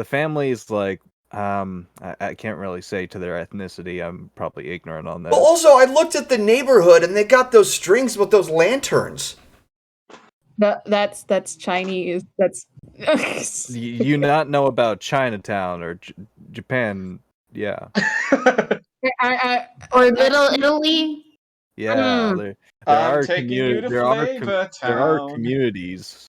family is like I can't really say to their ethnicity. I'm probably ignorant on that. But also, I looked at the neighborhood, and they got those strings with those lanterns. That's Chinese. That's. You not know about Chinatown or Japan? Yeah, or Little Italy. yeah. Mm. There I'm are taking you to there are Flavor there are Town. communities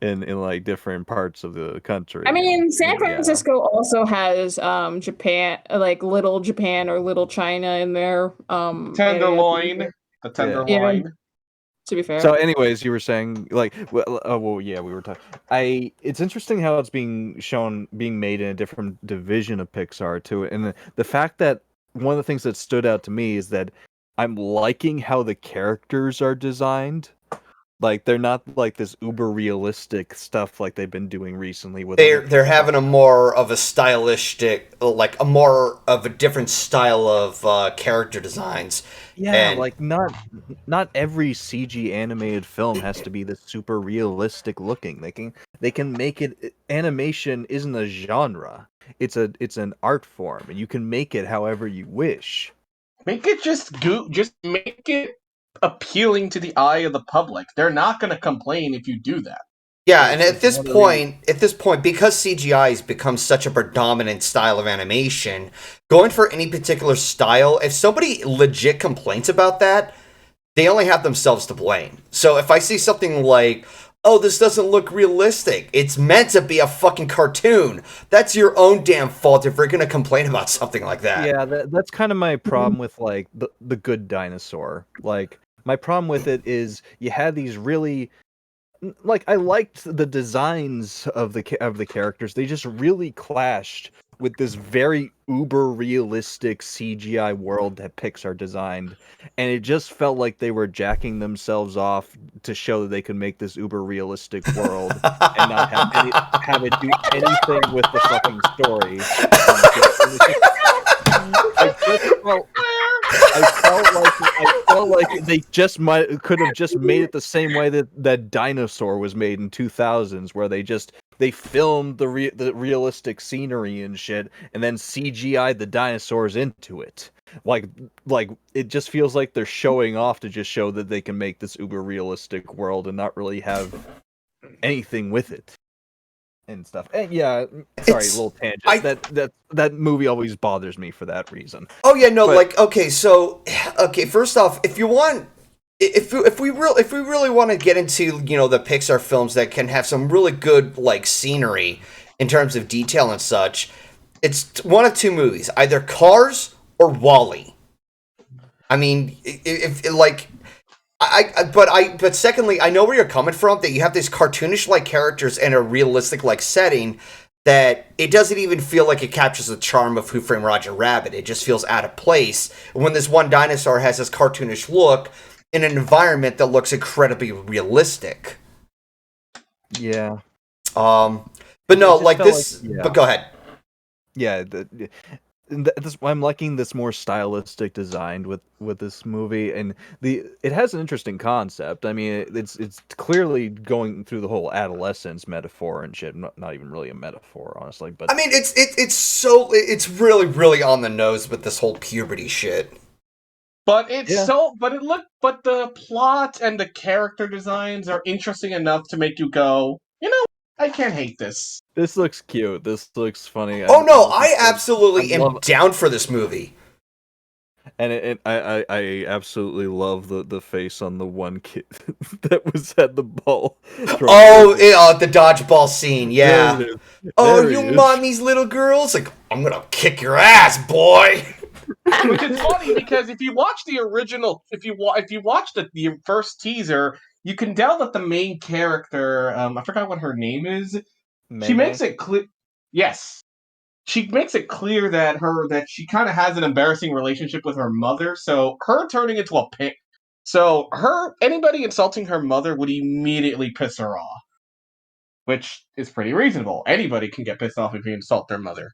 in like different parts of the country. I mean, San Yeah. Francisco also has Japan, like Little Japan or Little China in there. Tenderloin. The tenderloin. To be fair. So, anyways, you were saying like, yeah, we were talking. It's interesting how it's being made in a different division of Pixar too, and the fact that one of the things that stood out to me is that I'm liking how the characters are designed. Like they're not like this uber realistic stuff like they've been doing recently. With They're having a more of a stylistic, like a more of a different style of character designs. Yeah, And- like not every CG animated film has to be this super realistic looking. They can make it. Animation isn't a genre. It's an art form, and you can make it however you wish. Make it just make it appealing to the eye of the public. They're not going to complain if you do that. Yeah, and at this one of point, because CGI has become such a predominant style of animation, going for any particular style, if somebody legit complains about that, they only have themselves to blame. So if I see something like, oh, this doesn't look realistic, it's meant to be a fucking cartoon, that's your own damn fault if you're gonna complain about something like that. Yeah, that's kind of my problem with like the Good Dinosaur. Like my problem with it is you had these really like I liked the designs of the characters. They just really clashed with this very uber realistic CGI world that Pixar designed, and it just felt like they were jacking themselves off to show that they could make this uber realistic world and not have it do anything with the fucking story. I felt like they just could have just made it the same way that Dinosaur was made in 2000s, where they filmed the realistic scenery and shit, and then CGI'd the dinosaurs into it. Like it just feels like they're showing off to just show that they can make this uber realistic world and not really have anything with it and stuff. And yeah, sorry, little tangent. That movie always bothers me for that reason. Oh yeah, no, first off, if you want, if we really want to get into, you know, the Pixar films that can have some really good like scenery in terms of detail and such, it's one of two movies, either Cars or Wall-E. I mean, but secondly, I know where you're coming from, that you have these cartoonish like characters in a realistic like setting that it doesn't even feel like it captures the charm of Who Framed Roger Rabbit. It just feels out of place when this one dinosaur has this cartoonish look in an environment that looks incredibly realistic. Yeah. But no, like this. like, yeah. But go ahead. Yeah, I'm liking this more stylistic design with this movie, and it has an interesting concept. I mean, it's clearly going through the whole adolescence metaphor and shit. Not even really a metaphor, honestly. But I mean, it's really really on the nose with this whole puberty shit. But but the plot and the character designs are interesting enough to make you go, I can't hate this. this looks cute. This looks funny. Oh no, I absolutely I am love- down for this movie. And I absolutely love the face on the one kid that was at the ball. Oh, the dodgeball scene, yeah. There it is. Oh, There you he is. mommy's little girls? Like, I'm gonna kick your ass, boy. Which is funny because if you watch the original, if you watch the first teaser, you can tell that the main character, I forgot what her name is. She makes it clear. Yes, she makes it clear that she kind of has an embarrassing relationship with her mother. So her turning into a pig. So anybody insulting her mother would immediately piss her off, which is pretty reasonable. Anybody can get pissed off if you insult their mother.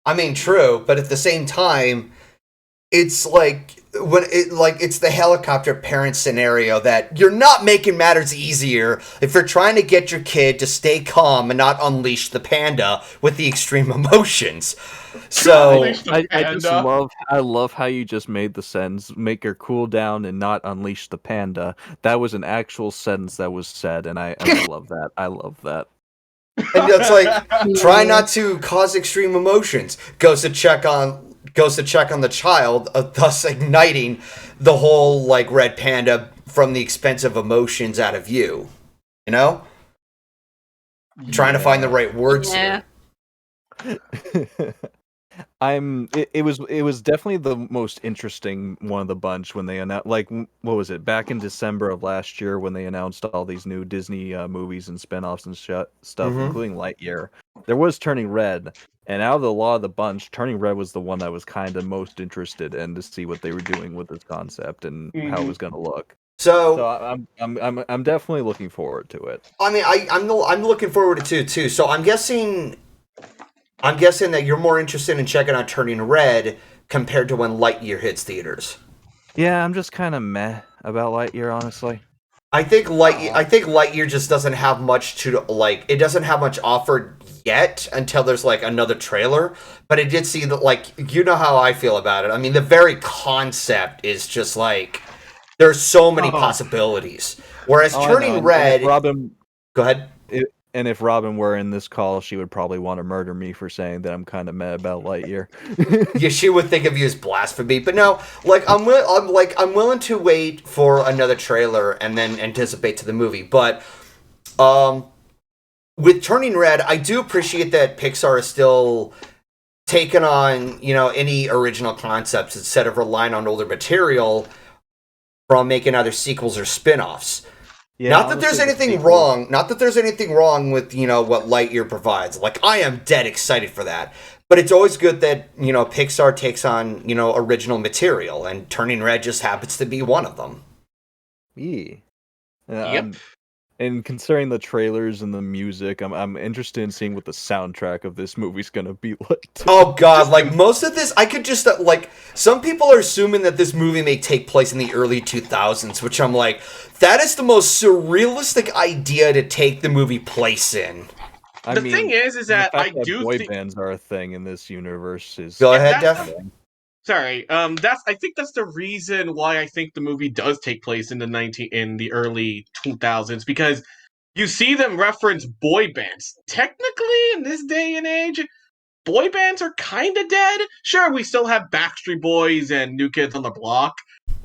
I mean, true, but at the same time, it's like it's the helicopter parent scenario that you're not making matters easier if you're trying to get your kid to stay calm and not unleash the panda with the extreme emotions. So I love how you just made the sentence, make her cool down and not unleash the panda. That was an actual sentence that was said, and I love that. I love that. And it's like, try not to cause extreme emotions. Goes to check on the child, thus igniting the whole like red panda from the expensive emotions out of you. You know, trying to find the right words here. It was definitely the most interesting one of the bunch when they announced, like, what was it, back in December of last year when they announced all these new Disney movies and spinoffs and stuff, including Lightyear. There was Turning Red, and out of the lot of the bunch, Turning Red was the one that was kind of most interested in to see what they were doing with this concept and how it was going to look. So I'm definitely looking forward to it. I mean, I'm looking forward to it too. So I'm guessing that you're more interested in checking out Turning Red compared to when Lightyear hits theaters. Yeah, I'm just kind of meh about Lightyear, honestly. I think Lightyear just doesn't have much to like. It doesn't have much offered yet until there's like another trailer. But I did see that, like, you know how I feel about it. I mean, the very concept is just like there's so many possibilities. Whereas Turning Red, Robin, go ahead. And if Robin were in this call, she would probably want to murder me for saying that I'm kind of mad about Lightyear. Yeah, she would think of you as blasphemy. But no, like I'm willing to wait for another trailer and then anticipate to the movie. But with Turning Red, I do appreciate that Pixar is still taking on, any original concepts instead of relying on older material from making either sequels or spin-offs. Yeah, not that there's anything wrong. Not that there's anything wrong with what Lightyear provides. Like, I am dead excited for that. But it's always good that Pixar takes on original material, and Turning Red just happens to be one of them. Yeah. Yep. And considering the trailers and the music, I'm interested in seeing what the soundtrack of this movie's gonna be like. Oh god, like most of this, I could just like some people are assuming that this movie may take place in the early 2000s, which I'm like, that is the most surrealistic idea to take the movie place in. The thing is that I do boy bands are a thing in this universe. Go ahead, Def. Sorry, I think that's the reason why I think the movie does take place in the early 2000s, because you see them reference boy bands. Technically, in this day and age, boy bands are kind of dead. Sure, we still have Backstreet Boys and New Kids on the Block.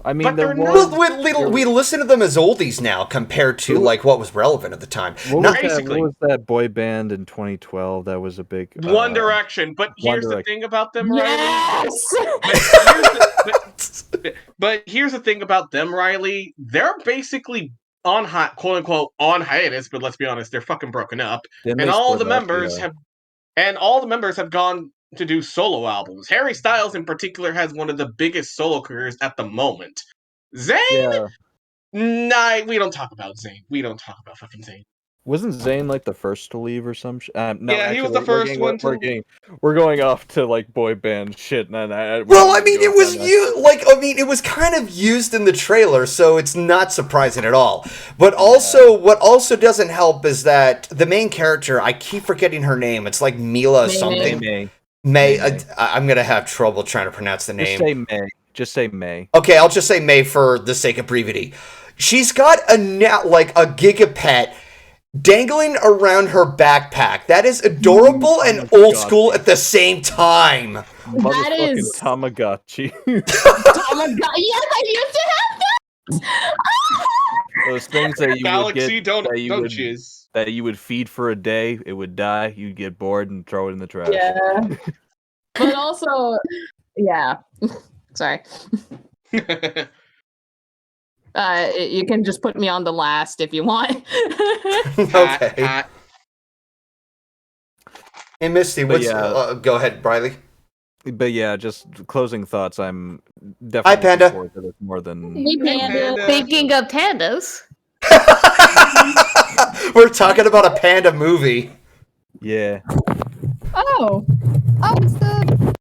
I mean, we listen to them as oldies now compared to like what was relevant at the time. What was that boy band in 2012 that was a big One Direction? But here's the thing about them, Yes! Riley. But here's the thing about them, Riley. They're basically on quote unquote on hiatus. But let's be honest, they're fucking broken up, and all the members have gone to do solo albums. Harry Styles in particular has one of the biggest solo careers at the moment. Zayn? Nah, we don't talk about Zayn. We don't talk about fucking Zayn. Wasn't Zayn like the first to leave or some? No, Yeah, he was actually, the first one we're going off to like boy band shit. Well, I mean, it was it was kind of used in the trailer, so it's not surprising at all. But also, what also doesn't help is that the main character, I keep forgetting her name. It's like Mila something. May. I'm gonna have trouble trying to pronounce the name. Just say May. Just say May. Okay, I'll just say May for the sake of brevity. She's got a gigapet dangling around her backpack. That is adorable and old school at the same time. That is Tamagotchi. Tamagotchi. Yes, I used to have that. Those things that you Galaxy, would get, don't jizz. That you would feed for a day, it would die. You'd get bored and throw it in the trash. Yeah, but also, yeah. Sorry. You can just put me on the last if you want. Okay. Hey, Misty, what's go ahead, Ryley. But yeah, just closing thoughts. I'm definitely Hi, Panda. looking forward to this more than. Hey, Panda. Speaking of pandas, we're talking about a panda movie. Yeah. Oh, it's the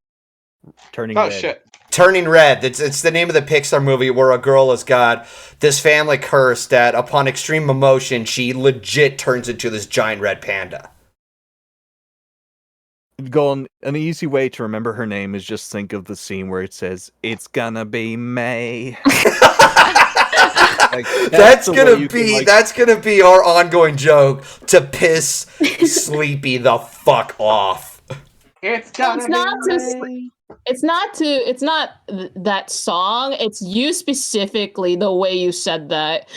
Turning Red. Shit. Turning Red. It's the name of the Pixar movie where a girl has got this family curse that upon extreme emotion, she legit turns into this giant red panda. Golden, an easy way to remember her name is just think of the scene where it says, "It's gonna be May." That's gonna be our ongoing joke to piss Sleepy the fuck off. It's not that song. It's you specifically, the way you said that.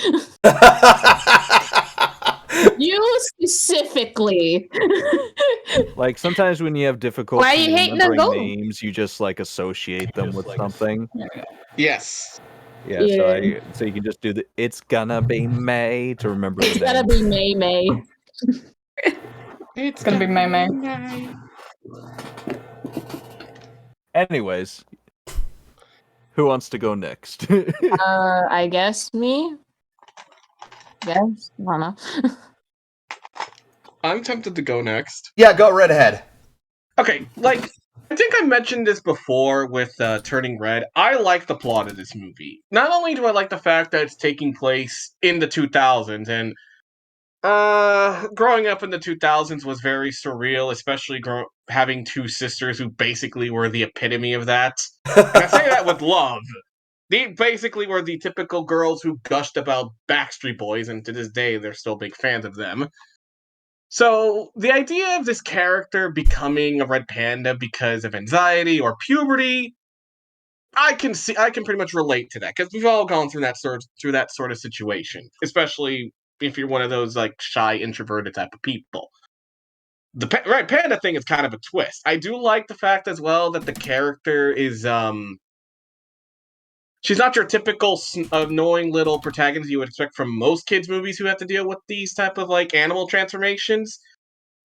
You specifically. Like sometimes when you have difficulty Why are you hating on remembering Golden? names, you just like associate them with something. Yes. Yeah, Yeah. so you can just do the "It's gonna be May" to remember the It's name. gotta be May. It's gonna be May. Anyways, who wants to go next? I guess me. Yes, I don't know. I'm tempted to go next. Yeah, go right ahead. Okay, I think I mentioned this before with Turning Red. I like the plot of this movie. Not only do I like the fact that it's taking place in the 2000s, and growing up in the 2000s was very surreal, especially having two sisters who basically were the epitome of that. And I say that with love. They basically were the typical girls who gushed about Backstreet Boys, and to this day, they're still big fans of them. So, the idea of this character becoming a red panda because of anxiety or puberty, I can pretty much relate to that, because we've all gone through that sort of situation, especially if you're one of those, shy, introverted type of people. The red panda thing is kind of a twist. I do like the fact as well that the character is, she's not your typical annoying little protagonist you would expect from most kids' movies who have to deal with these type of animal transformations.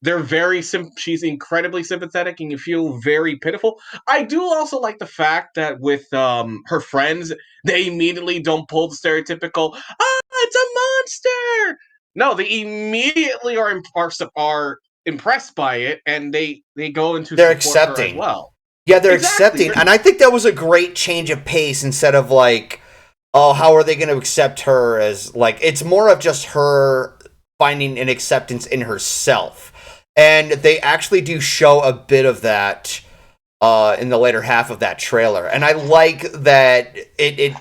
They're very she's incredibly sympathetic, and you feel very pitiful. I do also like the fact that with her friends, they immediately don't pull the stereotypical "it's a monster." No, they immediately are impressed by it, and they go into They're support her accepting. as well. Yeah, they're accepting, and I think that was a great change of pace instead of oh, how are they going to accept her as it's more of just her finding an acceptance in herself, and they actually do show a bit of that in the later half of that trailer, and I like that it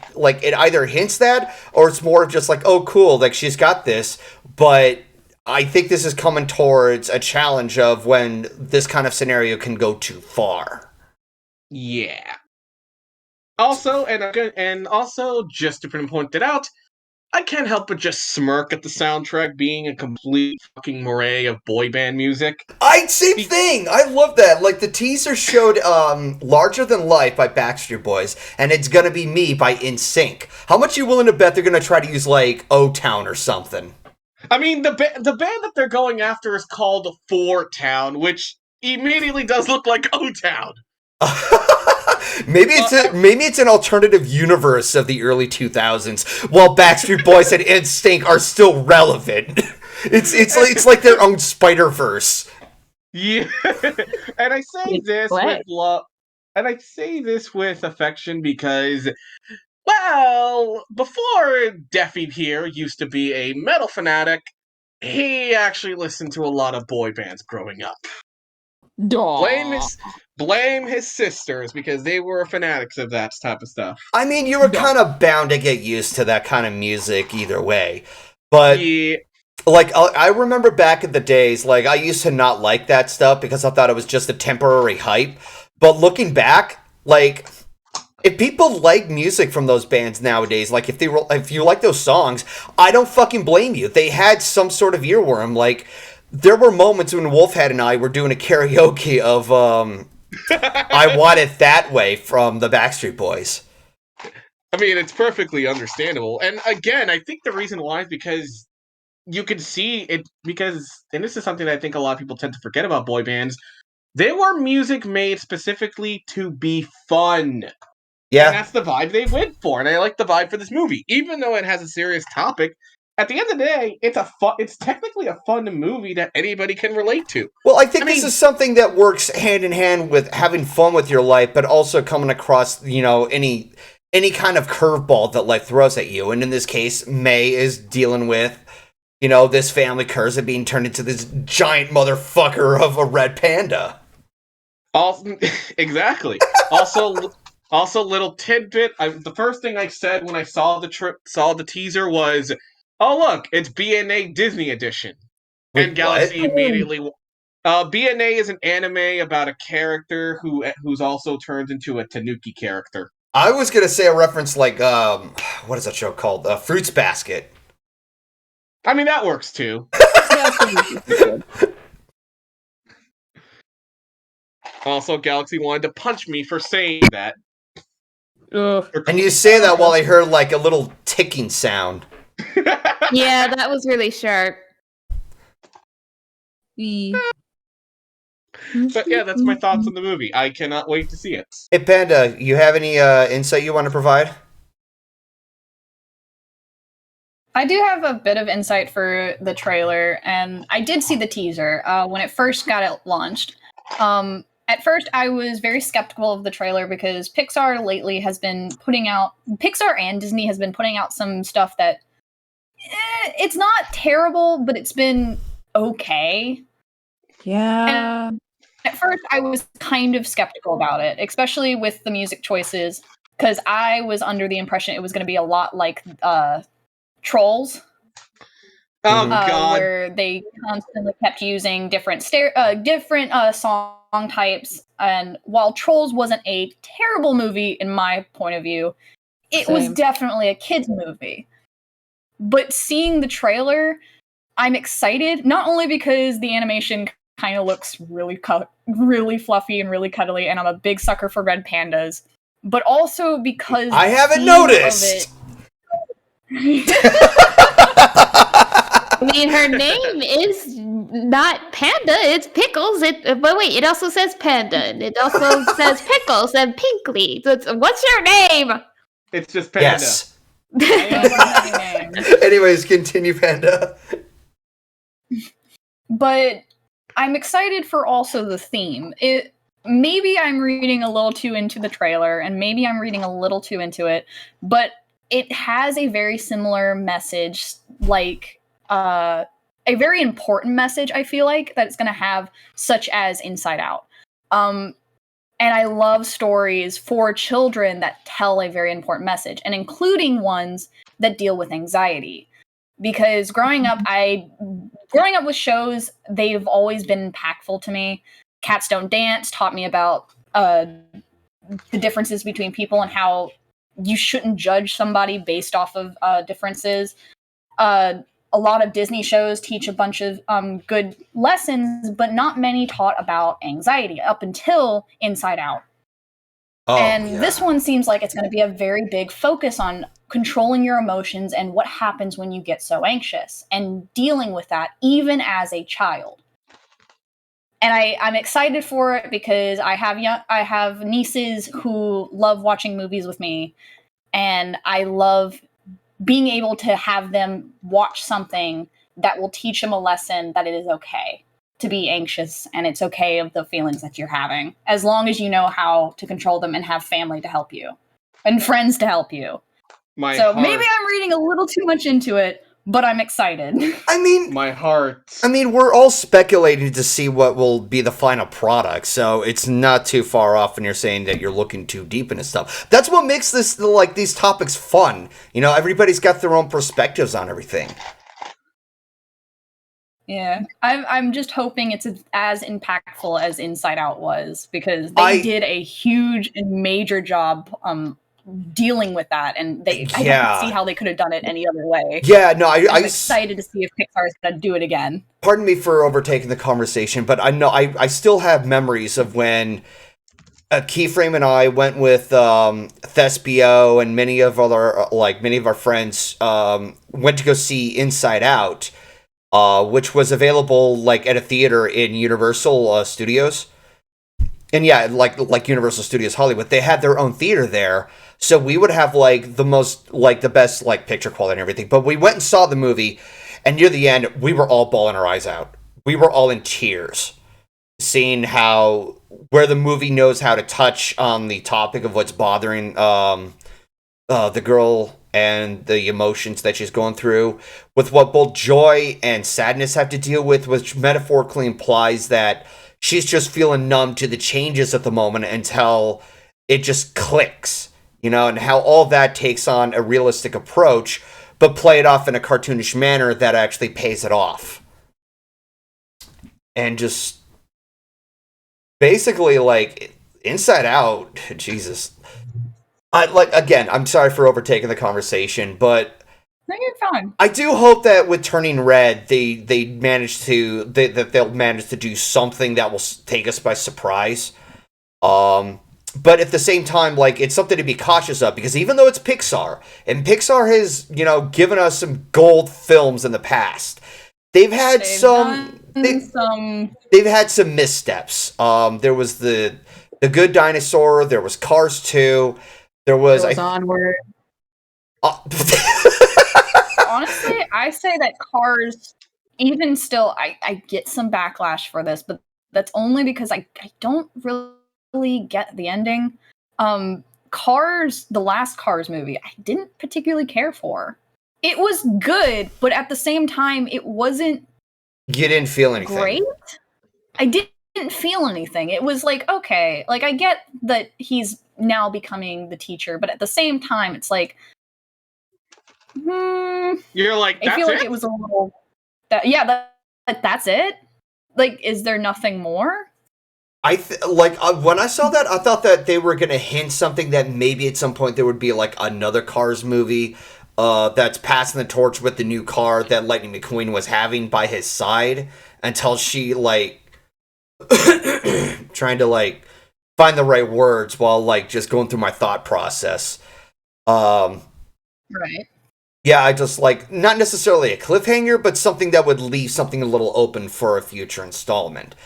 either hints that or it's more of just oh cool, she's got this, but I think this is coming towards a challenge of when this kind of scenario can go too far. Yeah. Also, just to point it out, I can't help but just smirk at the soundtrack being a complete fucking moray of boy band music. Same thing. I love that. The teaser showed "Larger Than Life" by Backstreet Boys, and "It's Gonna Be Me" by NSYNC. How much are you willing to bet they're gonna try to use O-Town or something? I mean, the band that they're going after is called Four Town, which immediately does look like O-Town. Maybe it's an alternative universe of the early 2000s, while Backstreet Boys and NSYNC are still relevant. It's like their own Spider-Verse. Yeah, and I say this with love, and I say this with affection because, well, before Deffy here used to be a metal fanatic, he actually listened to a lot of boy bands growing up. Blame his sisters because they were fanatics of that type of stuff. I mean, you were kind of bound to get used to that kind of music either way, but. Yeah. Like, I remember back in the days, like, I used to not like that stuff because I thought it was just a temporary hype. But looking back, like, if people like music from those bands nowadays, like, if you like those songs, I don't fucking blame you. They had some sort of earworm. Like, there were moments when Wolfhead and I were doing a karaoke of, I Want It That Way from the Backstreet Boys. I mean, it's perfectly understandable. And again, I think the reason why is because you can see it and this is something that I think a lot of people tend to forget about boy bands, they were music made specifically to be fun. Yeah. And that's the vibe they went for, and I like the vibe for this movie. Even though it has a serious topic, at the end of the day, it's technically a fun movie that anybody can relate to. Well, I mean, this is something that works hand in hand with having fun with your life, but also coming across, any kind of curveball that life throws at you. And in this case, May is dealing with this family curse of being turned into this giant motherfucker of a red panda. Exactly. Also, little tidbit. The first thing I said when I saw the teaser was, "Oh look, it's BNA Disney Edition." Wait, and Galaxy what? immediately. BNA is an anime about a character who's also turned into a Tanuki character. I was gonna say a reference like what is that show called? Fruits Basket. I mean, that works too. Also, Galaxy wanted to punch me for saying that. And you say that while I heard like a little ticking sound. Yeah, that was really sharp. But yeah, that's my thoughts on the movie. I cannot wait to see it. Hey Panda, you have any insight you want to provide? I do have a bit of insight for the trailer, and I did see the teaser when it first got it launched. At first, I was very skeptical of the trailer because Pixar lately has been Pixar and Disney has been putting out some stuff that it's not terrible, but it's been okay. Yeah. And at first, I was kind of skeptical about it, especially with the music choices, because I was under the impression it was going to be a lot like Trolls. Oh God! Where they constantly kept using different song types, and while Trolls wasn't a terrible movie in my point of view, it was definitely a kids movie. But seeing the trailer, I'm excited not only because the animation kind of looks really fluffy and really cuddly, and I'm a big sucker for red pandas, but also because I haven't noticed. I mean, her name is not Panda, it's Pickles. But wait, it also says Panda, and it also says Pickles and Pinkley. So what's your name? It's just Panda. Yes. Anyways, continue, Panda. But I'm excited for also the theme. Maybe I'm reading a little too into the trailer, and maybe I'm reading a little too into it, but it has a very similar message, like a very important message, I feel like, that it's going to have, such as Inside Out. And I love stories for children that tell a very important message, and including ones that deal with anxiety. Because growing up with shows, they've always been impactful to me. Cats Don't Dance taught me about the differences between people and how you shouldn't judge somebody based off of differences. A lot of Disney shows teach a bunch of good lessons, but not many taught about anxiety up until Inside Out. This one seems like it's going to be a very big focus on controlling your emotions and what happens when you get so anxious and dealing with that even as a child. And I'm excited for it because I have nieces who love watching movies with me, and I love being able to have them watch something that will teach him a lesson that it is okay to be anxious and it's okay of the feelings that you're having, as long as you know how to control them and have family to help you and friends to help you. Maybe I'm reading a little too much into it, but I'm excited. I mean, my heart. I mean, we're all speculating to see what will be the final product, so it's not too far off when you're saying that you're looking too deep into stuff. That's what makes this, like, these topics fun. You know, everybody's got their own perspectives on everything. Yeah, I'm just hoping it's as impactful as Inside Out was, because they did a huge and major job dealing with that, and I don't see how they could have done it any other way. Yeah, no, I'm excited to see if Pixar is going to do it again. Pardon me for overtaking the conversation, but I know I still have memories of when Keyframe and I went with Thespio and many of our friends went to go see Inside Out. Which was available like at a theater in Universal Studios, and yeah, like Universal Studios Hollywood, they had their own theater there, so we would have like the best like picture quality and everything. But we went and saw the movie, and near the end, we were all bawling our eyes out. We were all in tears, seeing where the movie knows how to touch on the topic of what's bothering the girl and the emotions that she's going through, with what both joy and sadness have to deal with, which metaphorically implies that she's just feeling numb to the changes at the moment until it just clicks, you know, and how all that takes on a realistic approach, but play it off in a cartoonish manner that actually pays it off. And just basically, like, Inside Out, Jesus. I'm sorry for overtaking the conversation, but no, you're fine. I do hope that with Turning Red, they'll manage to do something that will take us by surprise. But at the same time, like, it's something to be cautious of, because even though it's Pixar, and Pixar has, you know, given us some gold films in the past, they've had some missteps. There was the Good Dinosaur, there was Cars 2. There was Onward. Honestly, I say that Cars, even still, I get some backlash for this, but that's only because I don't really get the ending. Cars, the last Cars movie, I didn't particularly care for. It was good, but at the same time, it wasn't. You didn't feel anything. Great. I didn't feel anything. It was like, okay, like I get that he's now becoming the teacher, but at the same time, it's like, you're like, that's I feel like it? it was a little, that's it. Like, is there nothing more? When I saw that, I thought that they were gonna hint something that maybe at some point there would be like another Cars movie that's passing the torch with the new car that Lightning McQueen was having by his side, until she like trying to like find the right words while like just going through my thought process. Right. Yeah, I just like, not necessarily a cliffhanger, but something that would leave something a little open for a future installment.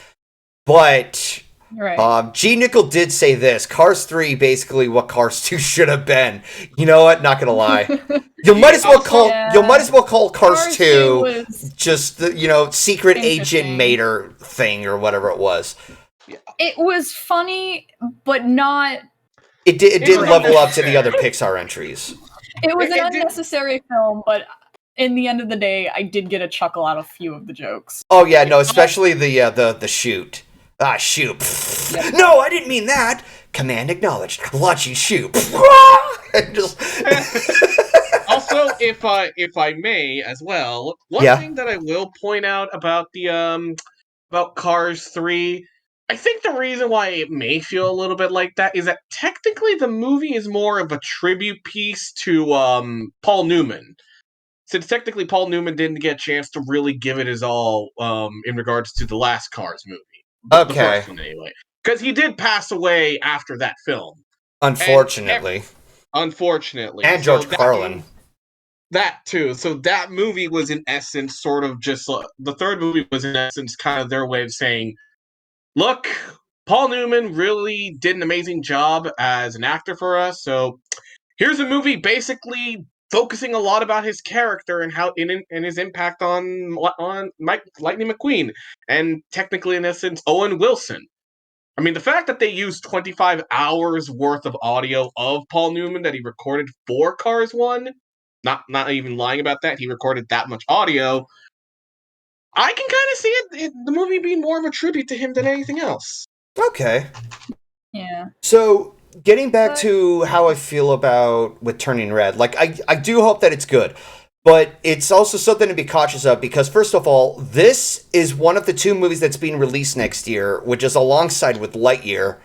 But right. G. Nickel did say this: Cars 3 basically what Cars 2 should have been. You know what? Not gonna lie. You might as well call Cars 2 just the, you know, secret agent Mater thing or whatever it was. It was funny, but not. It didn't level up to the other Pixar entries. It was an unnecessary film, but in the end of the day, I did get a chuckle out of a few of the jokes. Oh yeah, no, especially the shoot. Ah, shoot. Yep. No, I didn't mean that. Command acknowledged. Launching shoot. Just... Also, if I may as well, one thing that I will point out about the about Cars 3, I think the reason why it may feel a little bit like that is that technically the movie is more of a tribute piece to Paul Newman. Since technically Paul Newman didn't get a chance to really give it his all in regards to the last Cars movie. The first one anyway. Because he did pass away after that film. Unfortunately. Unfortunately. And George Carlin. That too. So that movie was in essence sort of just... the third movie was in essence kind of their way of saying, look, Paul Newman really did an amazing job as an actor for us, so here's a movie basically focusing a lot about his character and how and his impact on Lightning McQueen and technically in essence Owen Wilson. I mean, the fact that they used 25 hours worth of audio of Paul Newman that he recorded for Cars 1, not even lying about that, he recorded that much audio. I can kind of see the movie being more of a tribute to him than anything else. Okay. Yeah. So, getting back to how I feel about with Turning Red, like, I do hope that it's good. But it's also something to be cautious of because, first of all, this is one of the 2 movies that's being released next year, which is alongside with Lightyear,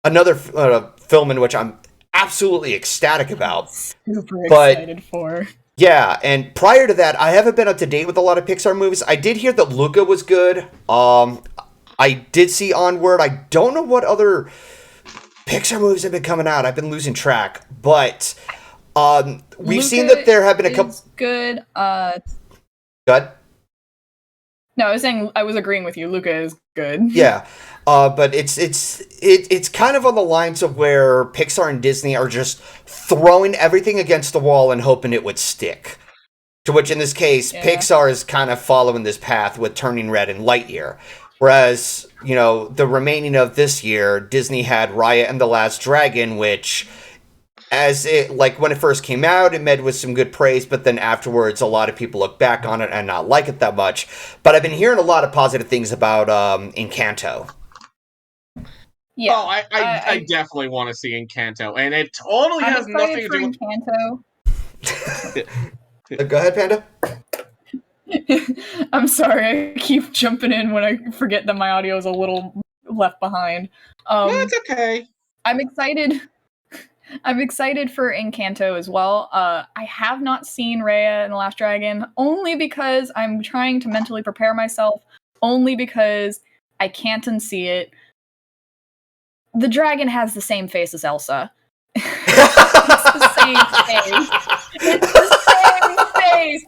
another film in which I'm absolutely ecstatic about. Super excited for. Yeah, and prior to that, I haven't been up to date with a lot of Pixar movies. I did hear that Luca was good. I did see Onward. I don't know what other Pixar movies have been coming out. I've been losing track. But we've seen that there have been a couple... Good. Good? No, I was agreeing with you. Luca is good. Yeah. But it's kind of on the lines of where Pixar and Disney are just throwing everything against the wall and hoping it would stick. To which, in this case, Pixar is kind of following this path with Turning Red and Lightyear. Whereas, the remaining of this year, Disney had Raya and the Last Dragon, which, when it first came out, it met with some good praise, but then afterwards, a lot of people look back on it and not like it that much. But I've been hearing a lot of positive things about Encanto. Yeah. Oh, I definitely want to see Encanto, and it totally has nothing to do with Encanto. Go ahead, Panda. I'm sorry, I keep jumping in when I forget that my audio is a little left behind. No, it's okay. I'm excited for Encanto as well. I have not seen Raya and the Last Dragon, only because I'm trying to mentally prepare myself, only because I can't unsee it. The dragon has the same face as Elsa. It's the same face. It's the same face.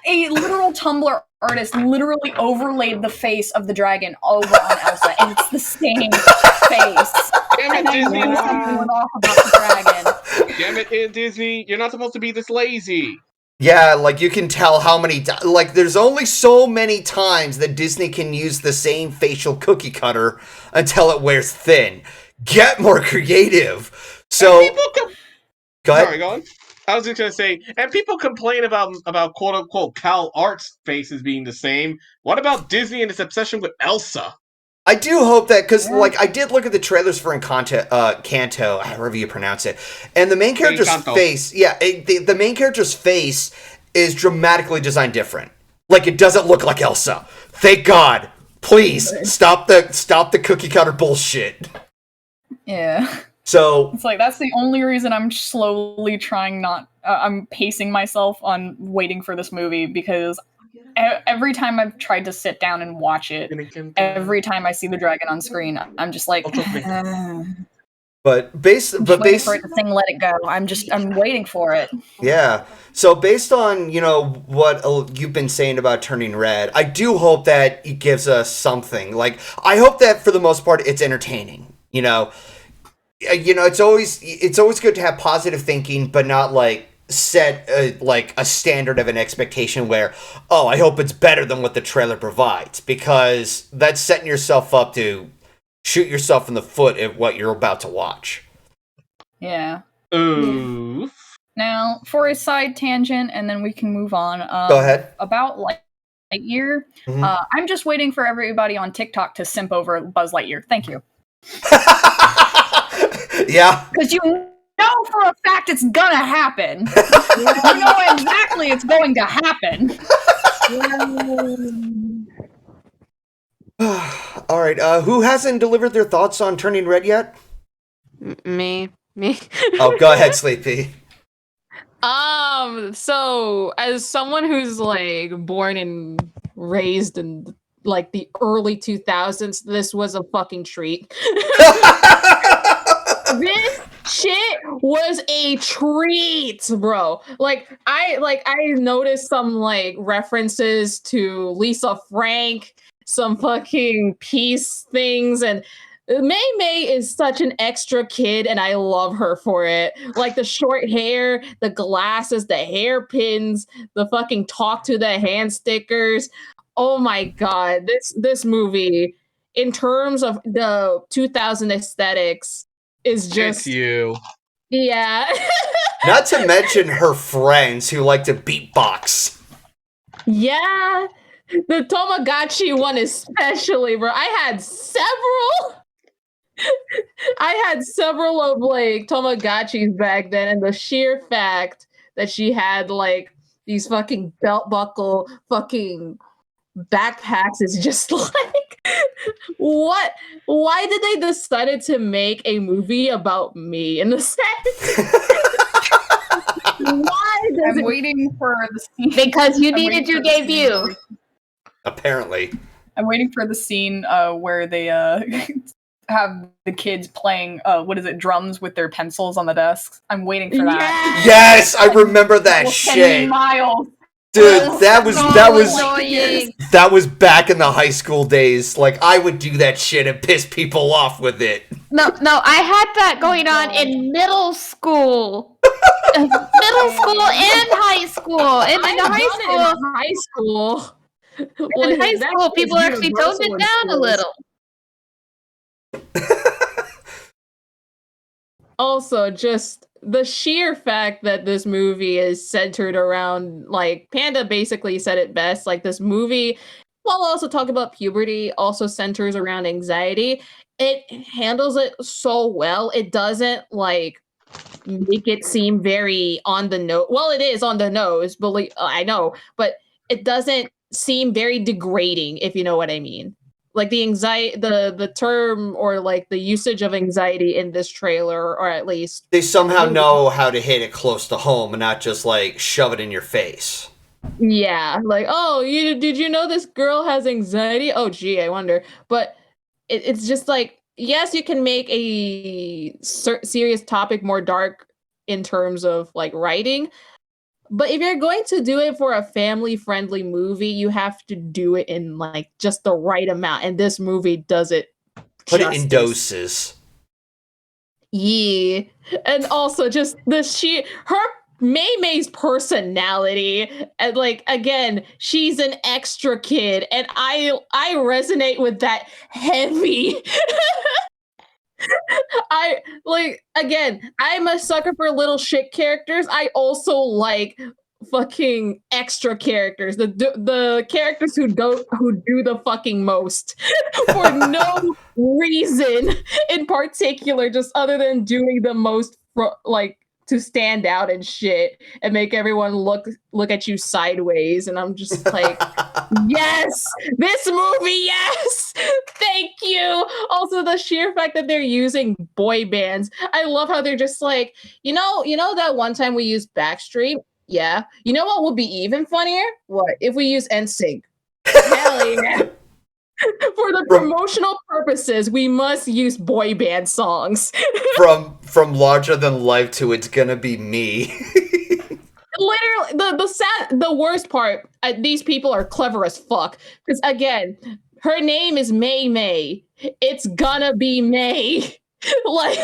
A literal Tumblr artist literally overlaid the face of the dragon over on Elsa, and it's the same face. Damn it, Disney! Something went off about the dragon. Damn it, Disney! You're not supposed to be this lazy. Yeah, you can tell how many... there's only so many times that Disney can use the same facial cookie cutter until it wears thin. Get more creative. So... Go ahead. Sorry, go on. I was just going to say, and people complain about quote-unquote Cal Arts faces being the same. What about Disney and its obsession with Elsa? I do hope that, because, I did look at the trailers for Encanto, however you pronounce it, and the main character's face, the main character's face is dramatically designed different. It doesn't look like Elsa. Thank God. Please, stop the cookie cutter bullshit. Yeah. So... It's that's the only reason I'm slowly trying I'm pacing myself on waiting for this movie, because... Every time I've tried to sit down and watch it, every time I see the dragon on screen, I'm just like, But waiting for it to sing "Let It Go." I'm waiting for it. Yeah. So based on what you've been saying about Turning Red, I do hope that it gives us something. I hope that for the most part it's entertaining. It's always good to have positive thinking, but not set a standard of an expectation where, I hope it's better than what the trailer provides, because that's setting yourself up to shoot yourself in the foot at what you're about to watch. Yeah. Ooh. Now, for a side tangent, and then we can move on. Go ahead. About Lightyear, I'm just waiting for everybody on TikTok to simp over Buzz Lightyear. Thank you. Yeah. Because you know for a fact it's gonna happen. You know exactly it's going to happen. All right. Who hasn't delivered their thoughts on Turning Red yet? Me. Oh, go ahead, Sleepy. So as someone who's born and raised in the early 2000s, this was a fucking treat. This shit was a treat, bro. I noticed some references to Lisa Frank, some fucking peace things, and Mei Mei is such an extra kid, and I love her for it. Like the short hair, the glasses, the hairpins, the fucking talk to the hand stickers. Oh my god, this movie, in terms of the 2000 aesthetics, is It's just you. yeah. Not to mention her friends who like to beatbox. Yeah, the Tamagotchi one especially, bro. I had several of like Tamagotchis back then, and the sheer fact that she had like these fucking belt buckle fucking backpacks is just like what? Why did they decided to make a movie about me in the sense? Why does I'm it waiting for the scene. Because you I'm needed waiting your for the scene debut. where- Apparently. I'm waiting for the scene where they have the kids playing drums with their pencils on the desks. I'm waiting for that. Yes, I remember that Will send shit. me miles. Dude, that was annoying. that was back in the high school days. Like, I would do that shit and piss people off with it. No, I had that going on in middle school. Middle school and high school. And in high school, in high school, people actually toned it down a little. Also, just the sheer fact that this movie is centered around, like, Panda basically said it best, like, this movie, while also talking about puberty, also centers around anxiety. It handles it so well. It doesn't, like, make it seem very on the nose. Well, it is on the nose, but I know, but it doesn't seem very degrading, if you know what I mean. Like the anxiety, the term or like the usage of anxiety in this trailer, or at least They somehow know how to hit it close to home and not just like shove it in your face. yeah, like, oh, did you know this girl has anxiety? Oh, gee, I wonder. But it's just like, yes, you can make a serious topic more dark in terms of like writing, but if you're going to do it for a family-friendly movie, you have to do it in like just the right amount, and this movie does it. Put it in doses. Yeah, and also just her Mei Mei's personality, and like again, she's an extra kid, and I resonate with that heavy. I like, again, I'm a sucker for little shit characters. I also like fucking extra characters, the characters who do the fucking most for no reason in particular, just other than doing the most like to stand out and shit and make everyone look at you sideways. And I'm just like, yes, this movie, yes, thank you. Also, the sheer fact that they're using boy bands, I love how they're just like, you know that one time we used Backstreet. Yeah, you know what would be even funnier? What if we use NSYNC? Hell yeah. For the promotional purposes, we must use boy band songs. from Larger Than Life to It's Gonna Be Me. Literally, the worst part, these people are clever as fuck. Because again, her name is Mei Mei. It's gonna be May. Like,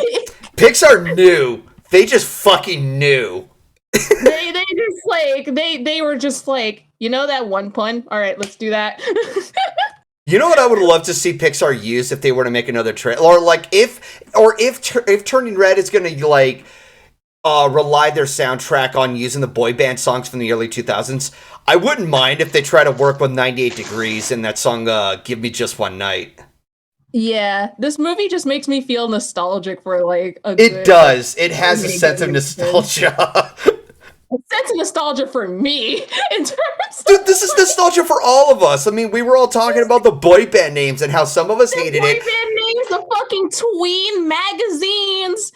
Pixar knew. They just fucking knew. they just like they were just like, you know that one pun? All right, let's do that. You know what I would love to see Pixar use if they were to make another trailer, or like if Turning Red is going to like rely their soundtrack on using the boy band songs from the early 2000s. I wouldn't mind if they try to work with 98 Degrees in that song "Give Me Just One Night." Yeah, this movie just makes me feel nostalgic for like a It does. It has a sense of nostalgia. A sense of nostalgia for me in terms of... Dude, this is nostalgia for all of us. I mean, we were all talking about the boy band names and how some of us hated it. Boy band names, the fucking tween magazines,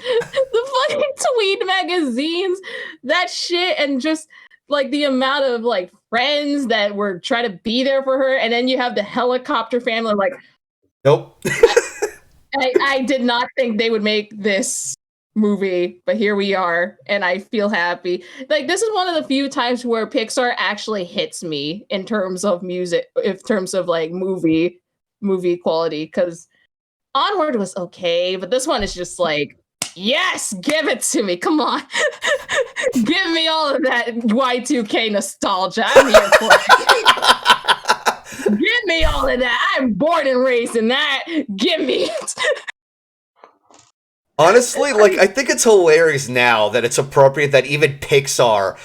that shit, and just like the amount of like friends that were trying to be there for her, and then you have the helicopter family. Like, nope. I did not think they would make this movie, but here we are, and I feel happy. Like, this is one of the few times where Pixar actually hits me in terms of music, in terms of like movie quality, because Onward was okay, but this one is just like, yes, give it to me. Come on. Give me all of that Y2K nostalgia. I'm here for it. Give me all of that. I'm born and raised in that. Give me it. Honestly, like, I think it's hilarious now that it's appropriate that even Pixar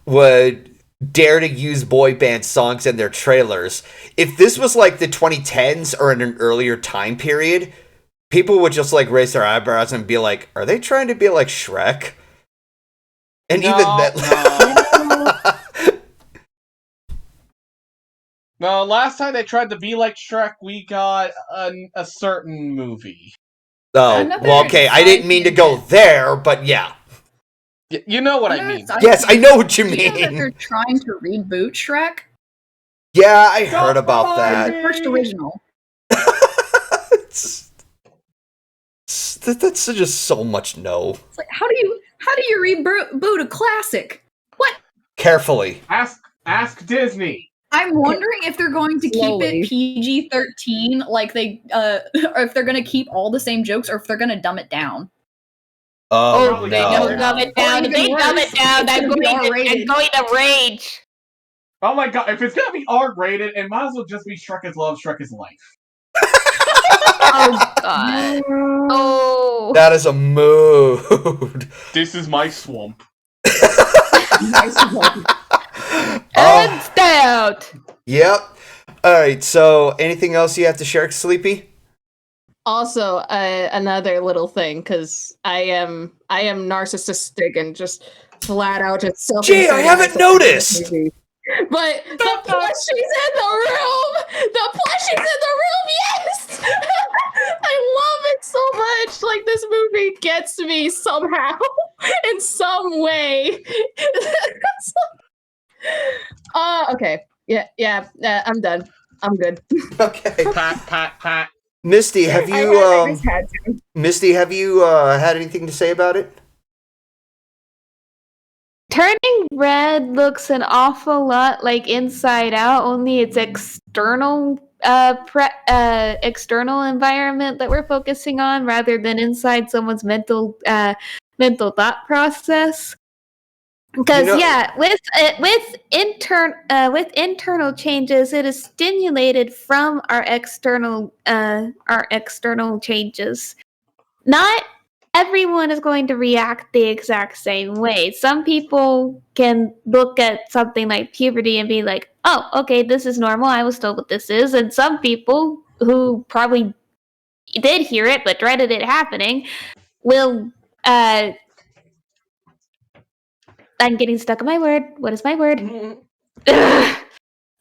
would dare to use boy band songs in their trailers. If this was like the 2010s or in an earlier time period, people would just like raise their eyebrows and be like, are they trying to be like Shrek? And even that... No, last time they tried to be like Shrek, we got a certain movie. Oh, well, okay, I didn't mean to go there, but yeah. You know what I mean. Yes, I know what you Do you know that mean. they're trying to reboot Shrek? Yeah, I heard about The that. first original. That's just so much no. It's like, how do you reboot a classic? What? Carefully. Ask Disney. I'm wondering if they're going to keep Slowly. it PG-13, like they, or if they're going to keep all the same jokes, or if they're going to dumb it down. Oh, Probably They no. don't dumb it down. If they dumb it down, I'm going to rage. Oh my god, if it's gonna be R-rated, it might as well just be Shrek is Love, Shrek is Life. Oh, God. Oh. That is a mood. This is my swamp. And stay out. Yep. Alright, so anything else you have to share, Sleepy? Also, another little thing, because I am narcissistic and just flat out just self. Gee, I haven't noticed! But the plushies in the room! The plushies in the room, yes! I love it so much. Like, this movie gets me somehow, in some way. Okay. Yeah, I'm done. I'm good. Okay. Pat. Misty, have I you, just had to. Misty, have you, had anything to say about it? Turning red looks an awful lot like Inside Out, only it's external external environment that we're focusing on rather than inside someone's mental thought process. Because with internal changes, it is stimulated from our external changes. Not everyone is going to react the exact same way. Some people can look at something like puberty and be like, "Oh, okay, this is normal. I was told what this is." And some people who probably did hear it but dreaded it happening will. I'm getting stuck on my word. What is my word?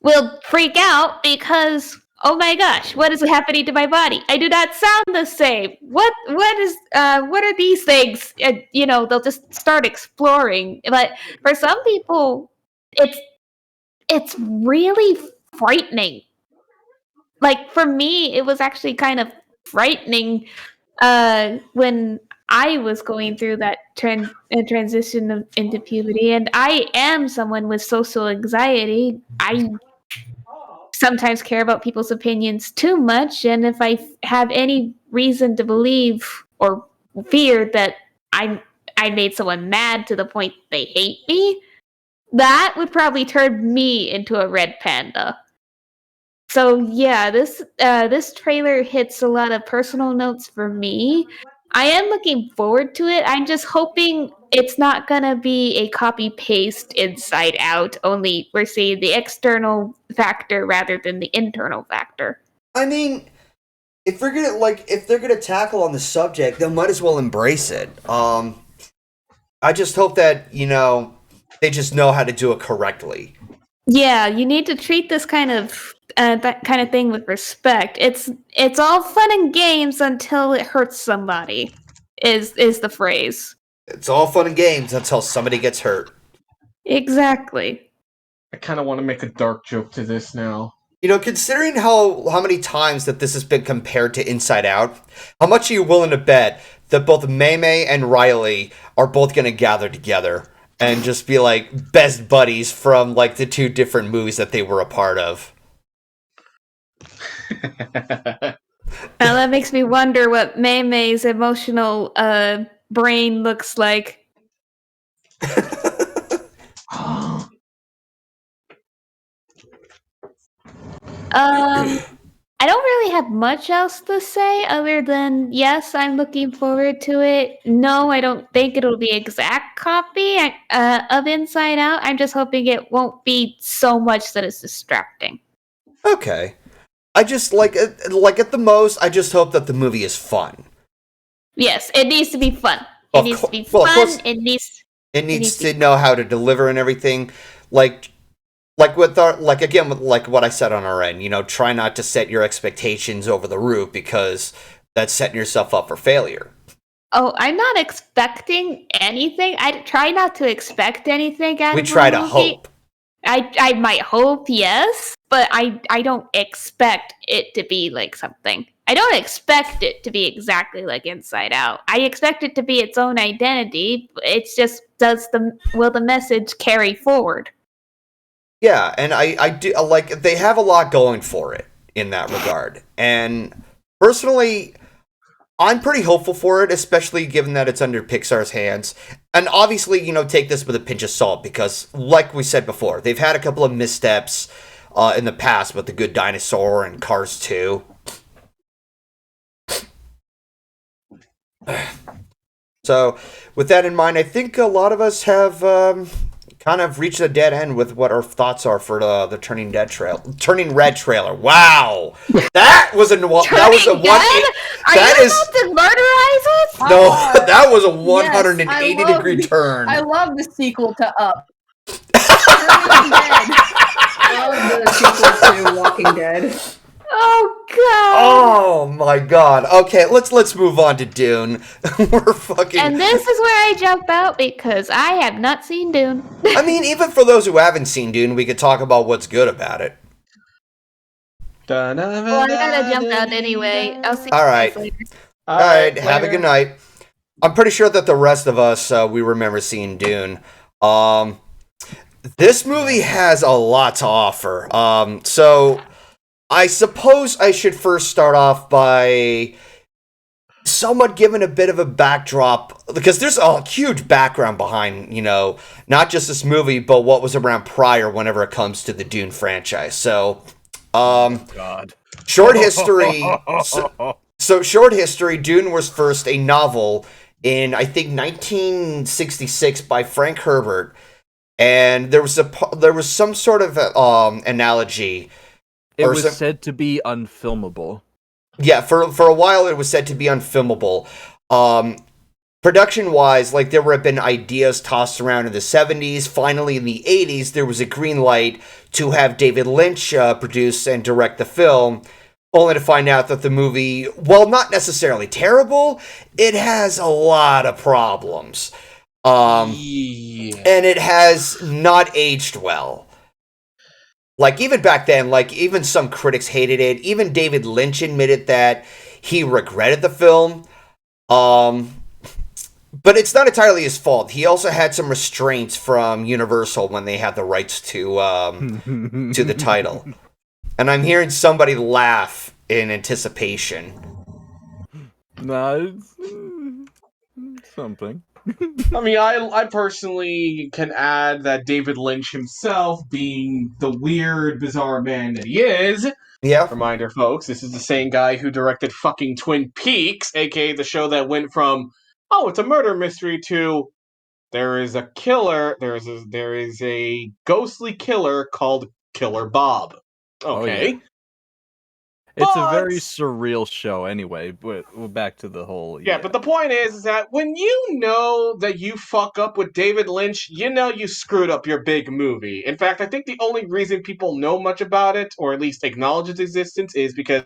Will freak out because, oh my gosh, what is happening to my body? I do not sound the same. What are these things? They'll just start exploring. But for some people, it's really frightening. Like, for me, it was actually kind of frightening when I was going through that transition into puberty, and I am someone with social anxiety. I sometimes care about people's opinions too much, and if I have any reason to believe or fear that I made someone mad to the point they hate me, that would probably turn me into a red panda. So yeah, this trailer hits a lot of personal notes for me. I am looking forward to it. I'm just hoping it's not gonna be a copy-paste Inside Out, only we're seeing the external factor rather than the internal factor. I mean, if they're gonna tackle on the subject, they might as well embrace it. I just hope that, they just know how to do it correctly. Yeah, you need to treat this kind of that kind of thing with respect. It's all fun and games until it hurts somebody. Is the phrase. It's all fun and games until somebody gets hurt. Exactly. I kind of want to make a dark joke to this now. Considering how many times that this has been compared to Inside Out, how much are you willing to bet that both Maymay and Ryley are both going to gather together and just be like best buddies from like the two different movies that they were a part of? Now that makes me wonder what May's emotional brain looks like. I don't really have much else to say other than yes, I'm looking forward to it. No, I don't think it'll be exact copy of Inside Out. I'm just hoping it won't be so much that it's distracting. Okay. I just like at the most, I just hope that the movie is fun. Yes, it needs to be fun. Of It needs to be well, of fun. course- It needs It needs to know how to deliver and everything. Like with our again with what I said on our end, try not to set your expectations over the roof because that's setting yourself up for failure. Oh, I'm not expecting anything. I try not to expect anything out We of try a to movie. hope. I might hope, yes, but I don't expect it to be like something. I don't expect it to be exactly like Inside Out. I expect it to be its own identity. It's just will the message carry forward? Yeah, and I do they have a lot going for it in that regard. And personally, I'm pretty hopeful for it, especially given that it's under Pixar's hands. And obviously, take this with a pinch of salt because, like we said before, they've had a couple of missteps in the past with The Good Dinosaur and Cars 2. So, with that in mind, I think a lot of us have kind of reached a dead end with what our thoughts are for the Turning Red trailer. Wow, that was a Turning one. Red? Are That you is about to murderise us? no, that was a 180 Yes, degree turn. I love the sequel to Up. Turning Dead. I love the sequel to Walking Dead. Oh god! Oh my god. Okay, let's move on to Dune. We're fucking. And this is where I jump out because I have not seen Dune. I mean, even for those who haven't seen Dune, we could talk about what's good about it. Well, I gotta jump out anyway. I'll see All you right. guys later. All right, have a later. good night. I'm pretty sure that the rest of us we remember seeing Dune. This movie has a lot to offer. So I suppose I should first start off by somewhat giving a bit of a backdrop because there's a huge background behind, not just this movie, but what was around prior whenever it comes to the Dune franchise. So, God. short history. So short history, Dune was first a novel in, I think, 1966 by Frank Herbert. And there was some sort of analogy. It was said to be unfilmable. Yeah, for a while it was said to be unfilmable. Production-wise, there have been ideas tossed around in the 70s. Finally, in the 80s, there was a green light to have David Lynch produce and direct the film, only to find out that the movie, while not necessarily terrible, it has a lot of problems. Yeah. And it has not aged well. Even back then, even some critics hated it. Even David Lynch admitted that he regretted the film. But it's not entirely his fault. He also had some restraints from Universal when they had the rights to the title. And I'm hearing somebody laugh in anticipation. Nah, it's something. I mean, I personally can add that David Lynch himself, being the weird, bizarre man that he is, Yeah. reminder, folks, this is the same guy who directed fucking Twin Peaks, aka the show that went from, oh, it's a murder mystery, to there is a killer, there is a ghostly killer called Killer Bob. Okay. Oh, yeah. It's a very But- surreal show anyway, but back to the whole... Yeah, but the point is that when you know that you fuck up with David Lynch, you know you screwed up your big movie. In fact, I think the only reason people know much about it, or at least acknowledge its existence, is because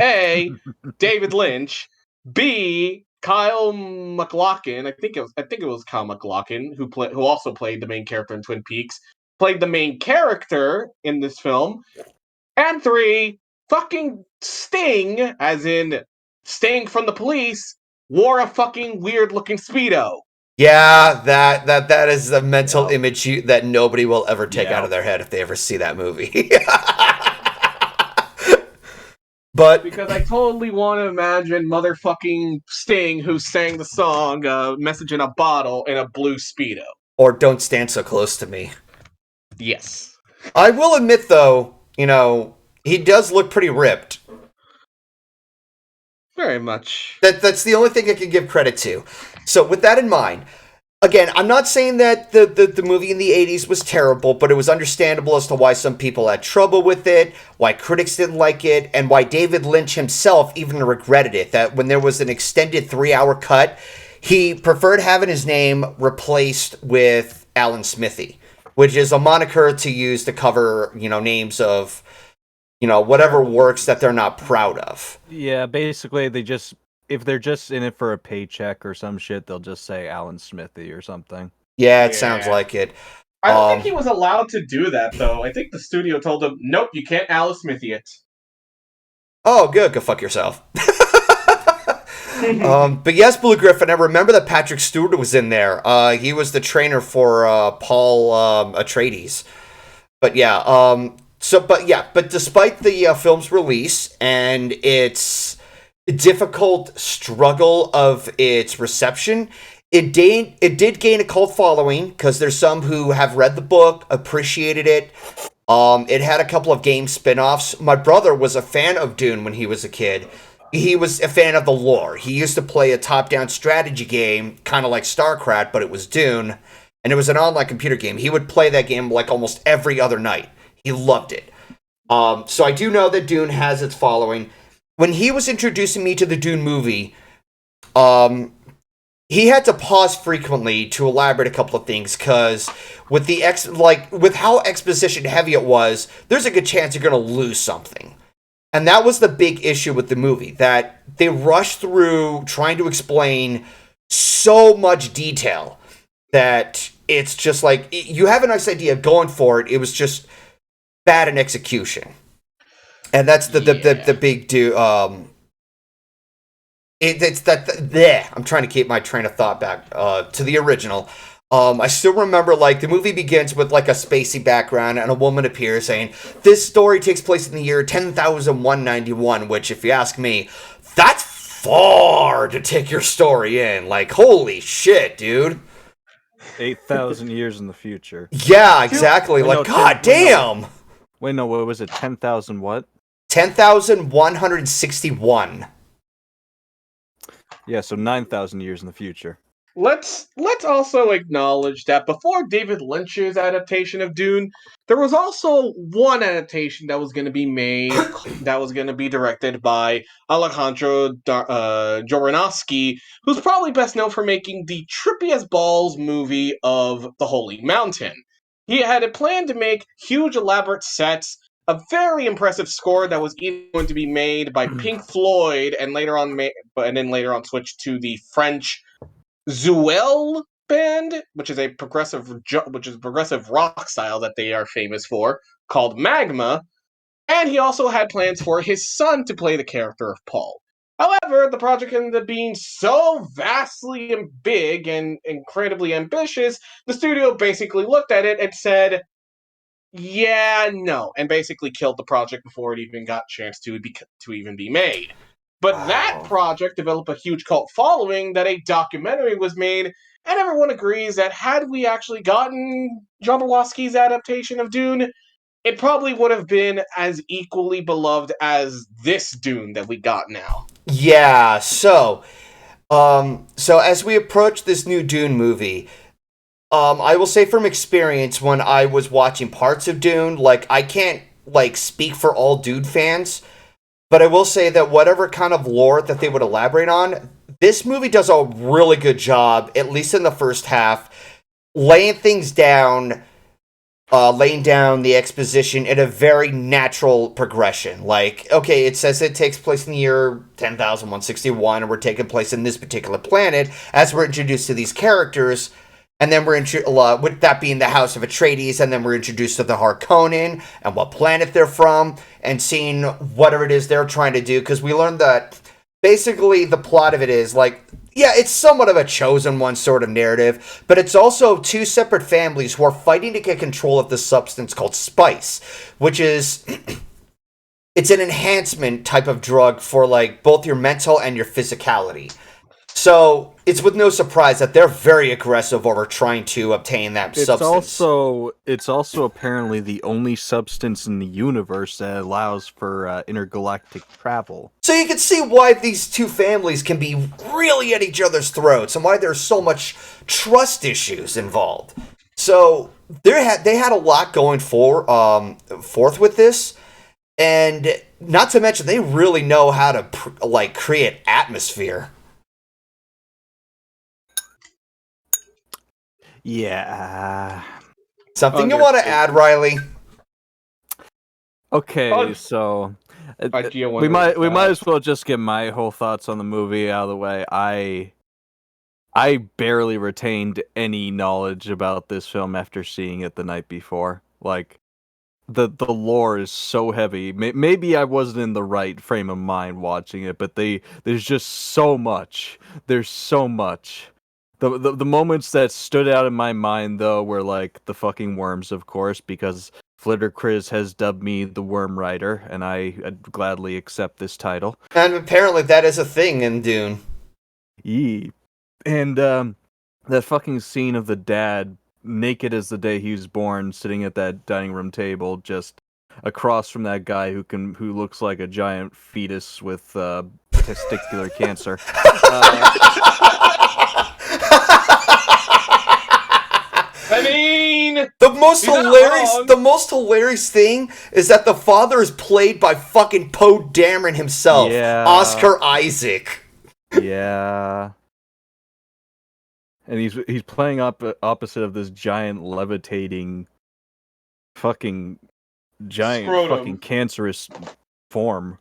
A, David Lynch, B, Kyle MacLachlan, I think it was Kyle MacLachlan, who also played the main character in Twin Peaks, played the main character in this film, and 3, fucking Sting, as in Sting from the Police, wore a fucking weird-looking Speedo. Yeah, that is a mental Yeah. image that nobody will ever take Yeah. out of their head if they ever see that movie. But Because I totally want to imagine motherfucking Sting, who sang the song Message in a Bottle, in a blue Speedo. or Don't Stand So Close to Me. Yes. I will admit, though, he does look pretty ripped. Very much. That's the only thing I can give credit to. So with that in mind, again, I'm not saying that the movie in the 80s was terrible, but it was understandable as to why some people had trouble with it, why critics didn't like it, and why David Lynch himself even regretted it, that when there was an extended 3-hour cut, he preferred having his name replaced with Alan Smithy, which is a moniker to use to cover, names of, whatever works that they're not proud of. Yeah, basically if they're just in it for a paycheck or some shit, they'll just say Alan Smithy or something. Yeah, it sounds like it. I don't think he was allowed to do that, though. I think the studio told him, nope, you can't Alan Smithy it. Oh, good. Go fuck yourself. But yes, Blue Griffin, I remember that Patrick Stewart was in there. He was the trainer for Paul Atreides. But yeah, but despite the film's release and its difficult struggle of its reception, it did gain a cult following because there's some who have read the book, appreciated it. It had a couple of game spin-offs. My brother was a fan of Dune when he was a kid. He was a fan of the lore. He used to play a top-down strategy game, kind of like StarCraft, but it was Dune, and it was an online computer game. He would play that game like almost every other night. He loved it. So I do know that Dune has its following. When he was introducing me to the Dune movie, he had to pause frequently to elaborate a couple of things, because with with how exposition heavy it was, there's a good chance you're going to lose something. And that was the big issue with the movie, that they rushed through trying to explain so much detail that it's just like, you have a nice idea going for it, it was just bad in execution. And that's the big I'm trying to keep my train of thought back to the original. I still remember, the movie begins with, a spacey background, and a woman appears saying, this story takes place in the year 10,191, which, if you ask me, that's far to take your story in. Holy shit, dude. 8,000 years in the future. Yeah, exactly. God damn! Wait, no, what was it? 10,000 what? 10,161. Yeah, so 9,000 years in the future. Let's also acknowledge that before David Lynch's adaptation of Dune, there was also one adaptation that was going to be made, that was going to be directed by Alejandro Jodorowsky, who's probably best known for making the trippy as balls movie of The Holy Mountain. He had a plan to make huge elaborate sets, a very impressive score that was either going to be made by Pink Floyd and later on switched to the French Zuel band, which is progressive rock style that they are famous for, called Magma, and he also had plans for his son to play the character of Paul. However, the project ended up being so vastly big and incredibly ambitious, the studio basically looked at it and said, yeah, no, and basically killed the project before it even got a chance to even be made. But that project developed a huge cult following that a documentary was made, and everyone agrees that had we actually gotten Jodorowsky's adaptation of Dune, it probably would have been as equally beloved as this Dune that we got now. Yeah, so as we approach this new Dune movie, I will say from experience, when I was watching parts of Dune, I can't, speak for all Dune fans, but I will say that whatever kind of lore that they would elaborate on, this movie does a really good job, at least in the first half, laying things down, laying down the exposition in a very natural progression. Okay, it says it takes place in the year 10,161, and we're taking place in this particular planet, as we're introduced to these characters, and then we're with that being the House of Atreides, and then we're introduced to the Harkonnen and what planet they're from, and seeing whatever it is they're trying to do. Because we learned that basically the plot of it is it's somewhat of a chosen one sort of narrative, but it's also two separate families who are fighting to get control of this substance called spice, which is it's an enhancement type of drug for like both your mental and your physicality. So it's with no surprise that they're very aggressive over trying to obtain that substance. It's also apparently the only substance in the universe that allows for intergalactic travel. So you can see why these two families can be really at each other's throats and why there's so much trust issues involved. So they had a lot going forth with this, and not to mention they really know how to create atmosphere. Yeah. Something you want to add, Ryley? Okay, so we might as well just get my whole thoughts on the movie out of the way. I barely retained any knowledge about this film after seeing it the night before. Like, the lore is so heavy. Maybe I wasn't in the right frame of mind watching it, but there's just so much. There's so much. The moments that stood out in my mind, though, were like the fucking worms, of course, because Flitter Chris has dubbed me the Worm Rider, and I'd gladly accept this title. And apparently that is a thing in Dune. Yee. And that fucking scene of the dad, naked as the day he was born, sitting at that dining room table, just across from that guy who looks like a giant fetus with testicular cancer. I mean, the most hilarious thing is that the father is played by fucking Poe Dameron himself, Oscar Isaac. Yeah. And he's playing opposite of this giant levitating fucking giant Scrotum. fucking cancerous form.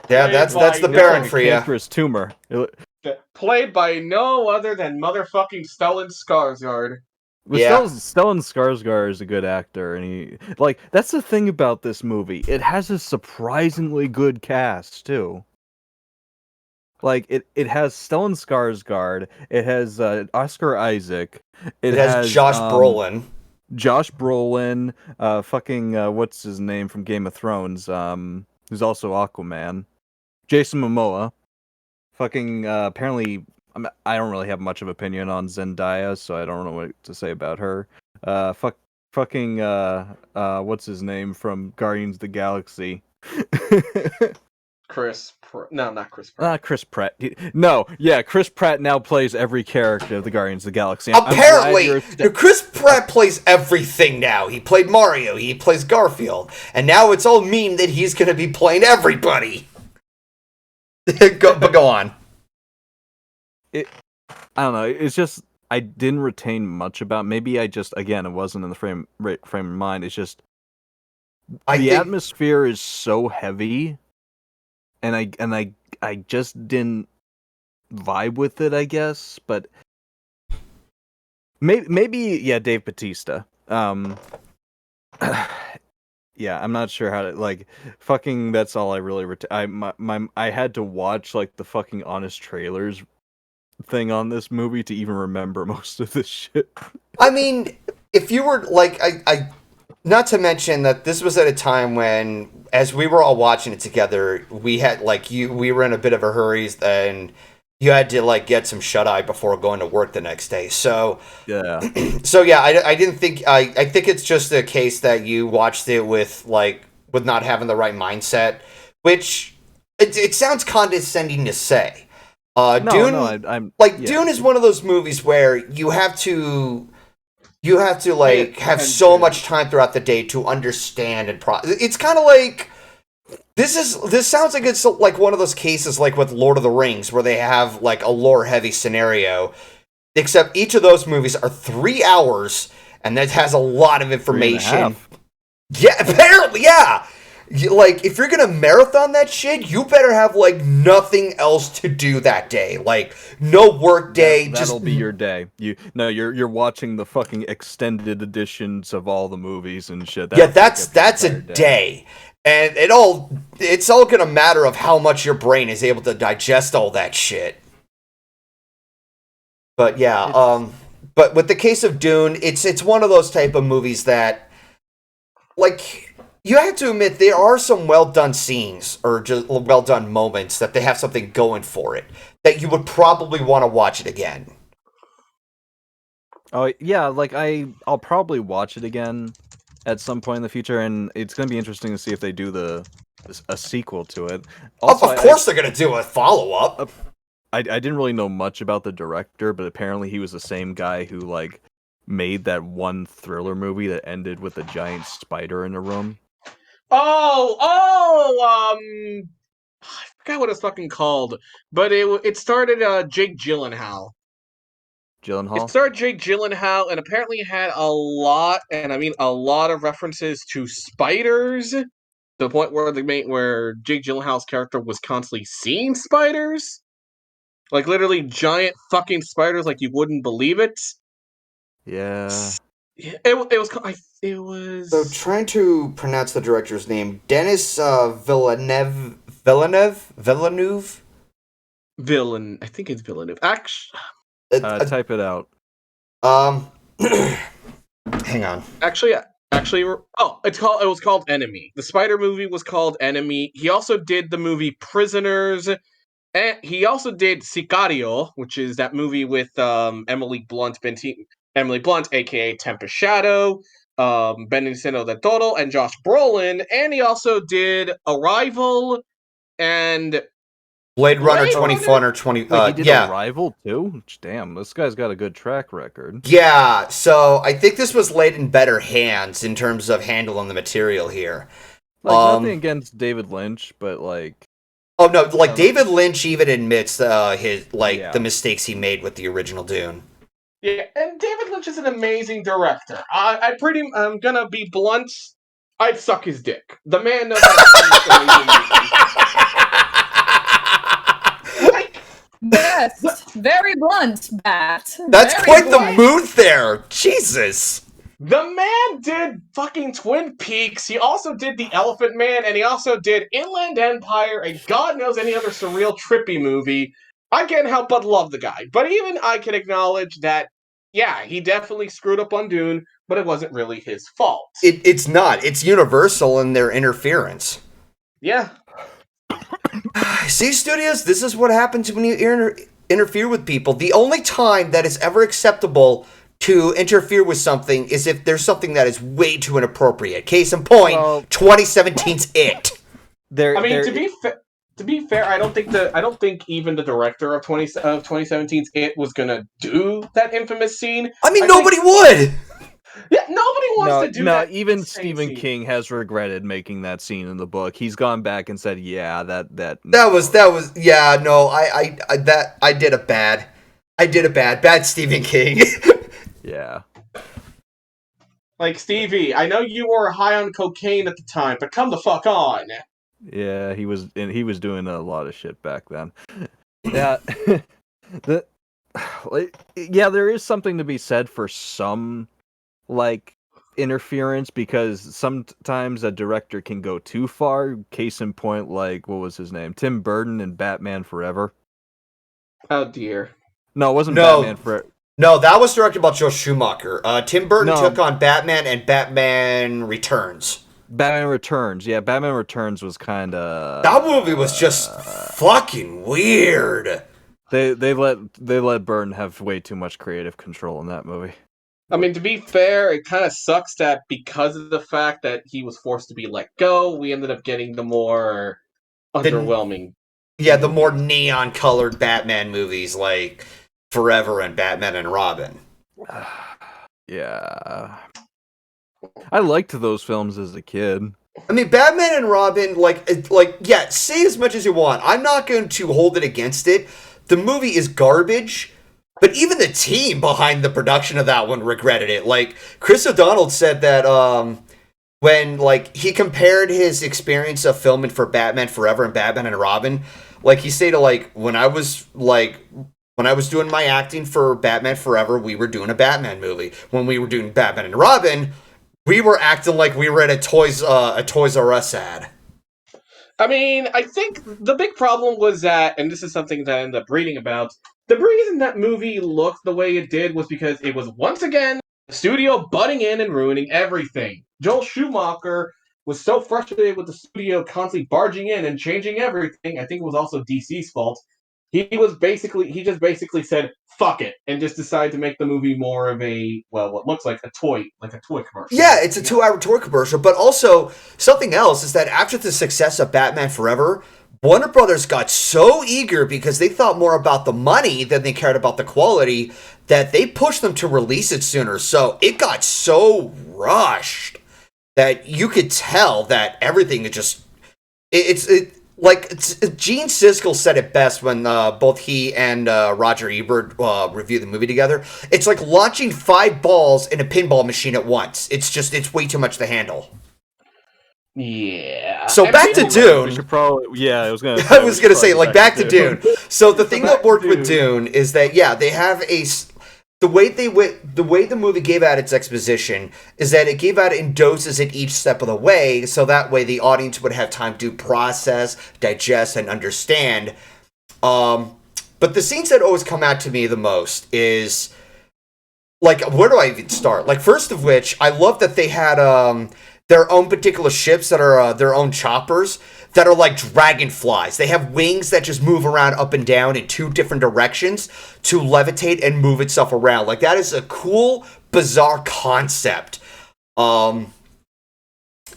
Yeah, that's the Baron for you. Cancerous tumor. Played by no other than motherfucking Stellan Skarsgård. But Stellan Skarsgård is a good actor, and that's the thing about this movie. It has a surprisingly good cast too. Like it has Stellan Skarsgård, it has Oscar Isaac, it has Josh Brolin. Josh Brolin, what's his name from Game of Thrones? Who's also Aquaman. Jason Momoa. Apparently, I don't really have much of an opinion on Zendaya, so I don't know what to say about her. What's his name from Guardians of the Galaxy? Not Chris Pratt. Chris Pratt. No, yeah, Chris Pratt now plays every character of the Guardians of the Galaxy. Apparently, Chris Pratt plays everything now. He played Mario, he plays Garfield, and now it's all meme that he's going to be playing everybody. Go on. I don't know. It's just I didn't retain much about. Maybe I just it wasn't in the frame of mind. It's just the atmosphere is so heavy, and I just didn't vibe with it. I guess, but maybe Dave Bautista. Yeah, I'm not sure how to that's all I really I had to watch the fucking honest trailers thing on this movie to even remember most of this shit. I mean, if you were I not to mention that this was at a time when, as we were all watching it together, we had we were in a bit of a hurry and you had to get some shut eye before going to work the next day. So yeah. I didn't think I think it's just a case that you watched it with not having the right mindset, which it sounds condescending to say. Dune Dune is one of those movies where you have to have so much time throughout the day to understand and it's kind of like this sounds like it's one of those cases with Lord of the Rings where they have a lore heavy scenario, except each of those movies are 3 hours and that has a lot of information. Yeah, apparently, yeah. If you're gonna marathon that shit, you better have nothing else to do that day. No work day. That'll be your day. You're watching the fucking extended editions of all the movies and shit. That's a day. And it's all gonna matter of how much your brain is able to digest all that shit. But yeah, but with the case of Dune, it's one of those type of movies that you have to admit there are some well done scenes or just well done moments that they have something going for it that you would probably want to watch it again. Oh yeah, like I'll probably watch it again at some point in the future, and it's gonna be interesting to see if they do a sequel to it. Also, of course, they're gonna do a follow up. I didn't really know much about the director, but apparently he was the same guy who like made that one thriller movie that ended with a giant spider in a room. I forgot what it's fucking called, but it started Jake Gyllenhaal. It starred Jake Gyllenhaal, and apparently had a lot, and I mean a lot of references to spiders, to the point where Jake Gyllenhaal's character was constantly seeing spiders, like literally giant fucking spiders, like you wouldn't believe it. Yeah. It was. So trying to pronounce the director's name, Denis Villeneuve. I think it's Villeneuve. Actually, Type it out. Hang on. Actually, it was called Enemy. The Spider movie was called Enemy. He also did the movie Prisoners, and he also did Sicario, which is that movie with Emily Blunt, aka Tempest Shadow, Benicio del Toro, and Josh Brolin, and he also did Arrival and Blade Runner 2020. Wait, he did Arrival too? Damn, this guy's got a good track record. Yeah, so I think this was laid in better hands in terms of handling the material here. Nothing against David Lynch, but like... Oh no, David Lynch even admits the mistakes he made with the original Dune. Yeah, and David Lynch is an amazing director. I'm gonna be blunt. I'd suck his dick. The man knows how to make amazing movies. Yes, very blunt, Bat. That's Very quite blunt. the mood there. Jesus. The man did fucking Twin Peaks. He also did The Elephant Man, and he also did Inland Empire, and God knows any other surreal, trippy movie. I can't help but love the guy. But even I can acknowledge that, yeah, he definitely screwed up on Dune, but it wasn't really his fault. It's not. It's Universal in their interference. Yeah. See, studios, this is what happens when you interfere with people. The only time that is ever acceptable to interfere with something is if there's something that is way too inappropriate. Case in point, 2017's It. To be fair, I don't think even the director of 2017's It was gonna do that infamous scene. I mean, nobody would. Yeah, nobody wants to do that. Even Stephen King has regretted making that scene in the book. He's gone back and said, "Yeah, that was yeah, no, I did a bad Stephen King." Yeah. Like, Stevie, I know you were high on cocaine at the time, but come the fuck on. Yeah, he was doing a lot of shit back then. Yeah. There is something to be said for some interference, because sometimes a director can go too far. Case in point, what was his name? Tim Burton in Batman Forever. Oh dear. No, it wasn't Batman Forever. No, that was directed by Joel Schumacher. Tim Burton took on Batman and Batman Returns. Batman Returns, yeah, Batman Returns was kind of... That movie was just fucking weird. They let Burton have way too much creative control in that movie. I mean, to be fair, it kind of sucks that because of the fact that he was forced to be let go, we ended up getting the more underwhelming. Yeah, the more neon-colored Batman movies like Forever and Batman and Robin. Yeah. I liked those films as a kid. I mean, Batman and Robin, yeah, say as much as you want. I'm not going to hold it against it. The movie is garbage, but even the team behind the production of that one regretted it. Chris O'Donnell said that when he compared his experience of filming for Batman Forever and Batman and Robin, he stated when I was doing my acting for Batman Forever, we were doing a Batman movie. When we were doing Batman and Robin, we were acting like we were at a Toys R Us ad. I mean, I think the big problem was that, and this is something that I ended up reading about, the reason that movie looked the way it did was because it was, once again, the studio butting in and ruining everything. Joel Schumacher was so frustrated with the studio constantly barging in and changing everything. I think it was also DC's fault. He just basically said fuck it and just decided to make the movie more of what looks like a toy commercial. Yeah, it's a 2-hour toy commercial, but also something else is that after the success of Batman Forever, Warner Brothers got so eager because they thought more about the money than they cared about the quality that they pushed them to release it sooner. So it got so rushed that you could tell that everything is just Gene Siskel said it best when both he and Roger Ebert reviewed the movie together. It's like launching 5 balls in a pinball machine at once. It's way too much to handle. Yeah. So back to Dune. We should probably, I was gonna. I was gonna say, like, back to Dune. So the thing that worked with Dune is that they have the way the movie gave out its exposition is that it gave out in doses at each step of the way, so that way the audience would have time to process, digest, and understand. But the scenes that always come out to me the most is, like, where do I even start? Like, first of which, I love that they had their own particular ships that are their own choppers that are like dragonflies. They have wings that just move around up and down in 2 different directions to levitate and move itself around. Like, that is a cool, bizarre concept. And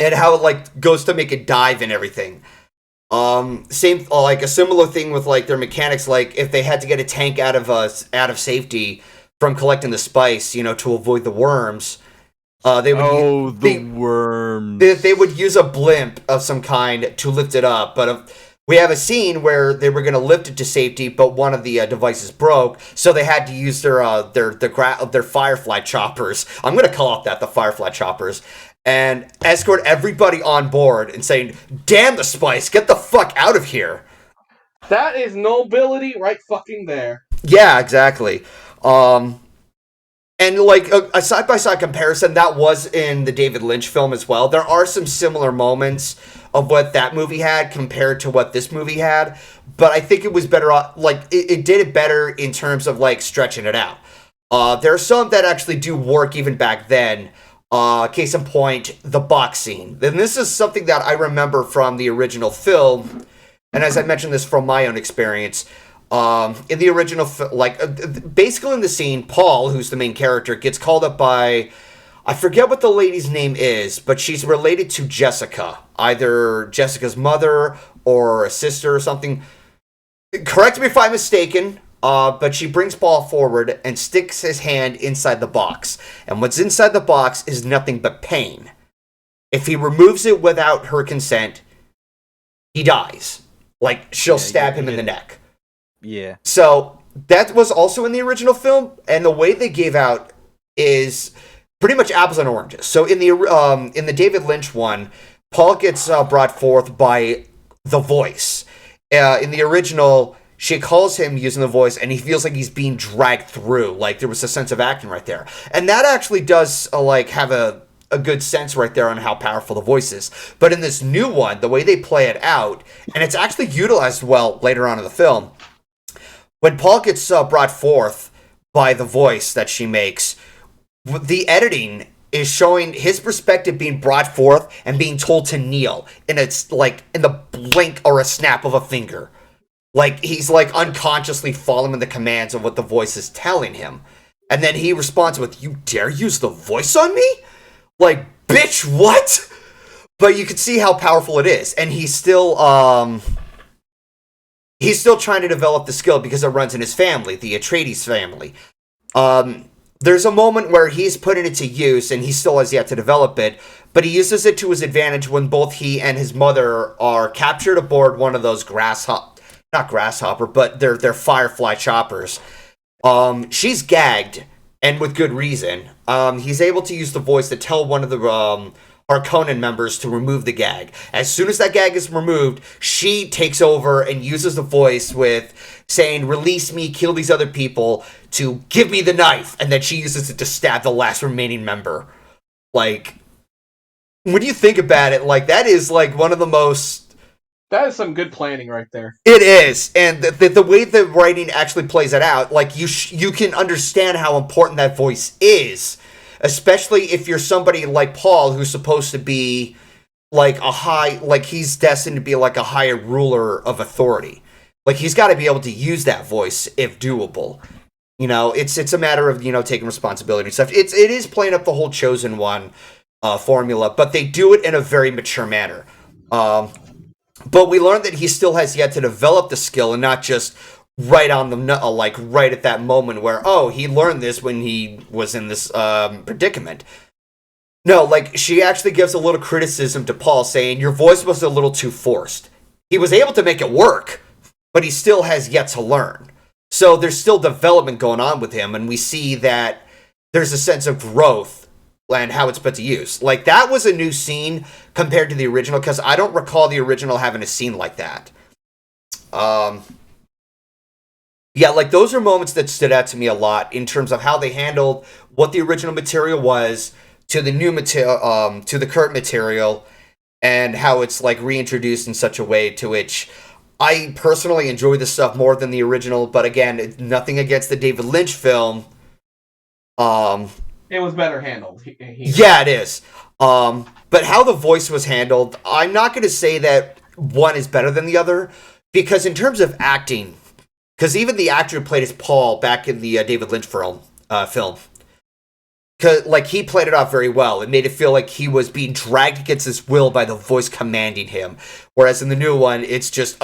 how it, like, goes to make it dive and everything. Same, like, a similar thing with, like, their mechanics. Like, if they had to get a tank out of safety from collecting the spice, to avoid the worms, they would worms. They would use a blimp of some kind to lift it up, but we have a scene where they were going to lift it to safety, but one of the devices broke, so they had to use their Firefly choppers. I'm going to call it that, the Firefly choppers, and escort everybody on board and saying, "Damn the spice, get the fuck out of here." That is nobility right fucking there. Yeah, exactly. And, like, a side-by-side comparison, that was in the David Lynch film as well. There are some similar moments of what that movie had compared to what this movie had, but I think it was better, like, it did it better in terms of, like, stretching it out. There are some that actually do work even back then. Case in point, the box scene. And this is something that I remember from the original film, and as I mentioned this from my own experience, in the original, basically in the scene, Paul, who's the main character, gets called up by, I forget what the lady's name is, but she's related to Jessica. Either Jessica's mother or a sister or something. Correct me if I'm mistaken, but she brings Paul forward and sticks his hand inside the box. And what's inside the box is nothing but pain. If he removes it without her consent, he dies. Like, she'll stab him in the neck. Yeah. So that was also in the original film, and the way they gave out is pretty much apples and oranges. So in the David Lynch one, Paul gets brought forth by the voice. In the original, she calls him using the voice, and he feels like he's being dragged through. Like, there was a sense of acting right there, and that actually does have a good sense right there on how powerful the voice is. But in this new one, the way they play it out, and it's actually utilized well later on in the film. When Paul gets brought forth by the voice that she makes, the editing is showing his perspective being brought forth and being told to kneel. And it's like in the blink or a snap of a finger. Like, he's like unconsciously following the commands of what the voice is telling him. And then he responds with, "You dare use the voice on me?" Like, bitch, what? But you can see how powerful it is. And he's still trying to develop the skill because it runs in his family, the Atreides family. There's a moment where he's putting it to use, and he still has yet to develop it, but he uses it to his advantage when both he and his mother are captured aboard one of those not grasshopper, but they're Firefly choppers. She's gagged, and with good reason. He's able to use the voice to tell one of the Harkonnen members to remove the gag. As soon as that gag is removed, she takes over and uses the voice with saying, "Release me, kill these other people," to "give me the knife," and then she uses it to stab the last remaining member. Like, when you think about it, like, that is like one of the most... That is some good planning right there. It is, and the way the writing actually plays it out, like, you can understand how important that voice is. Especially if you're somebody like Paul, who's supposed to be like he's destined to be like a higher ruler of authority. Like he's got to be able to use that voice if doable. It's a matter of taking responsibility and stuff. It is playing up the whole Chosen One formula, but they do it in a very mature manner. But we learned that he still has yet to develop the skill, and not just right on the right at that moment where he learned this when he was in this predicament. No, like she actually gives a little criticism to Paul, saying your voice was a little too forced. He was able to make it work, but he still has yet to learn. So there's still development going on with him, and we see that there's a sense of growth and how it's put to use. Like, that was a new scene compared to the original, because I don't recall the original having a scene like that. Yeah, like, those are moments that stood out to me a lot in terms of how they handled what the original material was to the new material, to the current material, and how it's, like, reintroduced in such a way to which I personally enjoy this stuff more than the original, but again, nothing against the David Lynch film. It was better handled. Yeah, it is. But how the voice was handled, I'm not going to say that one is better than the other, because in terms of acting, because even the actor who played as Paul back in the David Lynch film, like, he played it off very well. It made it feel like he was being dragged against his will by the voice commanding him, whereas in the new one, it's just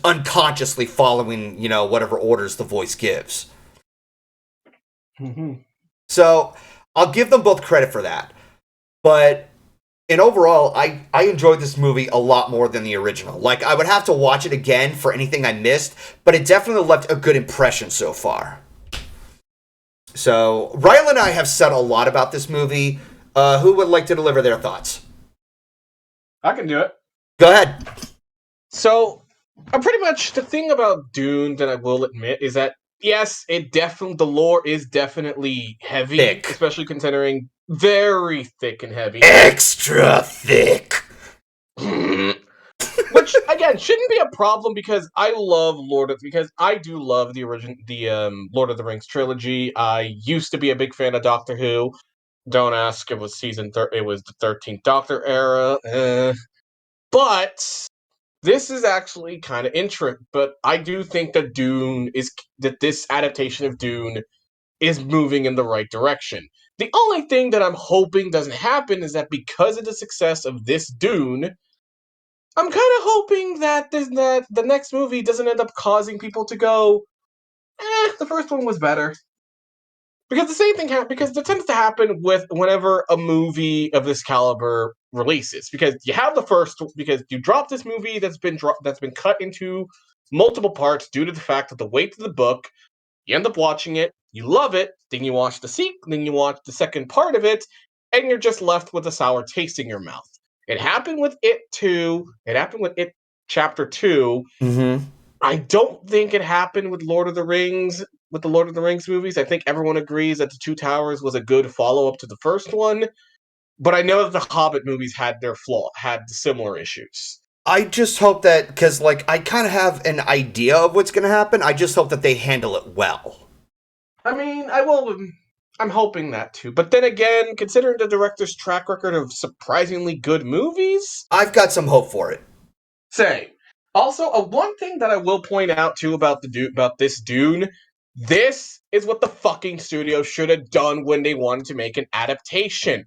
unconsciously following, whatever orders the voice gives. Mm-hmm. So I'll give them both credit for that. But in overall, I enjoyed this movie a lot more than the original. Like, I would have to watch it again for anything I missed, but it definitely left a good impression so far. So, Ryley and I have said a lot about this movie. Who would like to deliver their thoughts? I can do it. Go ahead. So, pretty much the thing about Dune that I will admit is that yes, the lore is definitely heavy, thick. Especially considering very thick and heavy. Extra thick. Which again shouldn't be a problem because I do love the Lord of the Rings trilogy. I used to be a big fan of Doctor Who. Don't ask, it was it was the 13th Doctor era. But this is actually kind of interesting, but I do think that this adaptation of Dune is moving in the right direction. The only thing that I'm hoping doesn't happen is that because of the success of this Dune, I'm kind of hoping that the next movie doesn't end up causing people to go, the first one was better. Because the same thing because it tends to happen with whenever a movie of this caliber releases. Because because you drop this movie that's been cut into multiple parts due to the fact that the weight of the book, you end up watching it, you love it, then you watch the sequel, then you watch the second part of it, and you're just left with a sour taste in your mouth. It happened with It 2. It happened with It Chapter 2. Mm-hmm. I don't think it happened with Lord of the Rings. With the Lord of the Rings movies, I think everyone agrees that The Two Towers was a good follow-up to the first one, but I know that the Hobbit movies had similar issues. I just hope that, because, like, I kind of have an idea of what's going to happen, I just hope that they handle it well. I mean, I'm hoping that too, but then again, considering the director's track record of surprisingly good movies, I've got some hope for it. Same. Also, one thing that I will point out too about this Dune, this is what the fucking studio should have done when they wanted to make an adaptation.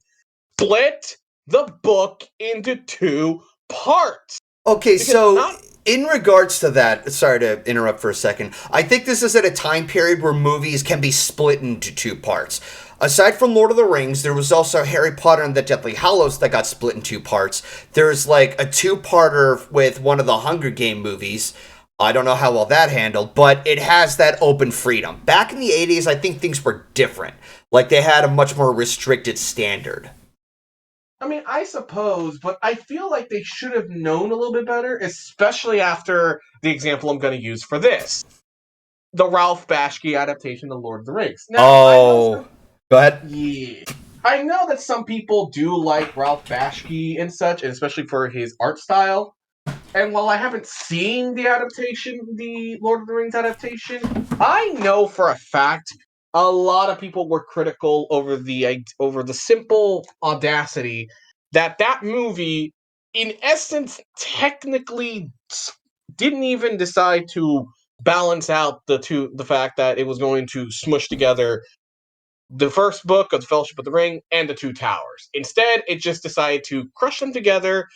Split the book into 2 parts. Okay, so in regards to that, sorry to interrupt for a second, I think this is at a time period where movies can be split into 2 parts. Aside from Lord of the Rings, there was also Harry Potter and the Deathly Hallows that got split in 2 parts. There's like a 2-parter with one of the Hunger Game movies. I don't know how well that handled, but it has that open freedom. Back in the 80s, I think things were different. Like, they had a much more restricted standard. I mean, I suppose, but I feel like they should have known a little bit better, especially after the example I'm going to use for this. The Ralph Bakshi adaptation of Lord of the Rings. Now, go ahead. Yeah. I know that some people do like Ralph Bakshi and such, and especially for his art style. And while I haven't seen the Lord of the Rings adaptation, I know for a fact a lot of people were critical over the simple audacity that movie, in essence, technically didn't even decide to balance out the fact that it was going to smush together the first book of the Fellowship of the Ring and the Two Towers. Instead, it just decided to crush them together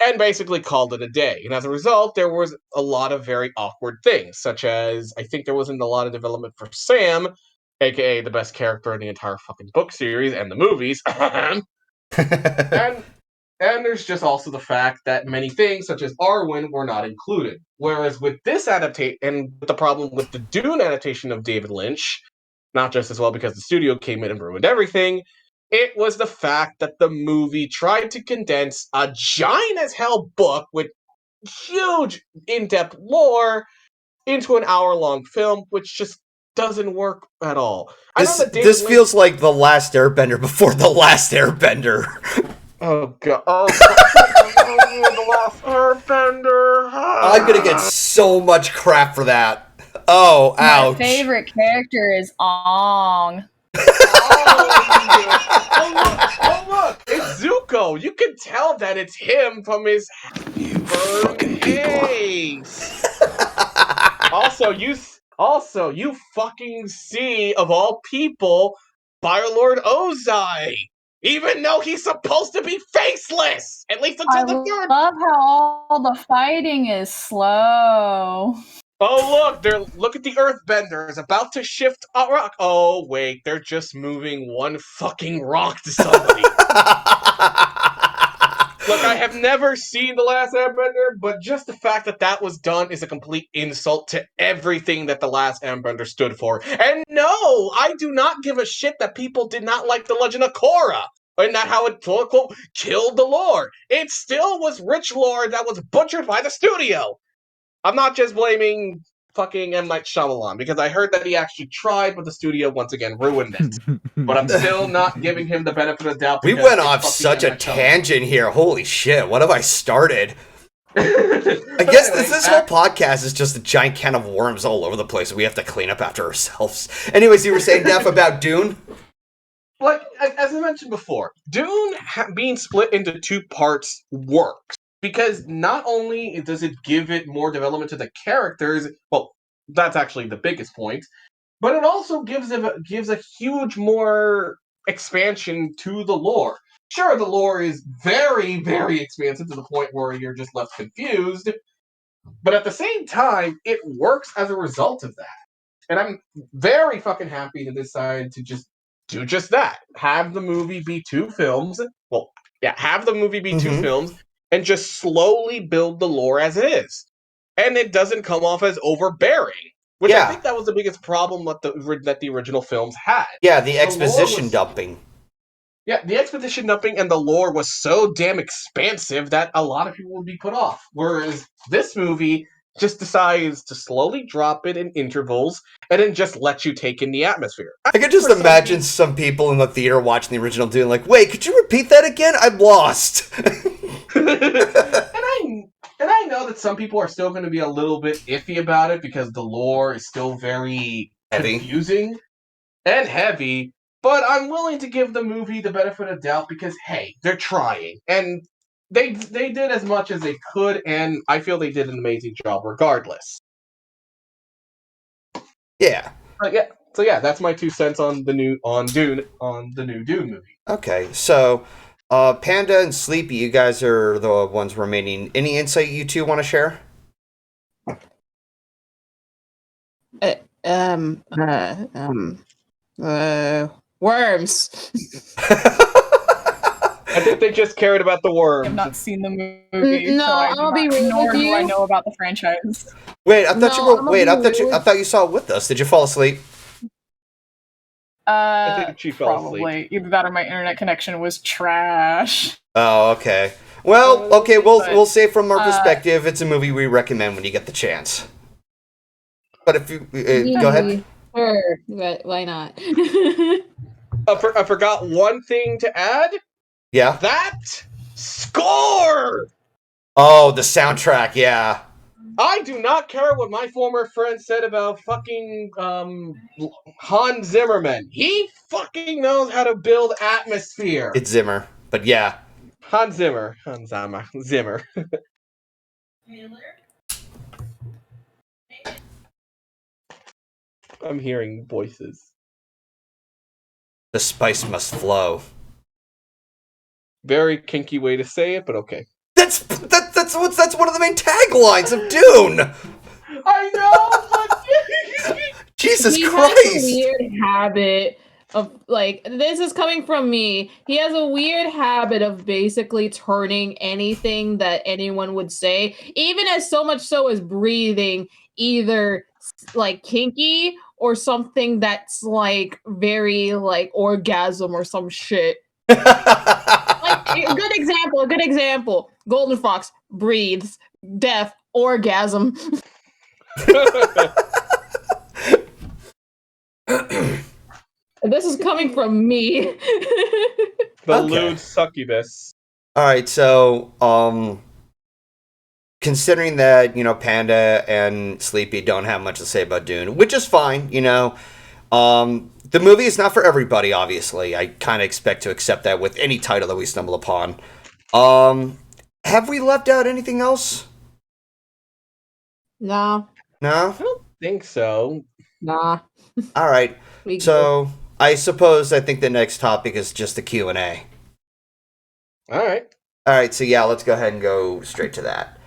and basically called it a day. And as a result, there was a lot of very awkward things, such as I think there wasn't a lot of development for Sam, aka the best character in the entire fucking book series and the movies. and there's just also the fact that many things, such as Arwen, were not included. Whereas with this adaptation, and the problem with the Dune adaptation of David Lynch, not just as well because the studio came in and ruined everything, it was the fact that the movie tried to condense a giant as hell book with huge in-depth lore into an hour-long film, which just doesn't work at all. This feels like The Last Airbender before The Last Airbender. Oh god! Oh, The Last Airbender. I'm gonna get so much crap for that. Oh, ouch! My favorite character is Ong. Oh look! It's Zuko. You can tell that it's him from his fucking face. Also, you fucking see, of all people, Firelord Ozai. Even though he's supposed to be faceless, at least until the third. I love how all the fighting is slow. Oh look at the Earthbenders about to shift a rock. Oh wait, they're just moving one fucking rock to somebody. Look, I have never seen The Last Airbender, but just the fact that that was done is a complete insult to everything that The Last Airbender stood for. And no, I do not give a shit that people did not like The Legend of Korra, and not how it, quote unquote, killed the lore. It still was rich lore that was butchered by the studio. I'm not just blaming fucking M. Night Shyamalan, because I heard that he actually tried, but the studio once again ruined it. But I'm still not giving him the benefit of the doubt. We went off such a tangent here. Holy shit, what have I started? I guess this whole podcast is just a giant can of worms all over the place, and we have to clean up after ourselves. Anyways, you were saying, Daph, about Dune? Like, as I mentioned before, Dune being split into two parts works. Because not only does it give it more development to the characters, well, that's actually the biggest point, but it also gives a huge more expansion to the lore. Sure, the lore is very, very expansive to the point where you're just left confused, but at the same time, it works as a result of that. And I'm very fucking happy to decide to just do just that. Have the movie be two films. Well, yeah, have the movie be two films, and just slowly build the lore as it is. And it doesn't come off as overbearing. Which I think that was the biggest problem that the original films had. Yeah, the exposition dumping. Yeah, the exposition dumping and the lore was so damn expansive that a lot of people would be put off. Whereas this movie just decides to slowly drop it in intervals and then just let you take in the atmosphere. I can just imagine some people in the theater watching the original Dune like, wait, could you repeat that again? I'm lost. And I know that some people are still going to be a little bit iffy about it because the lore is still very confusing and heavy, but I'm willing to give the movie the benefit of doubt because, hey, they're trying. And they did as much as they could, and I feel they did an amazing job regardless. Yeah. So yeah, that's my 2 cents on the new Dune movie. Okay, so Panda and Sleepy, you guys are the ones remaining. Any insight you two want to share? Worms. I think they just cared about the worms. I've not seen the movie, No, so I'll be real nor with do I you. know about the franchise. Wait, I thought you No, were. I'm Wait, gonna I be real. thought you saw it with us. Did you fall asleep? I think she fell asleep. Probably. Either that or my internet connection was trash. Oh, okay. Well, okay. But, We'll say from our perspective, it's a movie we recommend when you get the chance. But if you go ahead. Sure, but why not? I forgot one thing to add. Yeah. That score! Oh, the soundtrack. Yeah. I do not care what my former friend said about fucking Hans Zimmerman. He fucking knows how to build atmosphere. It's Zimmer, but yeah. Hans Zimmer. Zimmer. I'm hearing voices. The spice must flow. Very kinky way to say it, but okay. That's one of the main taglines of Dune. I know, but Jesus He Christ! has a weird habit of like this is coming from me. He has a weird habit of basically turning anything that anyone would say, even as so much so as breathing, either like kinky or something that's like very like orgasm or some shit. Like a good example. GoldenFox breathes, death, orgasm. This is coming from me. the Okay. lewd succubus. All right, so considering that Panda and Sleepy don't have much to say about Dune, which is fine, the movie is not for everybody. Obviously, I kind of expect to accept that with any title that we stumble upon. Have we left out anything else? Nah. No. I don't think so. Nah. All right. We good. So I think the next topic is just the Q&A. All right. All right, so yeah, let's go ahead and go straight to that.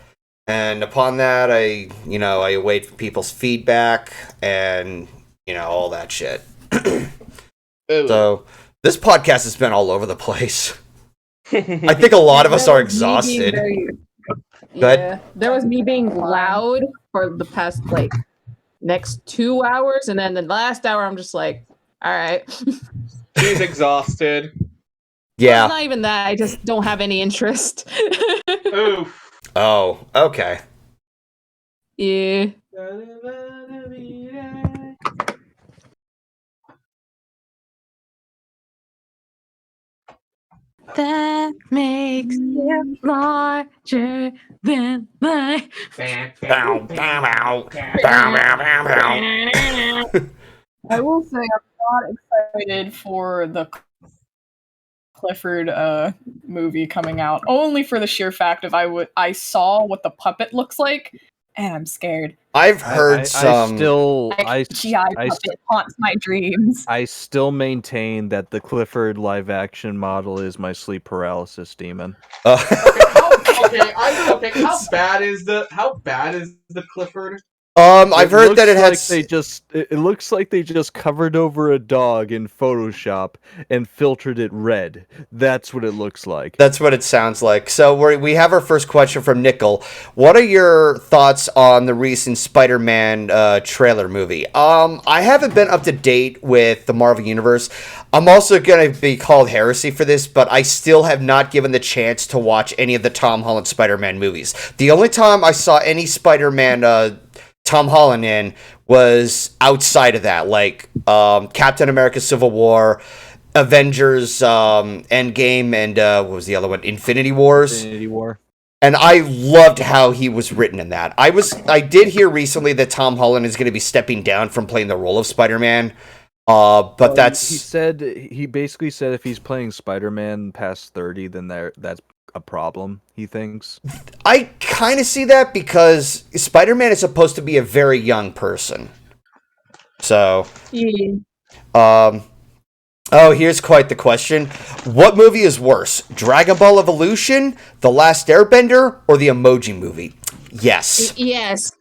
And upon that, I await for people's feedback and all that shit. Ooh. So this podcast has been all over the place. I think a lot of us are exhausted. Yeah, there was me being loud for the past like next 2 hours, and then the last hour I'm just like, all right. She's exhausted. Well, Yeah. it's not even that. I just don't have any interest. Oof. Oh, okay. Yeah. That makes it larger than life. Bow, bow, bow. Bow, bow, bow, bow. I will say I'm not excited for the Clifford movie coming out, only for the sheer fact of I saw what the puppet looks like, and I'm scared. I've heard some. GI puppet haunts my dreams. I still maintain that the Clifford live action model is my sleep paralysis demon. Okay, how bad is the Clifford? I've heard that it had. It looks like they just covered over a dog in Photoshop and filtered it red. That's what it looks like. That's what it sounds like. So we have our first question from Nickel. What are your thoughts on the recent Spider-Man trailer movie? I haven't been up to date with the Marvel Universe. I'm also going to be called heresy for this, but I still have not given the chance to watch any of the Tom Holland Spider-Man movies. The only time I saw any Spider-Man Tom Holland in was outside of that, like Captain America Civil War, Avengers Endgame, and what was the other one? Infinity Wars. Infinity War. And I loved how he was written in that. I did hear recently that Tom Holland is going to be stepping down from playing the role of Spider-Man. But He basically said if he's playing Spider-Man past 30, then that's a problem, he thinks. I kind of see that because Spider-Man is supposed to be a very young person. So, here's quite the question. What movie is worse, Dragon Ball Evolution, The Last Airbender, or the Emoji Movie? Yes. Yes.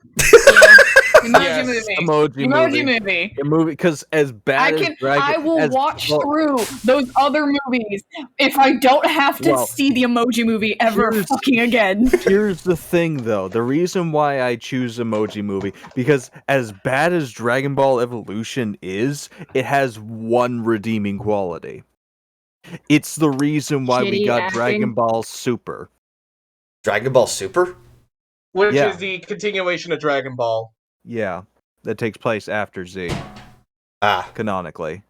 Emoji movie. Emoji movie. The movie, because as bad I will watch through those other movies if I don't have to see the Emoji movie ever fucking again. Here's the thing, though. The reason why I choose Emoji Movie, because as bad as Dragon Ball Evolution is, it has one redeeming quality. It's the reason why we got Dragon Ball Super. Dragon Ball Super? Which is the continuation of Dragon Ball. Yeah, that takes place after Z. Canonically.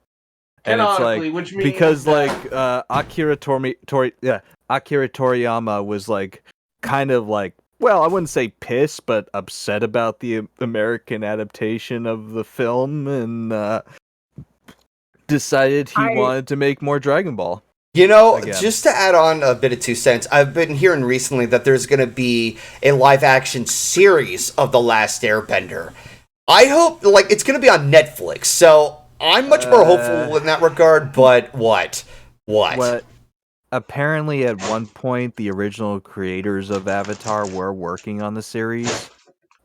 Canonically, which means because Akira Toriyama was like kind of like, well, I wouldn't say pissed, but upset about the American adaptation of the film, and decided he wanted to make more Dragon Ball. You know, Again. just to add on a bit of 2 cents, I've been hearing recently that there's going to be a live-action series of The Last Airbender. I hope, like, it's going to be on Netflix, so I'm much more hopeful in that regard, but what? What? Apparently, at one point, the original creators of Avatar were working on the series,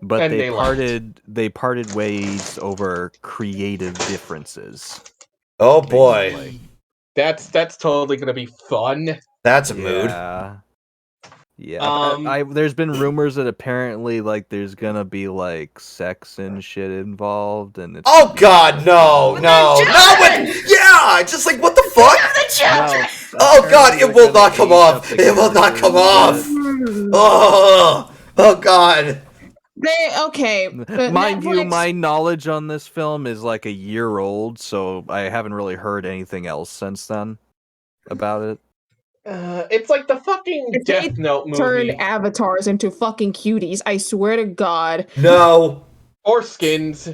but And they they parted ways over creative differences. Oh, boy. basically. That's totally gonna be fun. That's a mood. Yeah. There's been rumors that apparently like there's gonna be like sex and shit involved, and it's Oh, God, no. Yeah, just like, what the fuck? No, Oh, God, apparently it they're will gonna not come age up off. the It will not characters come and off. Oh, God. Okay. But Mind you, Netflix- my knowledge on this film is like a year old, so I haven't really heard anything else since then about it. It's like the fucking If they Death Note turned movie. avatars into fucking cuties. I swear to God. No. Or skins.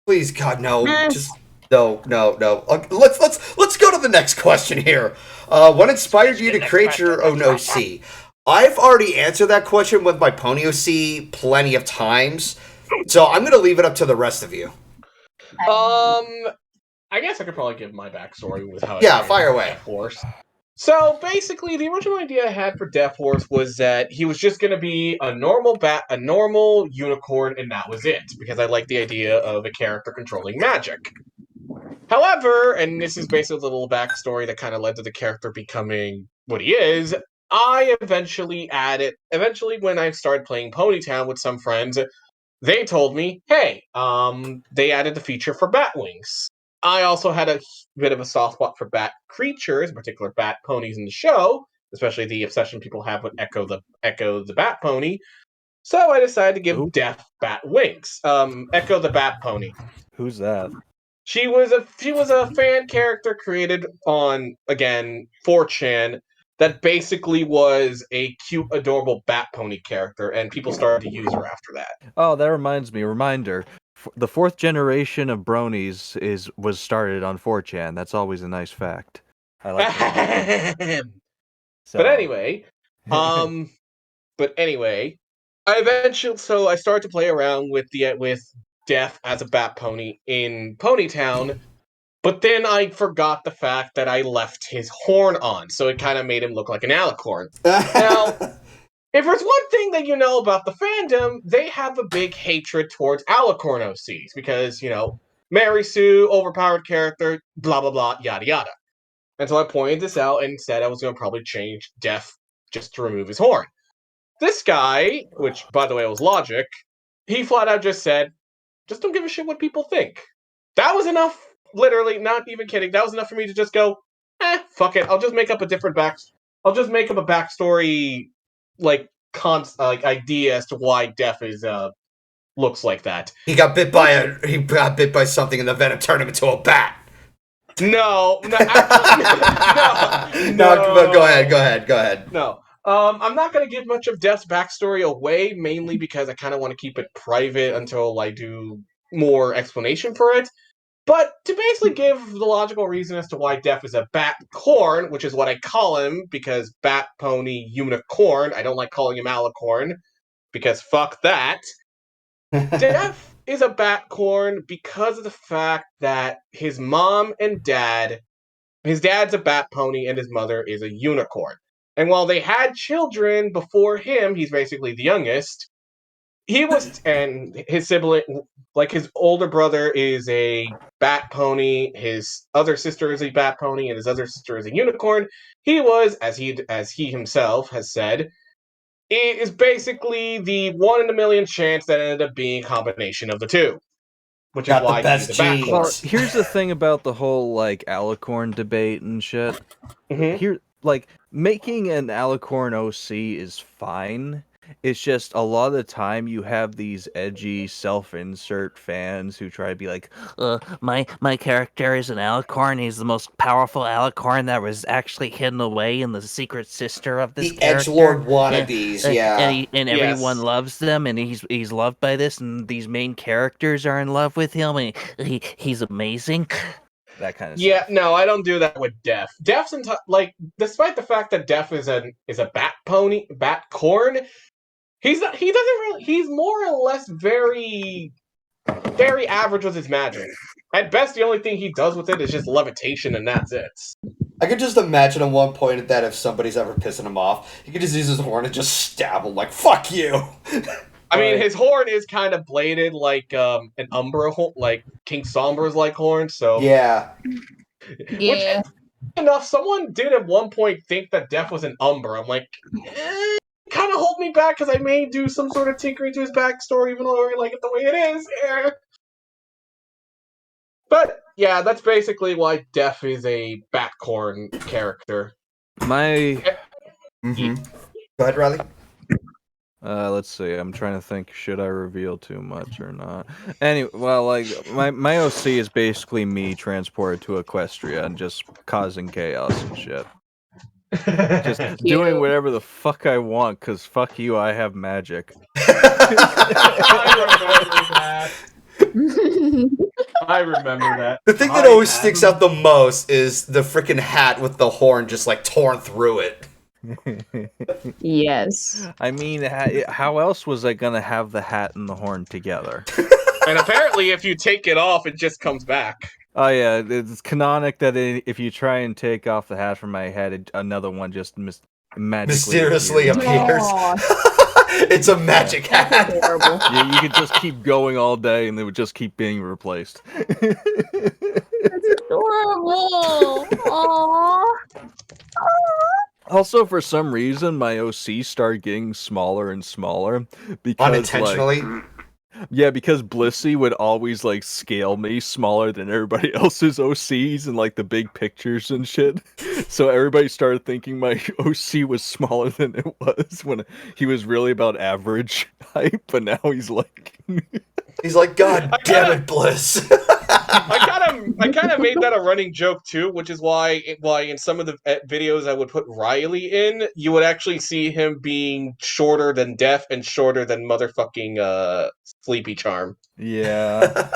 Please, God, no. Eh. Just no. Okay, let's go to the next question here. What inspired you to create your own OC? I've already answered that question with my Pony OC plenty of times, so I'm gonna leave it up to the rest of you. I guess I could probably give my backstory with how I Yeah, created fire away. Deafhorse. So basically, the original idea I had for Deafhorse was that he was just going to be a normal unicorn, and that was it. Because I like the idea of a character controlling magic. However, and this is basically a little backstory that kind of led to the character becoming what he is. I eventually when I started playing Ponytown with some friends, they told me, hey, they added the feature for bat wings. I also had a bit of a soft spot for bat creatures, in particular bat ponies in the show, especially the obsession people have with Echo the bat pony. So I decided to give Who? Death bat wings. Echo the bat pony. Who's that? She was a fan character created on, again, 4chan that basically was a cute, adorable bat pony character, and people started to use her after that. Oh, that reminds me. Reminder: the 4th generation of bronies was started on 4chan. That's always a nice fact. I like that. But anyway, I started to play around with Death as a bat pony in Ponytown, but then I forgot the fact that I left his horn on, so it kind of made him look like an alicorn. Now, if there's one thing that you know about the fandom, they have a big hatred towards alicorn OCs because, Mary Sue, overpowered character, blah blah blah, yada yada. And so I pointed this out and said I was going to probably change Death just to remove his horn. This guy, which by the way was Logic, he flat out just said, just don't give a shit what people think. That was enough, literally, not even kidding, that was enough for me to just go, fuck it, I'll just make up a backstory, idea as to why Death is, looks like that. He got bit by something, and the venom turned him into a bat. No, No, go ahead. No. I'm not going to give much of Death's backstory away, mainly because I kind of want to keep it private until I do more explanation for it. But to basically give the logical reason as to why Death is a bat corn, which is what I call him, because bat pony unicorn, I don't like calling him alicorn, because fuck that. Death is a bat corn because of the fact that his mom and his dad's a bat pony and his mother is a unicorn. And while they had children before him, he's basically the youngest. And his sibling, like his older brother is a bat pony, his other sister is a bat pony, and his other sister is a unicorn. He was, as he himself has said, it is basically the 1 in a million chance that ended up being a combination of the two. Which Got is why the best he's a bat genes. corn. Well, here's the thing about the whole like alicorn debate and shit. Mhm. Here, like making an alicorn OC is fine. It's just a lot of the time you have these edgy self-insert fans who try to be like, my character is an alicorn. He's the most powerful alicorn that was actually hidden away in the secret sister of this The character. edgelord wannabes, yeah. And everyone loves them, and he's loved by this, and these main characters are in love with him, and he's amazing. that kind of Yeah, stuff. no, I don't do that with Def. Def's like, despite the fact that Def is a bat corn, he's not. He doesn't really. He's more or less very average with his magic. At best, the only thing he does with it is just levitation, and that's it. I could just imagine at one point that if somebody's ever pissing him off, he could just use his horn and just stab him like, fuck you! I mean, his horn is kind of bladed like an Umbra horn, like King Sombra's like horn, so... Yeah. Yeah. Enough, someone did at one point think that Def was an Umbra. I'm like, kind of hold me back, because I may do some sort of tinkering to his backstory, even though I like it the way it is. But, yeah, that's basically why Def is a Batcorn character. My... Mm-hmm. Go ahead, Ryley. Let's see. I'm trying to think. Should I reveal too much or not? Anyway, well, like my OC is basically me transported to Equestria and just causing chaos and shit. Just doing whatever the fuck I want, cause fuck you, I have magic. I remember that. The thing that always sticks out the most is the freaking hat with the horn just like torn through it. Yes. I mean, how else was I gonna have the hat and the horn together? And apparently, if you take it off, it just comes back. Oh yeah, it's canonic that if you try and take off the hat from my head, another one just magically mysteriously appears. It's a magic hat. Horrible. You could just keep going all day, and they would just keep being replaced. That's adorable. Aww. Also, for some reason, my OC started getting smaller and smaller because, Unintentionally. yeah, because Blissey would always like scale me smaller than everybody else's OCs and like the big pictures and shit. So everybody started thinking my OC was smaller than it was when he was really about average height. But now he's like, He's like, God damn it, Bliss. I kind of made that a running joke too, which is why in some of the videos I would put Ryley in, you would actually see him being shorter than Def and shorter than motherfucking Sleepy Charm. yeah.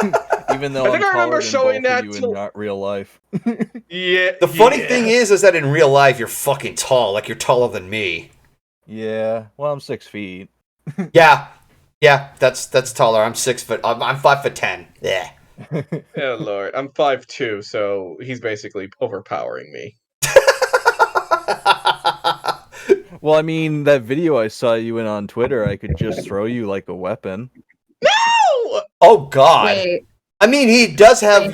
Even though I think I remember showing that you in not real life. Yeah. The funny thing is that in real life you're fucking tall, like you're taller than me. Yeah. Well, I'm 6 feet. Yeah, that's taller. I'm 6 foot. I'm 5'10". Yeah. Oh lord, I'm 5'2", so he's basically overpowering me. Well, I mean, that video I saw you in on Twitter, I could just throw you like a weapon. No! Oh God. Wait. I mean, he does have,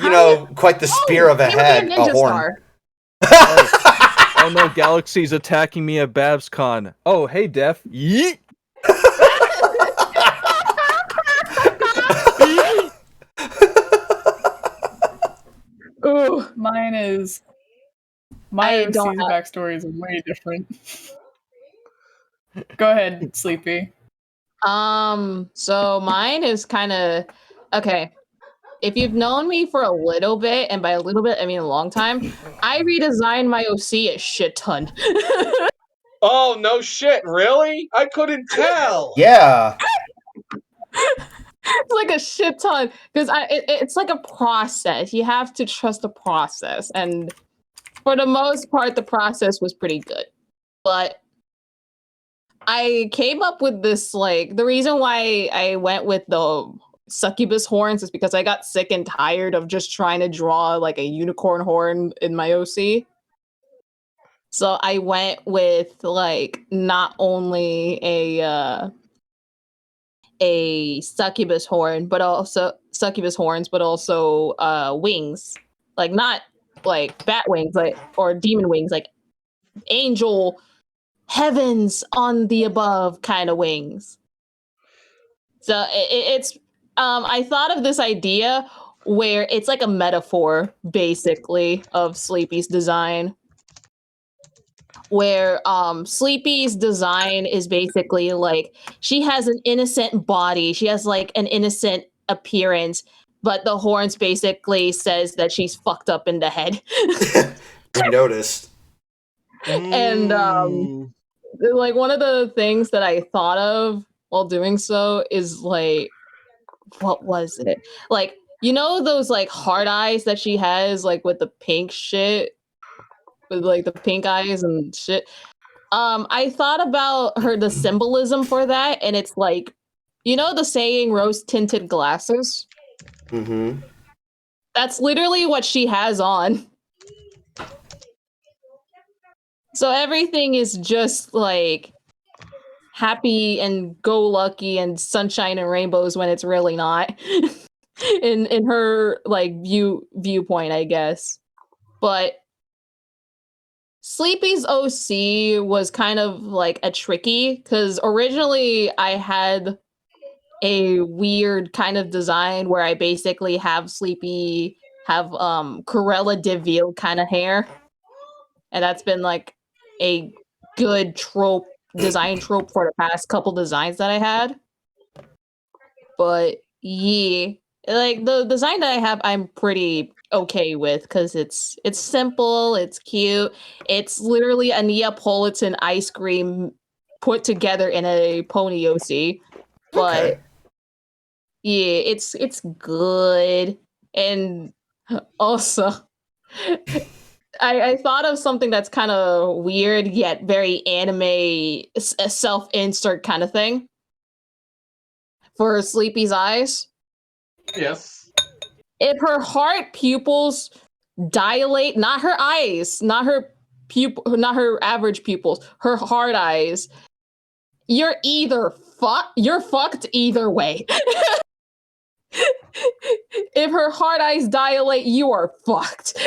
quite the spear of a head, a horn. Oh no, Galaxy's attacking me at BabsCon. Oh, hey, Def. Yeet! Ooh. Mine is. My I OC's don't have- backstory is way different. Go ahead, Sleepy. So mine is kind of okay. If you've known me for a little bit, and by a little bit I mean a long time, I redesigned my OC a shit ton. Oh no shit, really? I couldn't tell. Yeah. It's like a shit ton because it's like a process. You have to trust the process, and for the most part, the process was pretty good. But I came up with this, like, the reason why I went with the succubus horns is because I got sick and tired of just trying to draw like a unicorn horn in my OC. So I went with like not only a succubus horn, but also succubus horns, but also wings, like not like bat wings, like or demon wings, like angel heavens on the above kind of wings. So it's I thought of this idea where it's like a metaphor basically of Sleepy's design, where Sleepy's design is basically like she has an innocent body, she has like an innocent appearance, but the horns basically says that she's fucked up in the head. I noticed. And like one of the things that I thought of while doing so is like, what was it? Like you know those like hard eyes that she has, like with the pink shit, with like the pink eyes and shit. I thought about the symbolism for that, and it's like, you know the saying rose tinted glasses? Mm-hmm. That's literally what she has on. So everything is just like happy and go lucky and sunshine and rainbows when it's really not. in her like viewpoint, I guess. But Sleepy's OC was kind of like a tricky, because originally I had a weird kind of design where I basically have Sleepy have Corella DeVille kind of hair. And that's been like a good design trope for the past couple designs that I had. But yeah, like the design that I have, I'm pretty okay with, because it's simple, it's cute, it's literally a Neapolitan ice cream put together in a pony OC. But Okay. yeah, it's good. And also I thought of something that's kind of weird yet very anime self-insert kind of thing for Sleepy's eyes. Yes. If her heart pupils dilate, not her eyes, not her average pupils, her heart eyes, you're fucked either way. If her heart eyes dilate, you are fucked.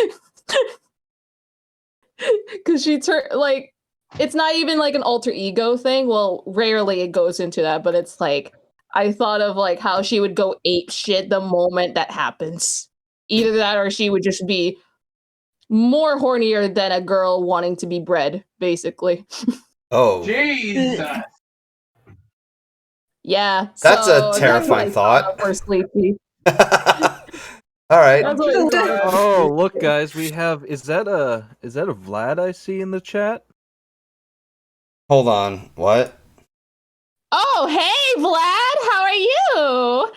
Because she like, it's not even like an alter ego thing. Well, rarely it goes into that, but it's like, I thought of like how she would go ape shit the moment that happens. Either that or she would just be more hornier than a girl wanting to be bred, basically. Oh. Jesus. Yeah. That's a so terrifying that's what I thought. for Sleepy. All right. That's what I thought of. Oh, look, guys, we have. Is that a Vlad I see in the chat? Hold on. What? Oh, hey, Vlad, how are you?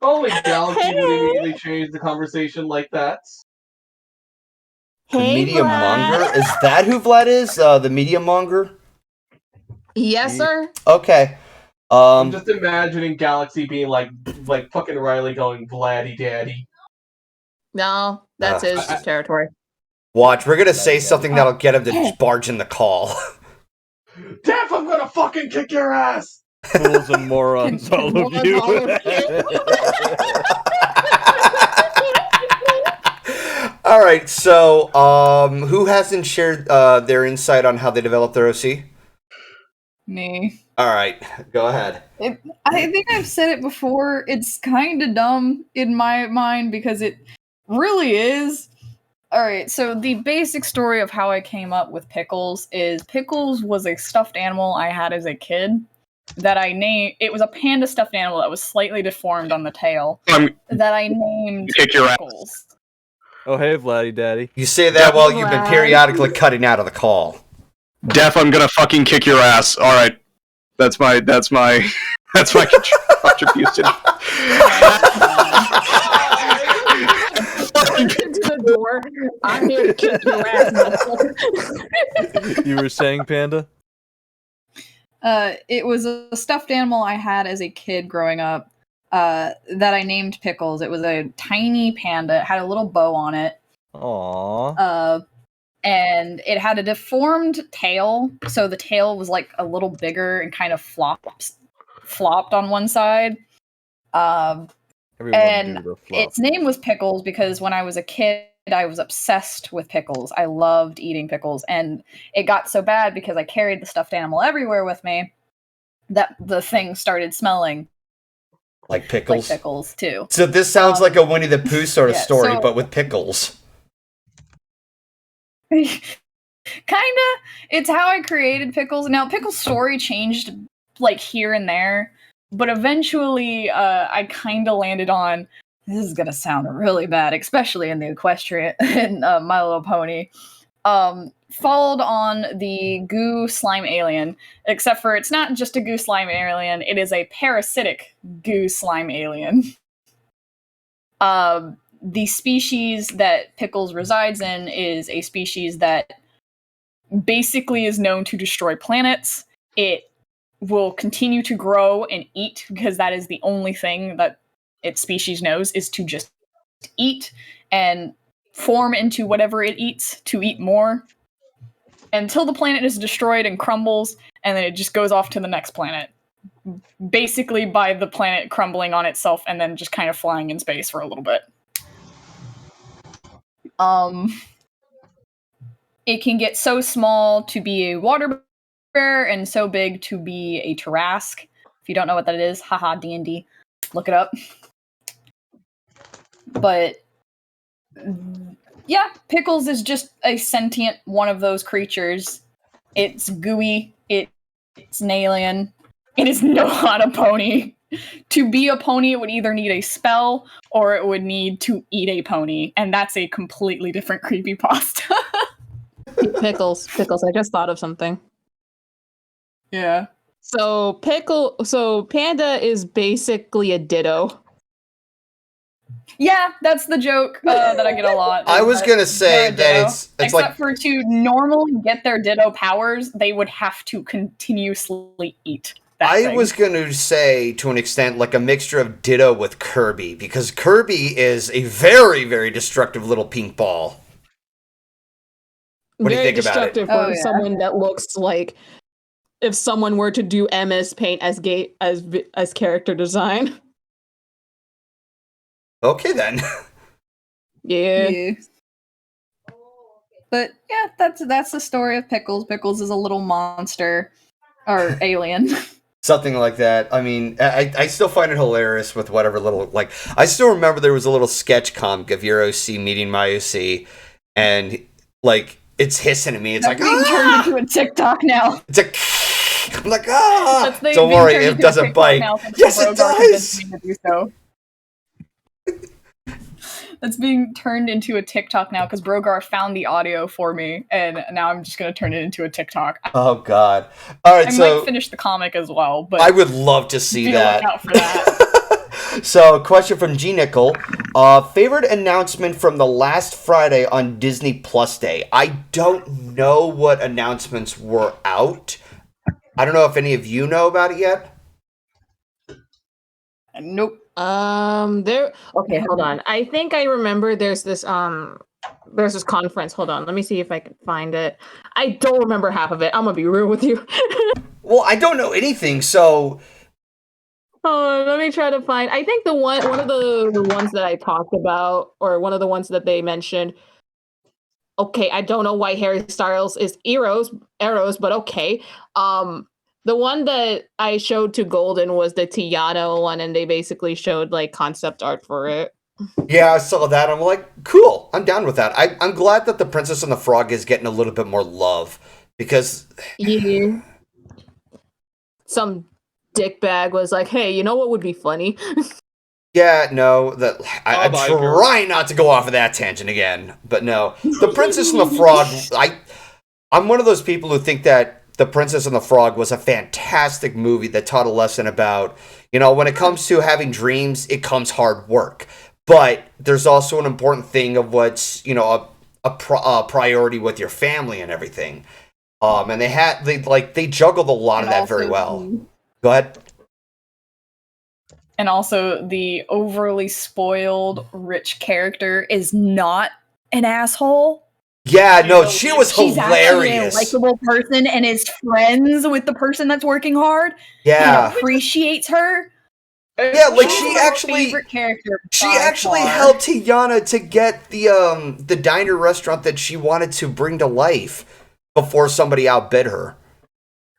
Only Galaxy Hey. would immediately change the conversation like that. The Hey, media Vlad. monger? Is that who Vlad is? The media monger? Yes, sir. Okay. I'm just imagining Galaxy being like fucking Ryley going Vladdy Daddy. No, that's his territory. Watch, we're gonna say something that'll get him to just barge in the call. Def, I'm gonna fucking kick your ass! Fools and morons, all of you. All right, so who hasn't shared their insight on how they developed their OC? Me. All right, go ahead. I think I've said it before. It's kind of dumb in my mind because it really is. Alright, so the basic story of how I came up with Pickles is Pickles was a stuffed animal I had as a kid that I named. It was a panda stuffed animal that was slightly deformed on the tail that I named Pickles. Oh, hey, Vladdy Daddy. You say that while you've been periodically cutting out of the call. Def, I'm gonna fucking kick your ass. All right, that's my contribution. Into the door. I'm here to kick your ass, motherfucker. You were saying, Panda? It was a stuffed animal I had as a kid growing up that I named Pickles. It was a tiny panda. It had a little bow on it. Aww. And it had a deformed tail, so the tail was like a little bigger and kind of flopped on one side. And its name was Pickles because when I was a kid, I was obsessed with pickles. I loved eating pickles, and it got so bad because I carried the stuffed animal everywhere with me that the thing started smelling like pickles. Like pickles too. So this sounds like a Winnie the Pooh sort of story, so, but with pickles. Kinda. It's how I created Pickles. Now, Pickles' story changed like here and there, but eventually I kinda landed on, this is gonna sound really bad, especially in the equestrian in My Little Pony. Followed on the goo slime alien, except for it's not just a goo slime alien, it is a parasitic goo slime alien. The species that Pickles resides in is a species that basically is known to destroy planets. It will continue to grow and eat because that is the only thing that its species knows, is to just eat and form into whatever it eats to eat more until the planet is destroyed and crumbles, and then it just goes off to the next planet. Basically by the planet crumbling on itself and then just kind of flying in space for a little bit. It can get so small to be a water bear and so big to be a Tarrasque. If you don't know what that is, haha, D&D. Look it up. But yeah, Pickles is just a sentient one of those creatures. It's gooey. It's an alien. It is not a pony. To be a pony, it would either need a spell or it would need to eat a pony, and that's a completely different creepypasta. Pickles. I just thought of something. Yeah. So Panda is basically a ditto. Yeah, that's the joke that I get a lot. I was gonna say that it's except like, for to normally get their ditto powers, they would have to continuously eat. I was gonna say to an extent like a mixture of Ditto with Kirby, because Kirby is a very, very destructive little pink ball. What do you think about it? Very destructive for someone that looks like if someone were to do MS Paint as character design. Okay then. Yeah. But yeah, that's the story of Pickles. Pickles is a little monster or alien. Something like that. I mean, I still find it hilarious with whatever little, like, I still remember there was a little sketch comic of your OC meeting my OC, and, like, it's hissing at me. It's That's like, being turned into a TikTok now. It's like, I'm like, Don't worry, it doesn't bite. Yes, it does! That's being turned into a TikTok now because Brogar found the audio for me, and now I'm just going to turn it into a TikTok. Oh, God. All right, I so might finish the comic as well, but I would love to see that. Look out for that. So, question from G Nickel. Favorite announcement from the last Friday on Disney Plus Day? I don't know what announcements were out. I don't know if any of you know about it yet. Nope. Okay, hold on. I think I remember there's this conference. Hold on, let me see if I can find it. I don't remember half of it. I'm gonna be real with you. Well, I don't know anything, so let me try to find. I think one of the ones that I talked about, or one of the ones that they mentioned. Okay, I don't know why Harry Styles is arrows, but okay. The one that I showed to Golden was the Tiana one, and they basically showed like concept art for it. Yeah, I saw that. I'm like, cool. I'm down with that. I'm glad that the Princess and the Frog is getting a little bit more love because yeah, some dickbag was like, "Hey, you know what would be funny?" Yeah, no, that I'm trying not to go off of that tangent again, but no, the Princess and the Frog. I'm one of those people who think that The Princess and the Frog was a fantastic movie that taught a lesson about, when it comes to having dreams, it comes hard work. But there's also an important thing of what's, a priority with your family and everything. And they juggled a lot of that very well. Go ahead. And also the overly spoiled rich character is not an asshole. Yeah, no, she was She's hilarious. Actually a likable person and is friends with the person that's working hard. Yeah, and appreciates her. Yeah, like She's she my actually, favorite character. she actually helped Tiana to get the diner restaurant that she wanted to bring to life before somebody outbid her.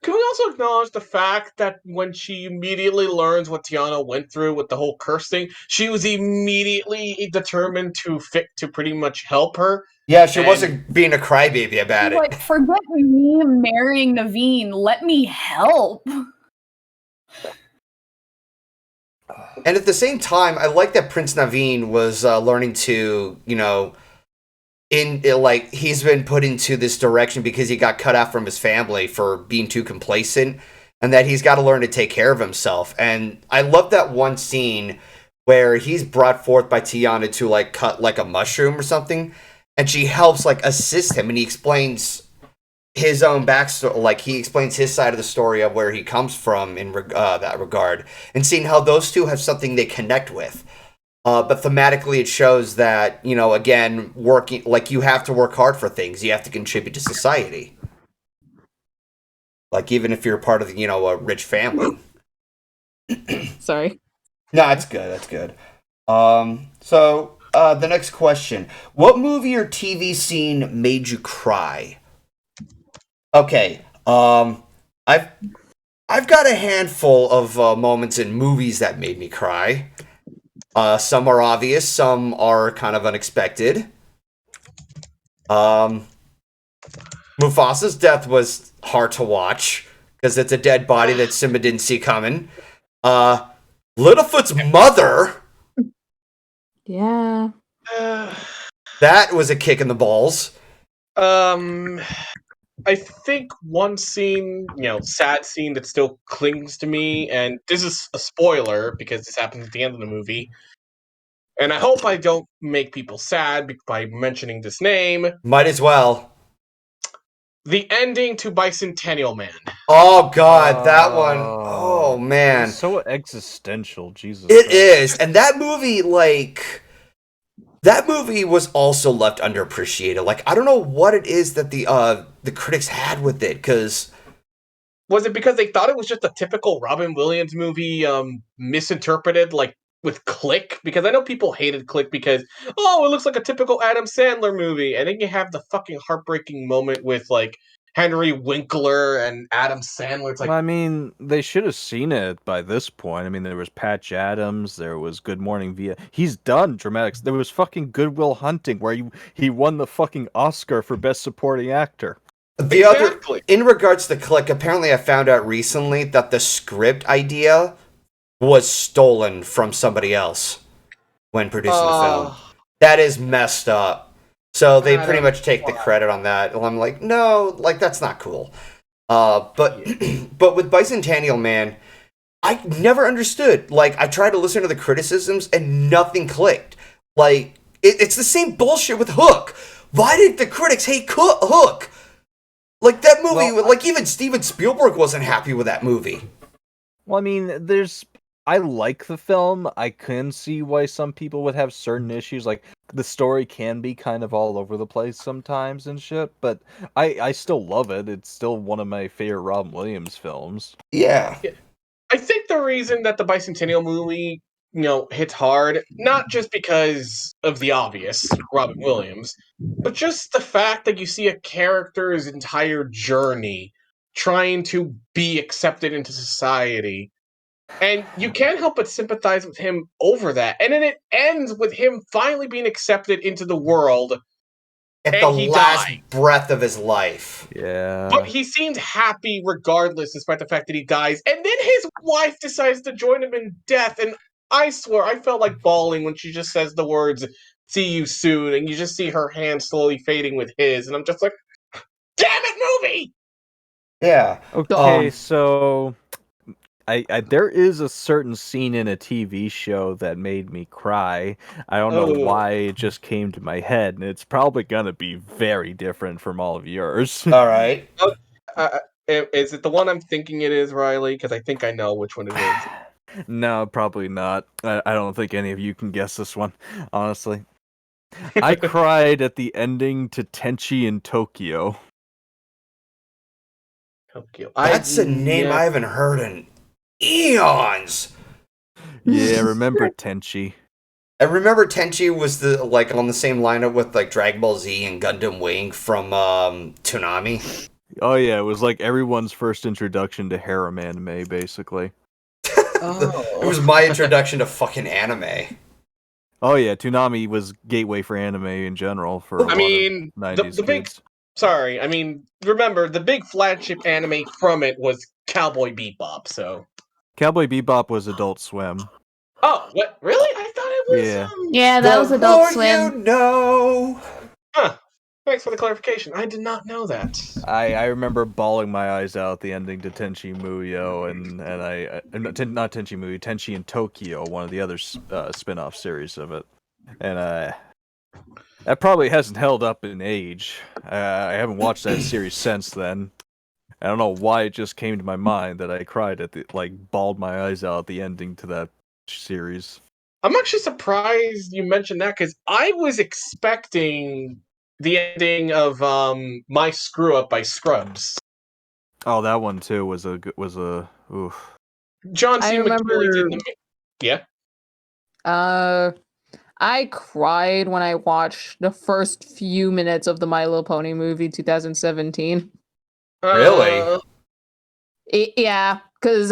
Can we also acknowledge the fact that when she immediately learns what Tiana went through with the whole curse thing, she was immediately determined to pretty much help her. Yeah, she wasn't being a crybaby about it. Like, forget me marrying Naveen. Let me help. And at the same time, I like that Prince Naveen was learning to, he's been put into this direction because he got cut out from his family for being too complacent, and that he's got to learn to take care of himself. And I love that one scene where he's brought forth by Tiana to like cut like a mushroom or something, and she helps like assist him, and he explains his own backstory. Like he explains his side of the story of where he comes from in that regard, and seeing how those two have something they connect with. But thematically, it shows that, you know, again, working, like, you have to work hard for things. You have to contribute to society. Like, even if you're part of, you know, a rich family. Sorry. No, that's good. That's good. So, the next question. What movie or TV scene made you cry? Okay. I've got a handful of moments in movies that made me cry. Some are obvious, some are kind of unexpected. Mufasa's death was hard to watch, because it's a dead body that Simba didn't see coming. Littlefoot's mother! Yeah. That was a kick in the balls. I think one scene, you know, sad scene that still clings to me, and this is a spoiler because this happens at the end of the movie, and I hope I don't make people sad by mentioning this name. Might as well. The ending to Bicentennial Man. Oh god, that one. Oh man. It's so existential, Jesus. It is. And that movie, like, that movie was also left underappreciated. Like, I don't know what it is that the critics had with it, because Was it because they thought it was just a typical Robin Williams movie, misinterpreted, like, with Click? Because I know people hated Click because, oh, it looks like a typical Adam Sandler movie. And then you have the fucking heartbreaking moment with, like, Henry Winkler and Adam Sandler. It's like, I mean, they should have seen it by this point. I mean, there was Patch Adams, there was Good Morning Via. He's done dramatics. There was fucking Good Will Hunting, where he won the fucking Oscar for Best Supporting Actor. the other, in regards to Click, apparently I found out recently that the script idea was stolen from somebody else when producing the film. That is messed up. So they pretty much take the credit on that. And I'm like, no, like, that's not cool. But with Bicentennial Man, I never understood. Like, I tried to listen to the criticisms and nothing clicked. Like, it's the same bullshit with Hook. Why did the critics hate Hook? Like, that movie, like, even Steven Spielberg wasn't happy with that movie. Well, I mean, I like the film. I can see why some people would have certain issues. Like, the story can be kind of all over the place sometimes and shit, but I still love it. It's still one of my favorite Robin Williams films. Yeah. I think the reason that the Bicentennial movie, you know, hits hard, not just because of the obvious, Robin Williams, but just the fact that you see a character's entire journey trying to be accepted into society. And you can't help but sympathize with him over that. And then it ends with him finally being accepted into the world. At and the he last died. breath of his life. Yeah. But he seemed happy regardless, despite the fact that he dies. And then his wife decides to join him in death. And I swear, I felt like bawling when she just says the words, "See you soon." And you just see her hand slowly fading with his. And I'm just like, damn it, movie! Yeah. Okay, so there is a certain scene in a TV show that made me cry. I don't know why it just came to my head, and it's probably gonna be very different from all of yours. All right. Is it the one I'm thinking it is, Ryley? Because I think I know which one it is. No, probably not. I don't think any of you can guess this one, honestly. I cried at the ending to Tenchi in Tokyo. Tokyo. That's a name I haven't heard in eons. Yeah, remember Tenchi. I remember Tenchi was on the same lineup with like Dragon Ball Z and Gundam Wing from Toonami. Oh yeah, it was like everyone's first introduction to harem anime, basically. It was my introduction to fucking anime. Oh yeah, Toonami was gateway for anime in general for I mean, 90s the big... kids. Sorry, I mean, remember, the big flagship anime from it was Cowboy Bebop, so... Cowboy Bebop was Adult Swim. Oh, what? Really? I thought it was... Yeah. Yeah, that was Adult Swim. You know. Huh. Thanks for the clarification. I did not know that. I remember bawling my eyes out at the ending to Tenchi Muyo and not Tenchi Muyo, Tenchi in Tokyo, one of the other spin-off series of it, and that probably hasn't held up in age. I haven't watched that series since then. I don't know why it just came to my mind that I cried at bawled my eyes out at the ending to that series. I'm actually surprised you mentioned that because I was expecting the ending of My Screw Up by Scrubs. Oh, that one too was a oof. John I C. McGinley did remember- Yeah. I cried when I watched the first few minutes of the My Little Pony movie 2017. Really? Yeah, because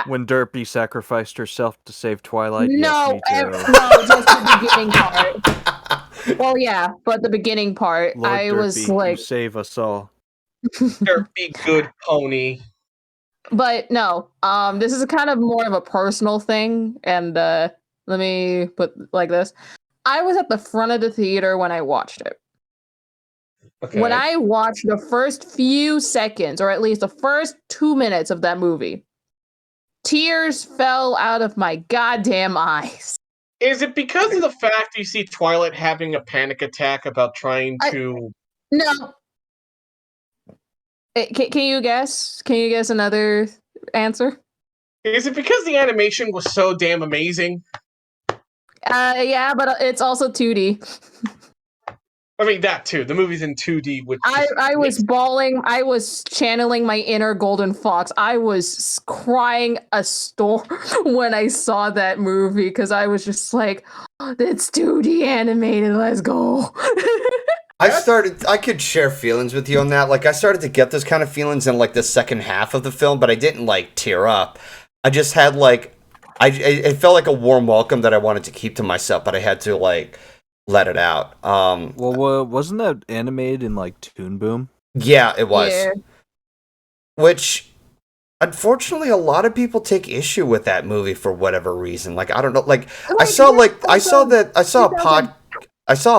When Derpy sacrificed herself to save Twilight. no, yes, me too. no, just the beginning part. Well, yeah, but the beginning part, Lord I Derpy, was like, you save us all. Derpy Good Pony. but no, this is kind of more of a personal thing, and let me put like this: I was at the front of the theater when I watched it. Okay. When I watched the first few seconds, or at least the first 2 minutes of that movie, tears fell out of my goddamn eyes. Is it because of the fact you see Twilight having a panic attack about trying to... No. Can you guess? Can you guess another answer? Is it because the animation was so damn amazing? Yeah, but it's also 2D. I mean, that too. The movie's in 2D, which... I was bawling. I was channeling my inner GoldenFox. I was crying a storm when I saw that movie because I was just like, oh, it's 2D animated. Let's go. I could share feelings with you on that. Like, I started to get those kind of feelings in, like, the second half of the film, but I didn't, like, tear up. I just had, like, it felt like a warm welcome that I wanted to keep to myself, but I had to, like, let it out. Well, wasn't that animated in, like, Toon Boom? Yeah, it was. Yeah. Which, unfortunately, a lot of people take issue with that movie for whatever reason. Like, I don't know. Like, I saw a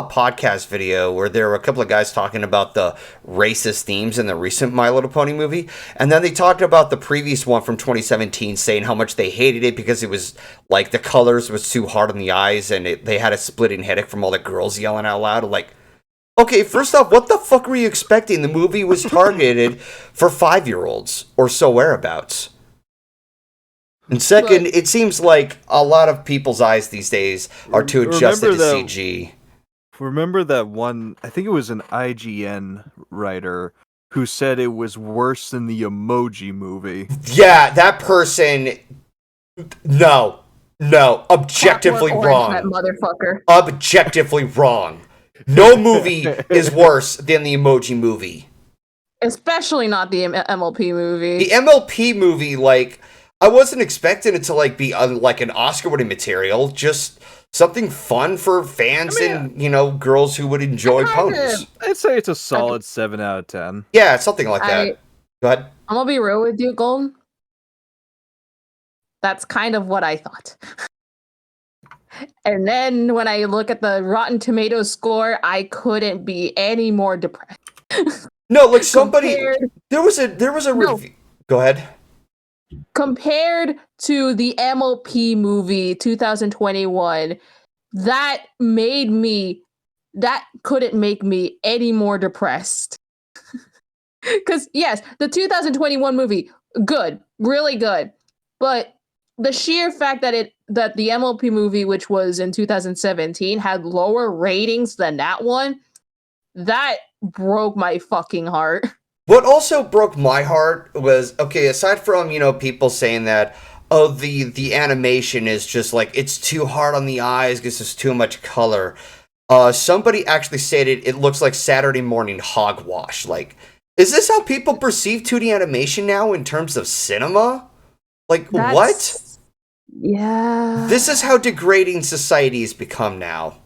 podcast video where there were a couple of guys talking about the racist themes in the recent My Little Pony movie, and then they talked about the previous one from 2017, saying how much they hated it because it was like the colors was too hard on the eyes, and they had a splitting headache from all the girls yelling out loud. Like, okay, first off, what the fuck were you expecting? The movie was targeted for 5-year-olds or so whereabouts. And second, it seems like a lot of people's eyes these days are too adjusted to CG. Remember that one, I think it was an IGN writer who said it was worse than the Emoji Movie. Yeah, that person... No, objectively Clockwork wrong. Orange, that motherfucker. Objectively wrong. No movie is worse than the Emoji Movie. Especially not the MLP movie. The MLP movie, like, I wasn't expecting it to, like, be like an Oscar-winning material, just... something fun for fans and, girls who would enjoy ponies. I'd say it's a solid 7 out of 10. Yeah, something like that. Go ahead. I'm gonna be real with you, Golden. That's kind of what I thought. And then when I look at the Rotten Tomatoes score, I couldn't be any more depressed. No, like somebody... There was a review... Go ahead. Compared to the MLP movie 2021, that couldn't make me any more depressed. Because yes, the 2021 movie, good, really good, but the sheer fact that the MLP movie, which was in 2017, had lower ratings than that one, that broke my fucking heart. What also broke my heart was, okay, aside from, people saying that, oh, the animation is just like, it's too hard on the eyes because there's too much color. Somebody actually stated it looks like Saturday morning hogwash. Like, is this how people perceive 2D animation now in terms of cinema? Like, what? Yeah. This is how degrading society's become now.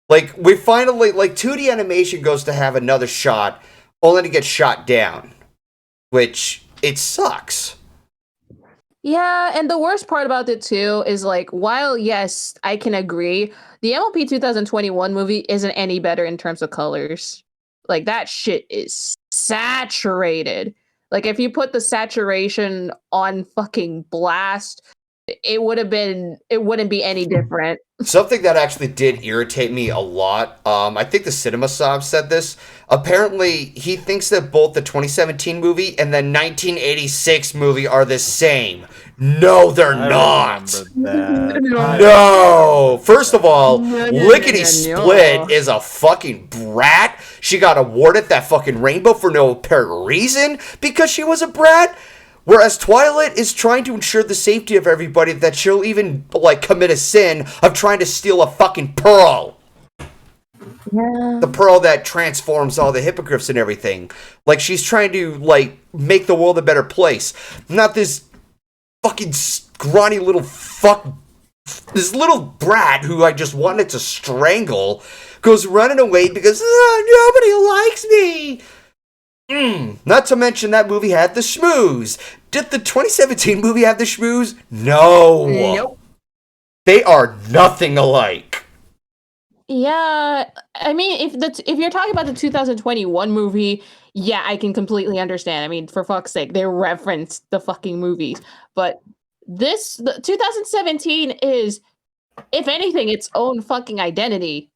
Like, we finally, like, 2D animation goes to have another shot, only to get shot down, which, it sucks. Yeah, and the worst part about it, too, is, like, while, yes, I can agree, the MLP 2021 movie isn't any better in terms of colors. Like that shit is saturated. Like if you put the saturation on fucking blast, it wouldn't be any different. Something that actually did irritate me a lot. I think the Cinema Sob said this. Apparently, he thinks that both the 2017 movie and the 1986 movie are the same. No, they're not. No. First of all, Lickety Split is a fucking brat. She got awarded that fucking rainbow for no apparent reason because she was a brat. Whereas Twilight is trying to ensure the safety of everybody, that she'll even, like, commit a sin of trying to steal a fucking pearl. Yeah. The pearl that transforms all the hippogriffs and everything. Like, she's trying to, like, make the world a better place. Not this fucking scrawny little fuck. This little brat who I just wanted to strangle goes running away because nobody likes me. Not to mention that movie had the schmooze. Did the 2017 movie have the schmooze? No. Nope. They are nothing alike. Yeah, I mean, if you're talking about the 2021 movie, yeah, I can completely understand. I mean, for fuck's sake, they referenced the fucking movies. But the 2017 is, if anything, its own fucking identity.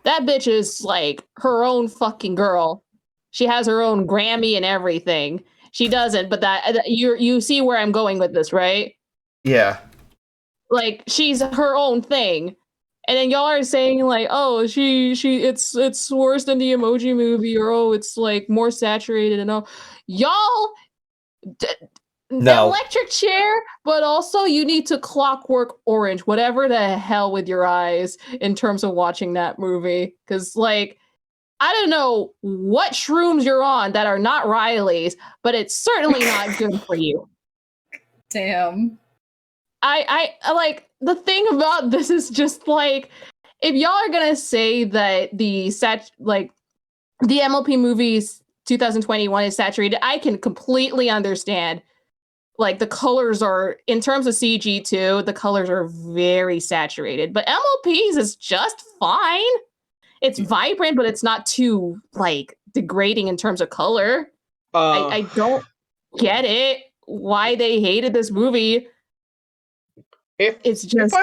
That bitch is like her own fucking girl. She has her own Grammy and everything. She doesn't, but you see where I'm going with this, right? Yeah. Like she's her own thing. And then y'all are saying like, oh, it's worse than the Emoji Movie, or oh, it's like more saturated and all. Y'all, No. electric chair, but also you need to Clockwork Orange, whatever the hell with your eyes in terms of watching that movie, because like. I don't know what shrooms you're on that are not Ryley's, but it's certainly not good for you. Damn. I like the thing about this is just like if y'all are gonna say that the MLP movies 2021 is saturated, I can completely understand. Like the colors are, in terms of CG too, the colors are very saturated. But MLP's is just fine. It's vibrant, but it's not too like degrading in terms of color. I don't get it why they hated this movie. It's just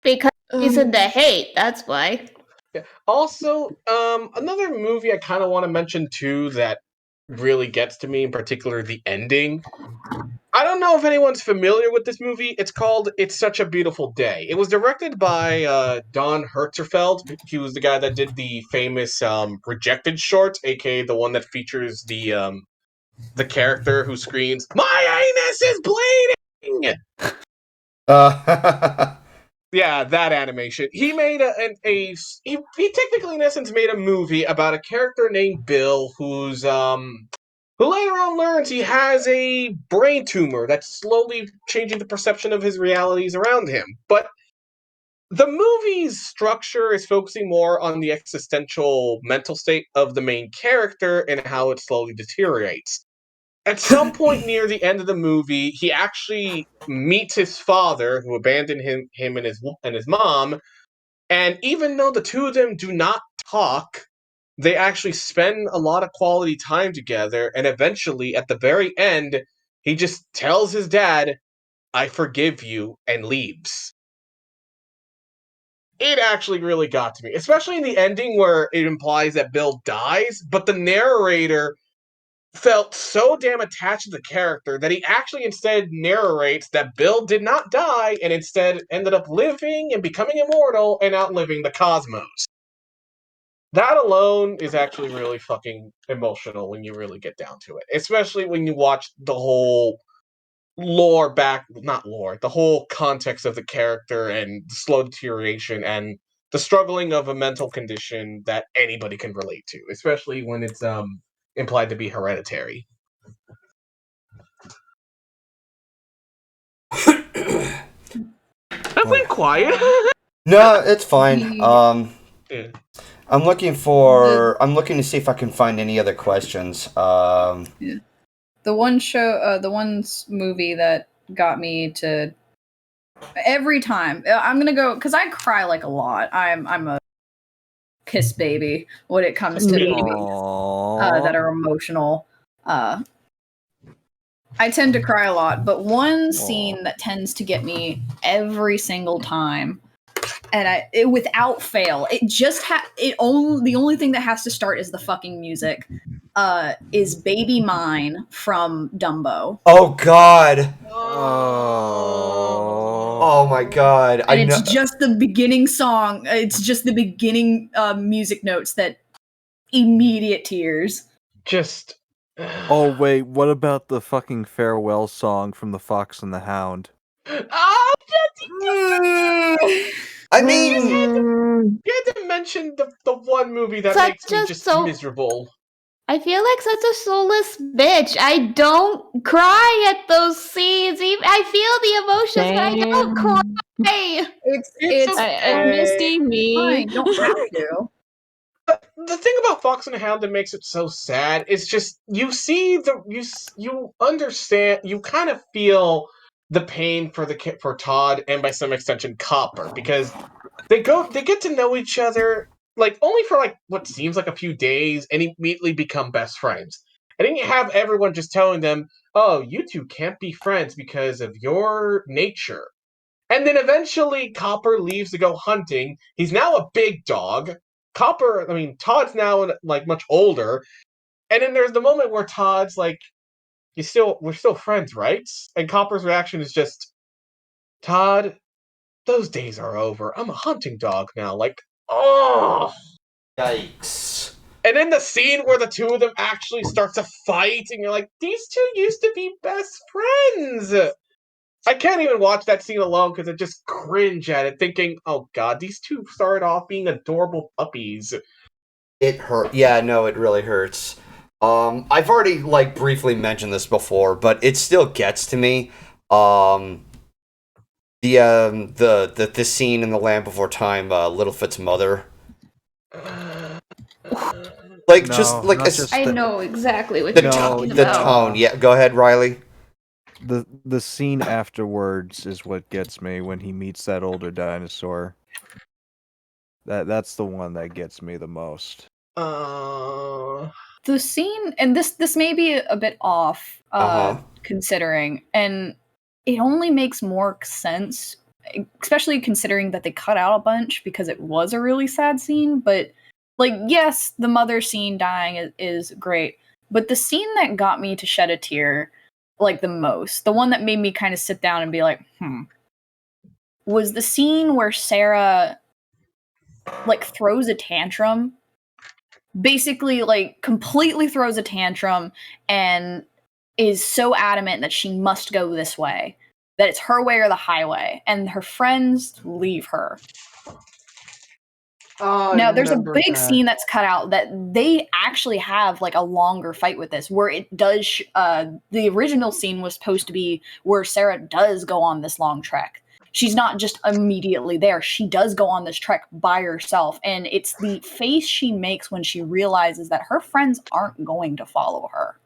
Because in the hate, that's why. Yeah. Also, another movie I kind of want to mention too that really gets to me, in particular the ending. I don't know if anyone's familiar with this movie. It's called It's Such a Beautiful Day. It was directed by Don Hertzfeldt. He was the guy that did the famous Rejected short, aka the one that features the character who screams, "My anus is bleeding!" Yeah, that animation. He made he technically, in essence, made a movie about a character named Bill who later on learns he has a brain tumor that's slowly changing the perception of his realities around him. But the movie's structure is focusing more on the existential mental state of the main character and how it slowly deteriorates. At some point near the end of the movie, he actually meets his father, who abandoned him and his mom. And even though the two of them do not talk, they actually spend a lot of quality time together. And eventually, at the very end, he just tells his dad, "I forgive you," and leaves. It actually really got to me, especially in the ending where it implies that Bill dies, but the narrator felt so damn attached to the character that he actually instead narrates that Bill did not die and instead ended up living and becoming immortal and outliving the cosmos. That alone is actually really fucking emotional when you really get down to it. Especially when you watch the whole the whole context of the character and the slow deterioration and the struggling of a mental condition that anybody can relate to, especially when it's implied to be hereditary. I went quiet. No, it's fine. Yeah. I'm looking to see if I can find any other questions. The one movie that got me to every time I'm gonna go, because I cry like a lot. I'm a kiss baby when it comes to babies Aww. that are emotional. I tend to cry a lot, but one scene that tends to get me every single time, and without fail, the only thing that has to start is the fucking music. Is Baby Mine from Dumbo. Oh God. Oh. Oh my God. And it's just the beginning song. It's just the beginning music notes that immediate tears. Just. Oh wait, what about the fucking farewell song from The Fox and the Hound? Oh, I mean, you had to mention the one movie that makes me just miserable. I feel like such a soulless bitch. I don't cry at those scenes. I feel the emotions, but I don't cry. It's okay. Misty, me. Fine, you don't have to. The thing about Fox and the Hound that makes it so sad is just you understand, you kind of feel the pain for Todd and by some extension Copper, because they get to know each other like only for like what seems like a few days and immediately become best friends. And then you have everyone just telling them, "Oh, you two can't be friends because of your nature." And then eventually Copper leaves to go hunting. He's now a big dog. Todd's now like much older. And then there's the moment where Todd's like, we're still friends, right? And Copper's reaction is just, Todd, those days are over. I'm a hunting dog now. Like, oh. yikes. And then the scene where the two of them actually start to fight, and you're like, these two used to be best friends. I can't even watch that scene alone because I just cringe at it, thinking, oh God, these two started off being adorable puppies. It hurt. Yeah, no, it really hurts. I've already like briefly mentioned this before, but it still gets to me. The scene in The Land Before Time, Littlefoot's mother. Like I know exactly what you're talking the about. tone. Yeah, go ahead, Ryley. The scene afterwards is what gets me when he meets that older dinosaur. That's the one that gets me the most. The scene, and this may be a bit off, considering, and it only makes more sense, especially considering that they cut out a bunch because it was a really sad scene. But like, yes, the mother scene dying is great, but the scene that got me to shed a tear, like the most, the one that made me kind of sit down and be like, was the scene where Sarah like throws a tantrum, basically like completely throws a tantrum and is so adamant that she must go this way, that it's her way or the highway, and her friends leave her. Now, there's a big scene that's cut out that they actually have like a longer fight with this, where it does. The original scene was supposed to be where Sarah does go on this long trek. She's not just immediately there. She does go on this trek by herself, and it's the face she makes when she realizes that her friends aren't going to follow her.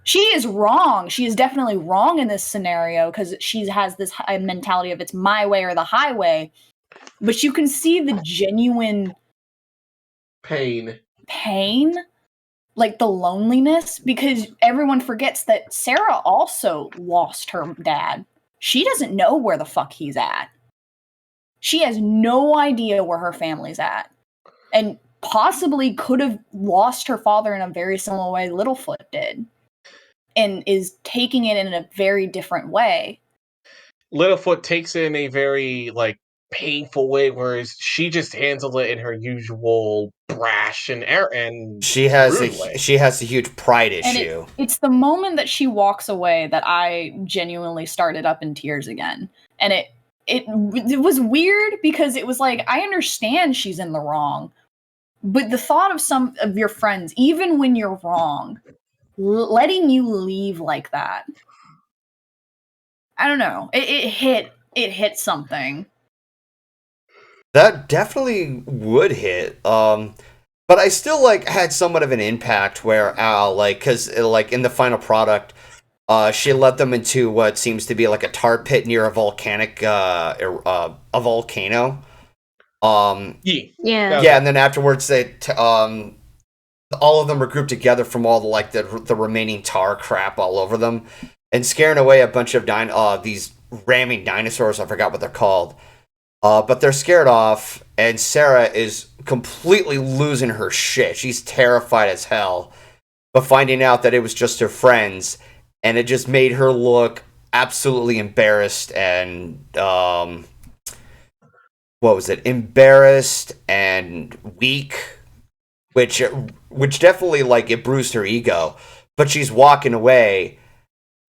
She is wrong. She is definitely wrong in this scenario because she has this mentality of it's my way or the highway. But you can see the genuine pain, like the loneliness, because everyone forgets that Sarah also lost her dad. She doesn't know where the fuck he's at. She has no idea where her family's at. And possibly could have lost her father in a very similar way Littlefoot did. And is taking it in a very different way. Littlefoot takes it in a very, like, painful way, whereas she just handled it in her usual brash and she has a huge pride issue. It's the moment that she walks away that I genuinely started up in tears again. And it was weird because it was like, I understand she's in the wrong, but the thought of some of your friends, even when you're wrong, letting you leave like that, I don't know. It hit something. That definitely would hit. But I still like had somewhat of an impact where because in the final product, she led them into what seems to be like a tar pit near a volcano. Yeah. Yeah, and then afterwards all of them were grouped together from all the remaining tar crap all over them, and scaring away a bunch of these ramming dinosaurs. I forgot what they're called. But they're scared off, and Sarah is completely losing her shit. She's terrified as hell, but finding out that it was just her friends, and it just made her look absolutely embarrassed and what was it? Embarrassed and weak, which definitely it bruised her ego. But she's walking away.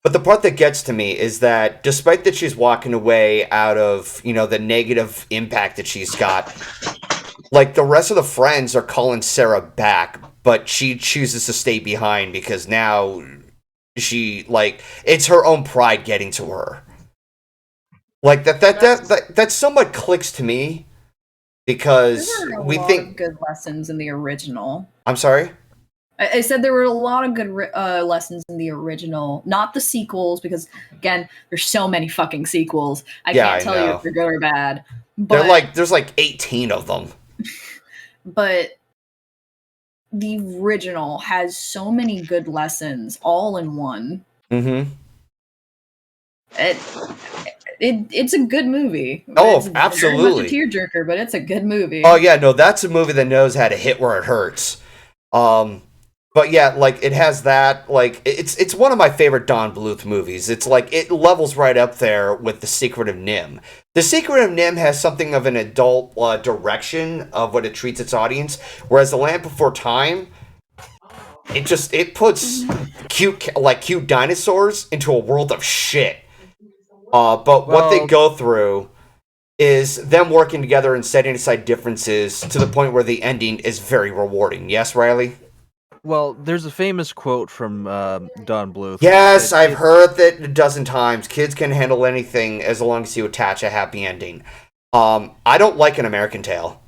But the part that gets to me is that despite that she's walking away out of, the negative impact that she's got, the rest of the friends are calling Sarah back, but she chooses to stay behind because now it's her own pride getting to her. That somewhat clicks to me because we think good lessons in the original. I'm sorry? I said there were a lot of good lessons in the original, not the sequels, because again, there's so many fucking sequels. I can't tell you if they're good or bad. But there's 18 of them. But the original has so many good lessons all in one. Mm-hmm. It's a good movie. Oh, absolutely. It's a tearjerker, but it's a good movie. Oh yeah, no, that's a movie that knows how to hit where it hurts. But yeah, it has that, it's one of my favorite Don Bluth movies. It's it levels right up there with The Secret of NIMH. The Secret of NIMH has something of an adult direction of what it treats its audience, whereas The Land Before Time, it puts cute dinosaurs into a world of shit. But what they go through is them working together and setting aside differences to the point where the ending is very rewarding. Yes, Ryley? Well, there's a famous quote from Don Bluth. Yes, I've heard that a dozen times. Kids can handle anything as long as you attach a happy ending. I don't like An American Tail.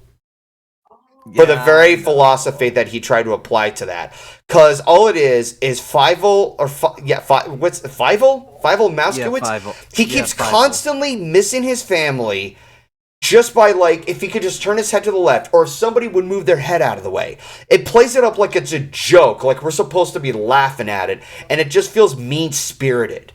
For the very philosophy that he tried to apply to that. Because all it is Fievel, what's Fievel? Fievel Mouskowitz? Yeah, Fievel. He keeps constantly missing his family just by, if he could just turn his head to the left, or if somebody would move their head out of the way. It plays it up like it's a joke, like we're supposed to be laughing at it, and it just feels mean-spirited.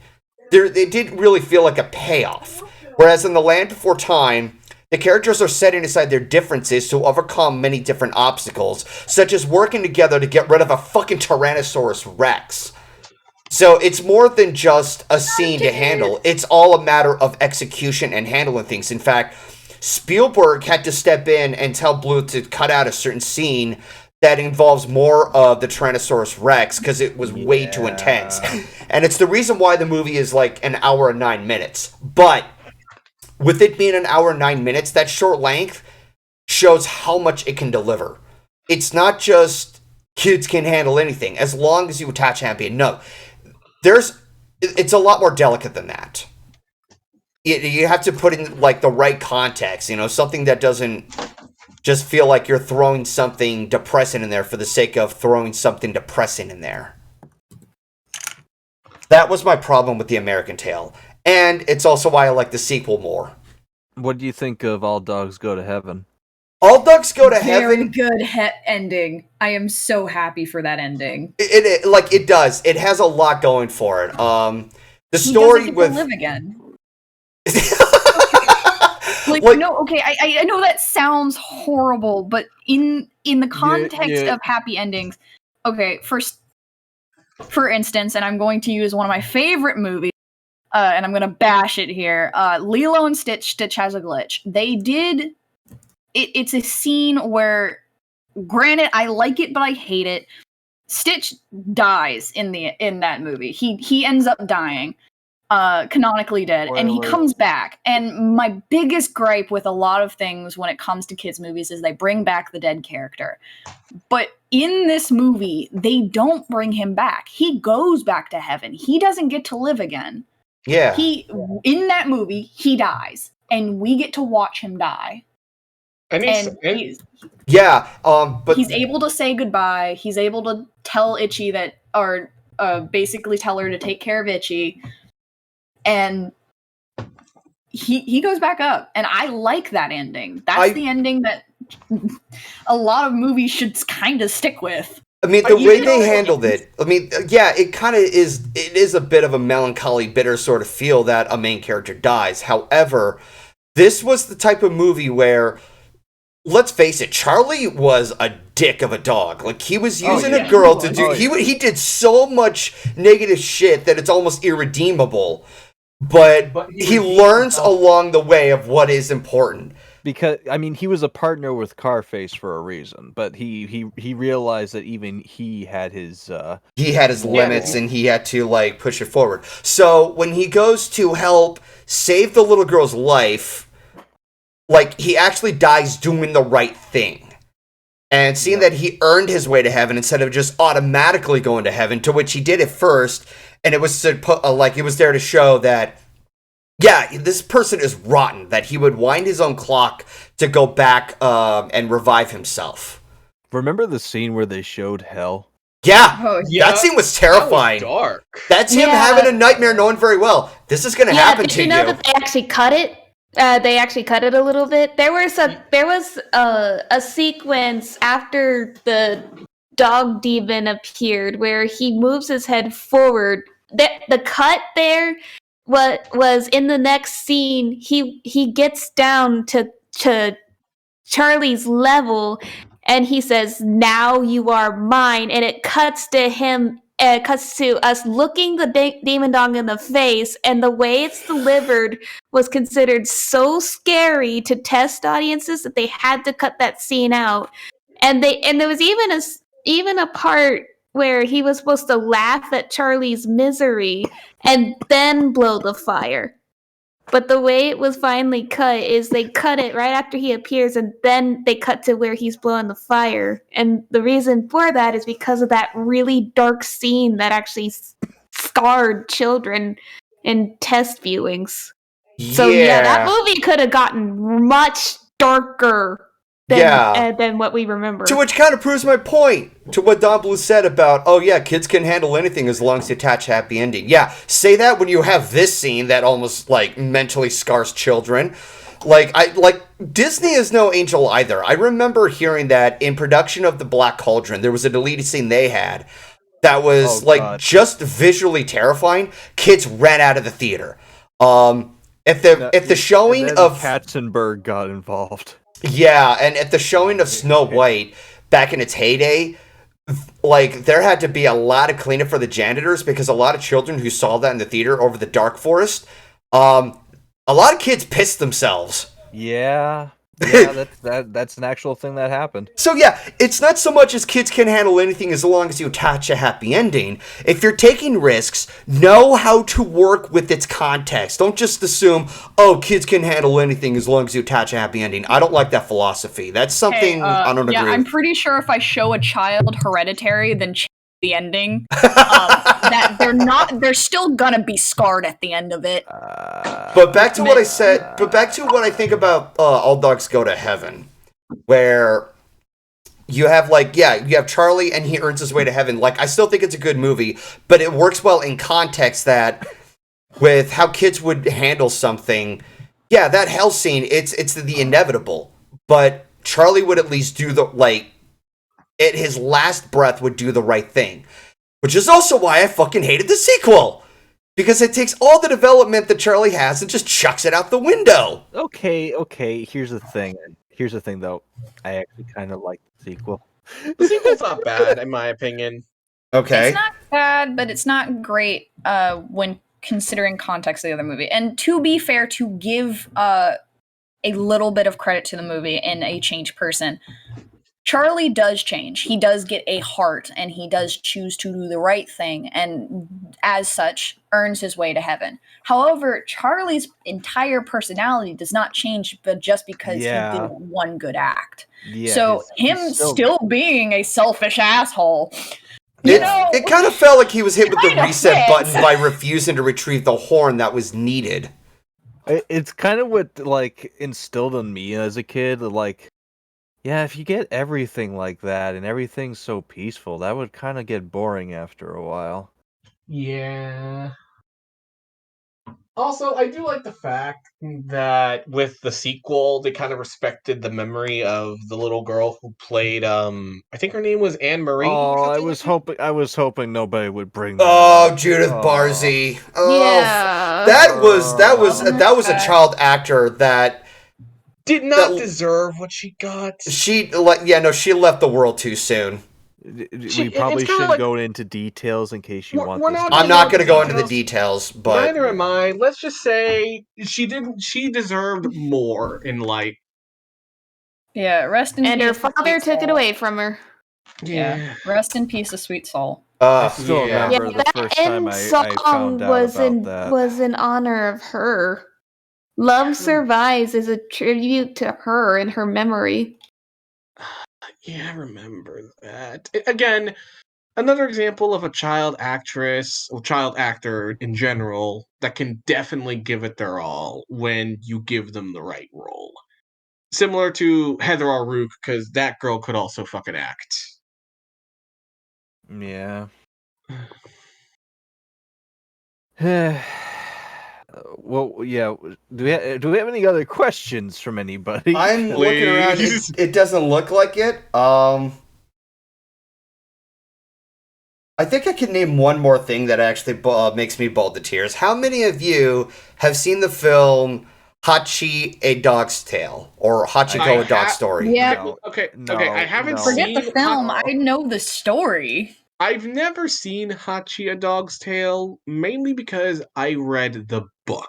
It didn't really feel like a payoff. Whereas in The Land Before Time, the characters are setting aside their differences to overcome many different obstacles, such as working together to get rid of a fucking Tyrannosaurus Rex. So it's more than just a scene to handle. It's all a matter of execution and handling things. In fact, Spielberg had to step in and tell Bluth to cut out a certain scene that involves more of the Tyrannosaurus Rex because it was way too intense. And it's the reason why the movie is an hour and 9 minutes. But with it being an hour and 9 minutes, that short length shows how much it can deliver. It's not just kids can handle anything as long as you attach happy. No, it's a lot more delicate than that. You have to put in the right context, something that doesn't just feel like you're throwing something depressing in there for the sake of throwing something depressing in there. That was my problem with The American Tail. And it's also why I like the sequel more. What do you think of All Dogs Go to Heaven? All Dogs Go to Very Heaven. good ending. I am so happy for that ending. It does. It has a lot going for it. The story he doesn't get with to live again. I know that sounds horrible, but in the context of happy endings, okay, for instance, and I'm going to use one of my favorite movies, and I'm going to bash it here, Lilo and Stitch Has a Glitch. They did, it's a scene where, granted, I like it, but I hate it. Stitch dies in that movie. He ends up dying. Canonically dead, and he comes back. And my biggest gripe with a lot of things when it comes to kids' movies is they bring back the dead character. But in this movie, they don't bring him back. He goes back to heaven. He doesn't get to live again. Yeah. In that movie, he dies, and we get to watch him die. But he's able to say goodbye. He's able to tell Itchy that, or basically tell her to take care of Itchy. And he goes back up, and I like that ending. That's the ending that a lot of movies should kind of stick with. I mean, the way they handled it, I mean, yeah, it kind of is, it is a bit of a melancholy, bitter sort of feel that a main character dies. However, this was the type of movie where, let's face it, Charlie was a dick of a dog. Like, he was using a girl to do, he did so much negative shit that it's almost irredeemable. But he learns along the way of what is important. Because, I mean, he was a partner with Carface for a reason, but he realized that even he had his limits, and he had to, like, push it forward. So when he goes to help save the little girl's life, like, he actually dies doing the right thing. And seeing that he earned his way to heaven instead of just automatically going to heaven, to which he did it first, and it was to put, like, it was there to show that, yeah, this person is rotten, that he would wind his own clock to go back and revive himself. Remember the scene where they showed hell? Yeah, that scene was terrifying. That was dark. That's him having a nightmare knowing very well, this is going to happen to you. Did you know that they actually cut it? They actually cut it a little bit. There was a sequence after the dog demon appeared where he moves his head forward. The cut there was in the next scene. He gets down to Charlie's level, and he says, "Now you are mine." And it cuts to him. It cuts to us looking the demon dog in the face, and the way it's delivered was considered so scary to test audiences that they had to cut that scene out. And there was even a part where he was supposed to laugh at Charlie's misery and then blow the fire. But the way it was finally cut is they cut it right after he appears, and then they cut to where he's blowing the fire. And the reason for that is because of that really dark scene that actually scarred children in test viewings. So yeah, that movie could have gotten much darker than what we remember. To which kind of proves my point to what Don Blue said about, oh yeah, kids can handle anything as long as they attach a happy ending. Yeah, say that when you have this scene that almost, like, mentally scars children. Like, Disney is no angel either. I remember hearing that in production of The Black Cauldron, there was a deleted scene they had that was, just visually terrifying. Kids ran out of the theater. If the showing of Katzenberg got involved. Yeah, and at the showing of Snow White back in its heyday, like, there had to be a lot of cleanup for the janitors because a lot of children who saw that in the theater over the dark forest, a lot of kids pissed themselves. Yeah, that's an actual thing that happened. So yeah, it's not so much as kids can handle anything as long as you attach a happy ending. If you're taking risks, know how to work with its context. Don't just assume, oh, kids can handle anything as long as you attach a happy ending. I don't like that philosophy. That's something I don't agree with. I'm pretty sure if I show a child Hereditary, then the ending, that they're still gonna be scarred at the end of it. But back to what I said, back to what I think about All Dogs Go to Heaven, where you have, like, you have Charlie and he earns his way to heaven. Like, I still think it's a good movie, but it works well in context that with how kids would handle something. Yeah, that hell scene, it's the inevitable, but Charlie would at least do at his last breath would do the right thing, which is also why I fucking hated the sequel, because it takes all the development that Charlie has and just chucks it out the window. Okay. Here's the thing, though. I actually kind of like the sequel. The sequel's not bad, in my opinion. Okay. It's not bad, but it's not great when considering context of the other movie. And to be fair, to give a little bit of credit to the movie and a changed person, Charlie does change. He does get a heart, and he does choose to do the right thing, and as such, earns his way to heaven. However, Charlie's entire personality does not change, but just because he did one good act. Yeah, so him still being a selfish asshole. It kind of felt like he was hit with the reset button by refusing to retrieve the horn that was needed. It's kind of what, like, instilled in me as a kid, like, yeah, if you get everything like that and everything's so peaceful, that would kind of get boring after a while. Yeah. Also, I do like the fact that with the sequel, they kind of respected the memory of the little girl who played. I think her name was Anne Marie. Oh, or I something was like that. hoping nobody would bring that Oh, up. Judith Oh. Barzee. Oh, Yeah. that was a child actor that Did not deserve what she got. she left the world too soon. We probably shouldn't go into details in case you want we're this. not I'm not going to go into the details. details, but Neither am I. Let's just say she deserved more in life. Yeah, rest in And peace. her father sweet took it soul. away from her. Yeah. Rest in peace, a sweet soul. I still yeah. remember the that first time end I song found out was about that. was in honor of her. Love Survives is a tribute to her and her memory. Yeah, I remember that. Again, another example of a child actress or child actor in general that can definitely give it their all when you give them the right role. Similar to Heather O'Rourke, because that girl could also fucking act. Yeah. Well, yeah. Do we have any other questions from anybody? I'm looking around. It doesn't look like it. I think I can name one more thing that actually makes me bald to tears. How many of you have seen the film Hachi, A Dog's Tale, or Hachiko, A Dog's Story? Yeah. Okay. I haven't Forget seen the film. I know the story. I've never seen Hachi, A Dog's Tale, mainly because I read the book.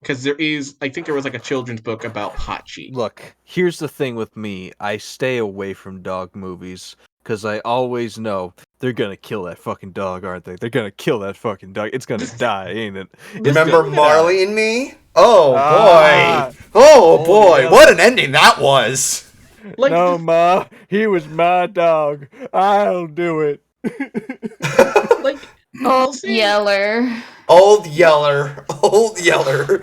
Because I think there was like a children's book about Hachi. Look, here's the thing with me. I stay away from dog movies because I always know they're gonna kill that fucking dog, aren't they? They're gonna kill that fucking dog. It's gonna die, ain't it? Remember Marley and Me? Oh Ah. boy! Oh Oh, boy! yeah. What an ending that was! No, Ma, he was my dog. I'll do it. Old Yeller. Old Yeller. Old Yeller.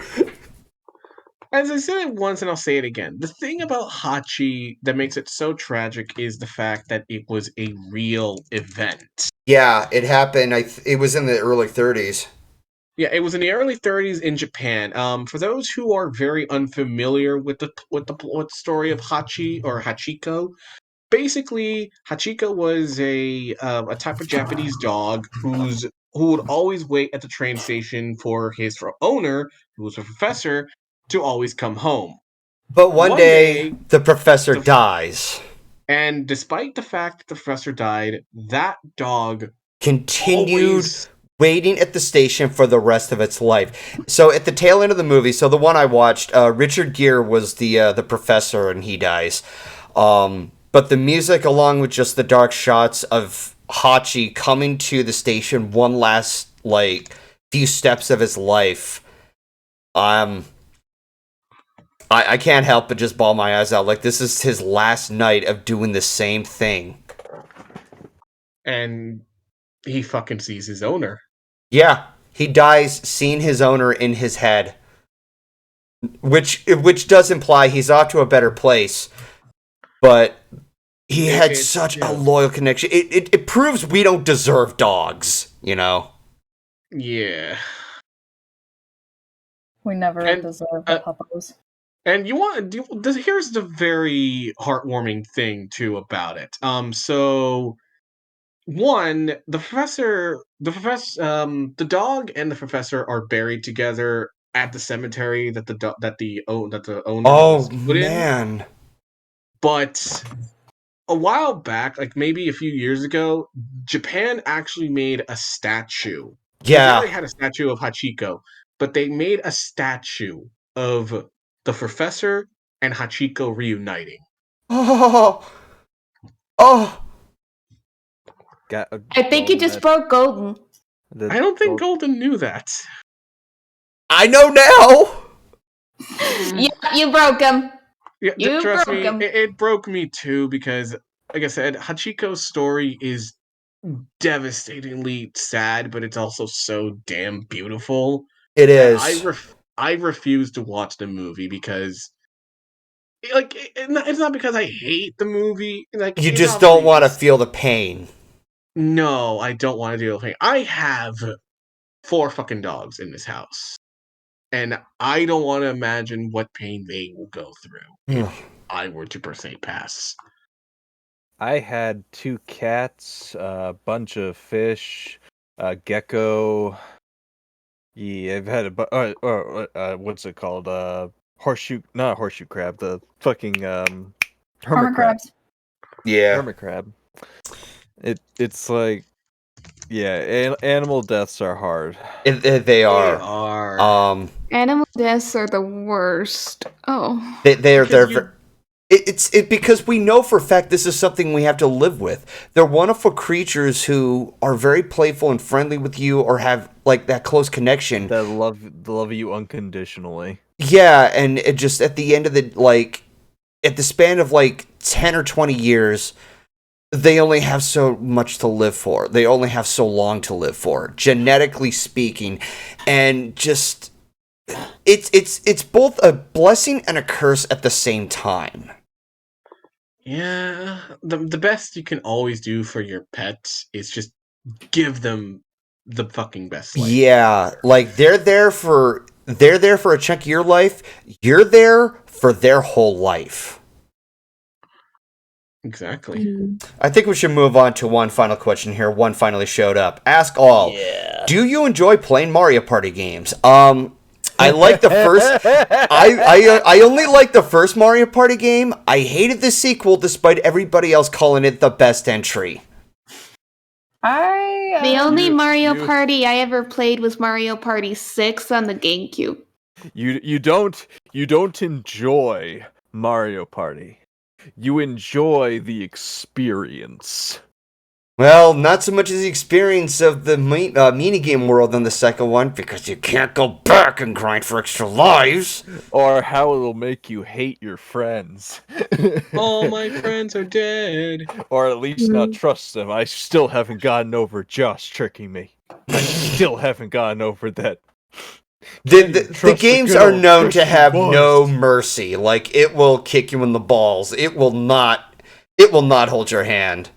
As I said it once and I'll say it again, the thing about Hachi that makes it so tragic is the fact that it was a real event. Yeah, it happened. It was in the early 30s. Yeah, it was in the early 30s in Japan. For those who are very unfamiliar with the story of Hachi or Hachiko, basically Hachiko was a type of Japanese dog who would always wait at the train station for his owner, who was a professor, to always come home. But one day the professor dies. And despite the fact that the professor died, that dog continued waiting at the station for the rest of its life. So at the tail end of the movie, so the one I watched, Richard Gere was the professor and he dies. But the music, along with just the dark shots of Hachi coming to the station one last few steps of his life, I can't help but just bawl my eyes out. Like, this is his last night of doing the same thing. And he fucking sees his owner. Yeah, he dies seeing his owner in his head. Which does imply he's off to a better place. But he had such a loyal connection. It proves we don't deserve dogs, you know? Yeah. We never deserve the puppos. And here's the very heartwarming thing too about it. So one, the dog and the professor are buried together at the cemetery that the owner was put in. But a while back, like maybe a few years ago, Japan actually made a statue. Yeah. They already had a statue of Hachiko, but they made a statue of the professor and Hachiko reuniting. Oh. I think you just broke Golden. I don't think Golden knew that. I know now! Yeah, you broke him. Yeah, trust me, it broke me too because, like I said, Hachiko's story is devastatingly sad, but it's also so damn beautiful. It is. I refuse to watch the movie because, like, it's not because I hate the movie. Like, you just don't want to feel the pain. No, I don't want to deal with pain. I have 4 fucking dogs in this house. and I don't want to imagine what pain they will go through if I were to per se pass. I had 2 cats, a bunch of fish, a gecko. Yeah, I've had what's it called? Not horseshoe crab, the fucking hermit crab. crabs. Yeah. Hermit crab. It's like, yeah, animal deaths are hard. They are. Animal deaths are the worst. Oh. They're it's because we know for a fact this is something we have to live with. They're wonderful creatures who are very playful and friendly with you, or have like that close connection. That love you unconditionally. Yeah, and it just at the end of at the span of 10 or 20 years, they only have so much to live for. They only have so long to live for, genetically speaking, and just it's both a blessing and a curse at the same time. Yeah, the best you can always do for your pets is just give them the fucking best life. Yeah, they're there for a chunk of your life. You're there for their whole life. Exactly. I think we should move on to one final question here. One finally showed up. Ask all. Yeah. Do you enjoy playing Mario Party games? I like the first. I only like the first Mario Party game. I hated the sequel, despite everybody else calling it the best entry. The only Mario Party I ever played was Mario Party 6 on the GameCube. You don't enjoy Mario Party. You enjoy the experience. Well, not so much as the experience of the minigame world in the second one, because you can't go back and grind for extra lives. Or how it'll make you hate your friends. All my friends are dead. Or at least not trust them. I still haven't gotten over Josh tricking me. I still haven't gotten over that. The games are known to have no mercy. It will kick you in the balls. It will not hold your hand.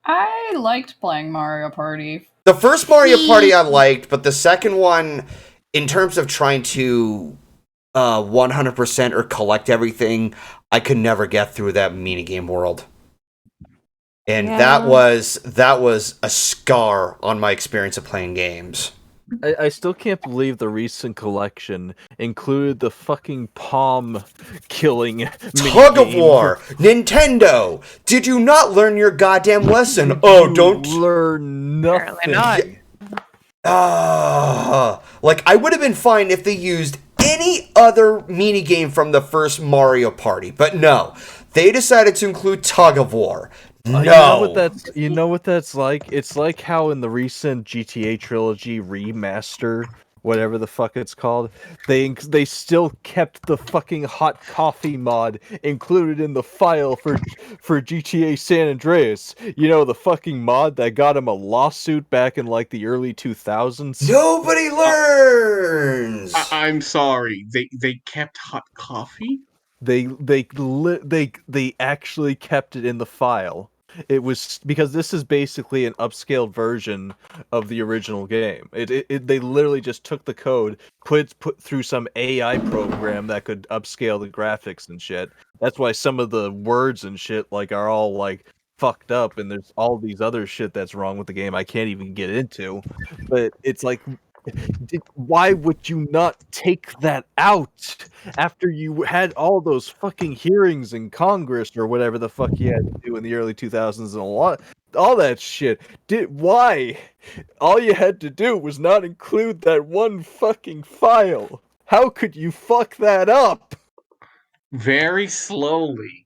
I liked playing Mario Party. The first Mario Party I liked, but the second one, in terms of trying to 100% or collect everything, I could never get through that minigame world. And that was a scar on my experience of playing games. I still can't believe the recent collection included the fucking palm killing Tug of War! Nintendo! Did you not learn your goddamn lesson? Oh, don't learn nothing. I would have been fine if they used any other minigame from the first Mario Party, but no. They decided to include Tug of War. No. You know what that's like? It's like how in the recent GTA trilogy remaster, whatever the fuck it's called, they still kept the fucking hot coffee mod included in the file for GTA San Andreas. You know, the fucking mod that got him a lawsuit back in the early 2000s. Nobody learns. I'm sorry. They kept hot coffee? They actually kept it in the file. It was because this is basically an upscaled version of the original game. They literally just took the code, put through some AI program that could upscale the graphics and shit. That's why some of the words and shit are all fucked up, and there's all these other shit that's wrong with the game I can't even get into. But it's why would you not take that out after you had all those fucking hearings in Congress or whatever the fuck you had to do in the early 2000s and all that shit? Why? All you had to do was not include that one fucking file. How could you fuck that up? Very slowly.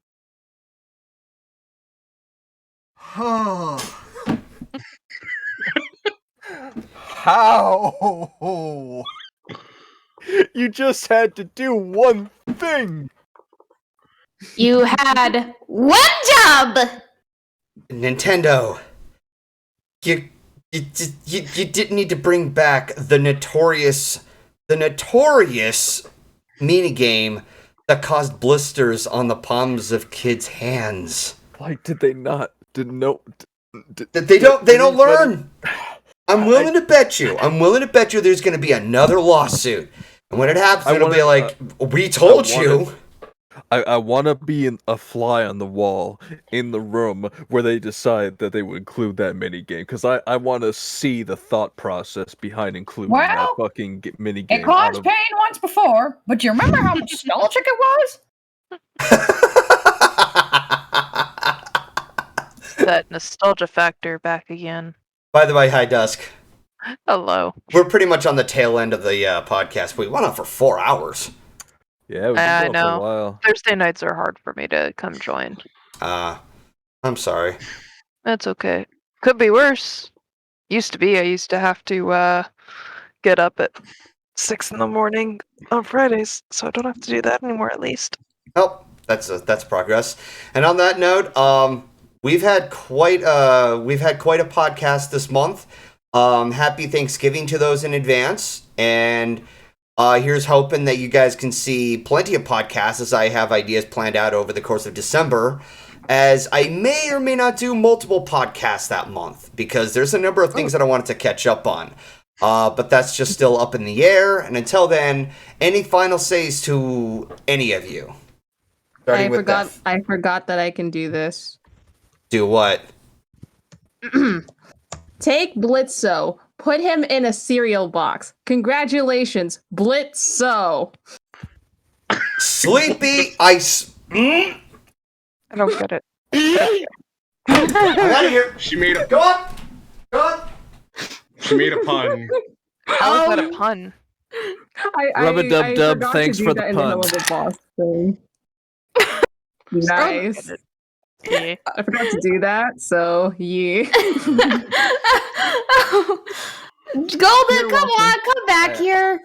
How? You just had to do one thing. You had one job. Nintendo, you didn't need to bring back the notorious minigame that caused blisters on the palms of kids' hands. Did they not? They don't learn. I'm willing to bet you there's going to be another lawsuit. And when it happens, I it'll wanna- be like, we told you. I want to be a fly on the wall in the room where they decide that they would include that mini game, because I want to see the thought process behind including that Well, fucking mini It game. caused pain once before, but do you remember how nostalgic it was? That nostalgia factor back again. By the way, hi, Dusk. Hello. We're pretty much on the tail end of the podcast. We went on for 4 hours. Yeah, we've I been going for a know. while. Thursday nights are hard for me to come join. I'm sorry. That's okay. Could be worse. Used to be. I used to have to get up at 6 in the morning on Fridays, so I don't have to do that anymore. At least. Oh, that's progress. And on that note, we've had quite a podcast this month. Happy Thanksgiving to those in advance, and here's hoping that you guys can see plenty of podcasts as I have ideas planned out over the course of December, as I may or may not do multiple podcasts that month, because there's a number of things that I wanted to catch up on. But that's just still up in the air, and until then, any final says to any of you? I forgot that I can do this. Do what? Take Blitzo. Put him in a cereal box. Congratulations, Blitzo. Sleepy ice. I don't get it. I'm out of here. She made a Go on. she made a pun. How is that a pun? Rub-a-dub-dub, forgot thanks to do for the that in pun. Helluva Boss thing. Nice. Yeah. I forgot to do that, so yeah. Golden, come on, come back here.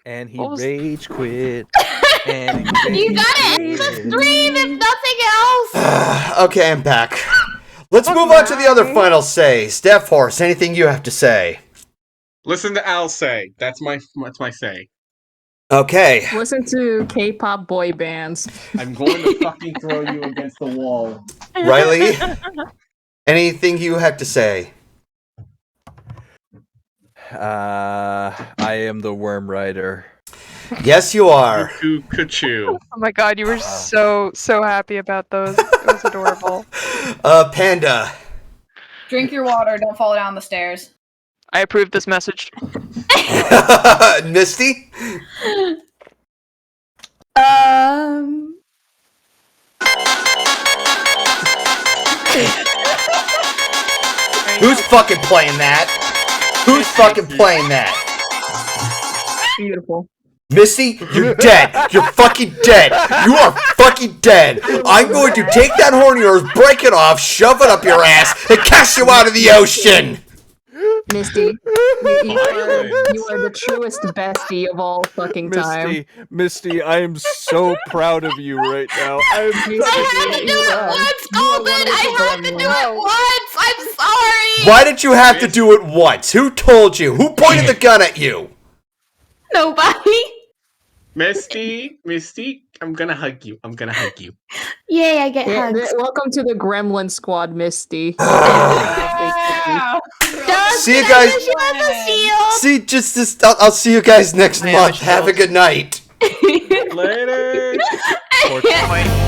And he What was- rage quit. And he You gotta end the stream if nothing else. Okay, I'm back. Let's move on to the other final says. Deafhorse, anything you have to say? Listen to Al say. That's my say. Okay. Listen to K-pop boy bands. I'm going to fucking throw you against the wall. Ryley, anything you have to say? I am the Worm Rider. Yes, you are. Cuckoo. Oh my god, you were so happy about those. It was adorable. Panda. Drink your water, don't fall down the stairs. I approve this message. Misty? Who's fucking playing that? Who's fucking playing that? Beautiful. Misty, you're dead. You're fucking dead. You are fucking dead. I'm going to take that horn of yours, break it off, shove it up your ass, and cast you out of the ocean. Misty, you are the truest bestie of all fucking time. Misty, I am so proud of you right now. I had to do it once, Golden. I had to do it once. I'm sorry. Why did you have to do it once? Who told you? Who pointed the gun at you? Nobody. Misty, I'm gonna hug you. Yay, I get Yeah, hugs. welcome to the Gremlin Squad, Misty. See you guys. She has a shield. See, just I'll see you guys next month. Have a good night. Later. 420.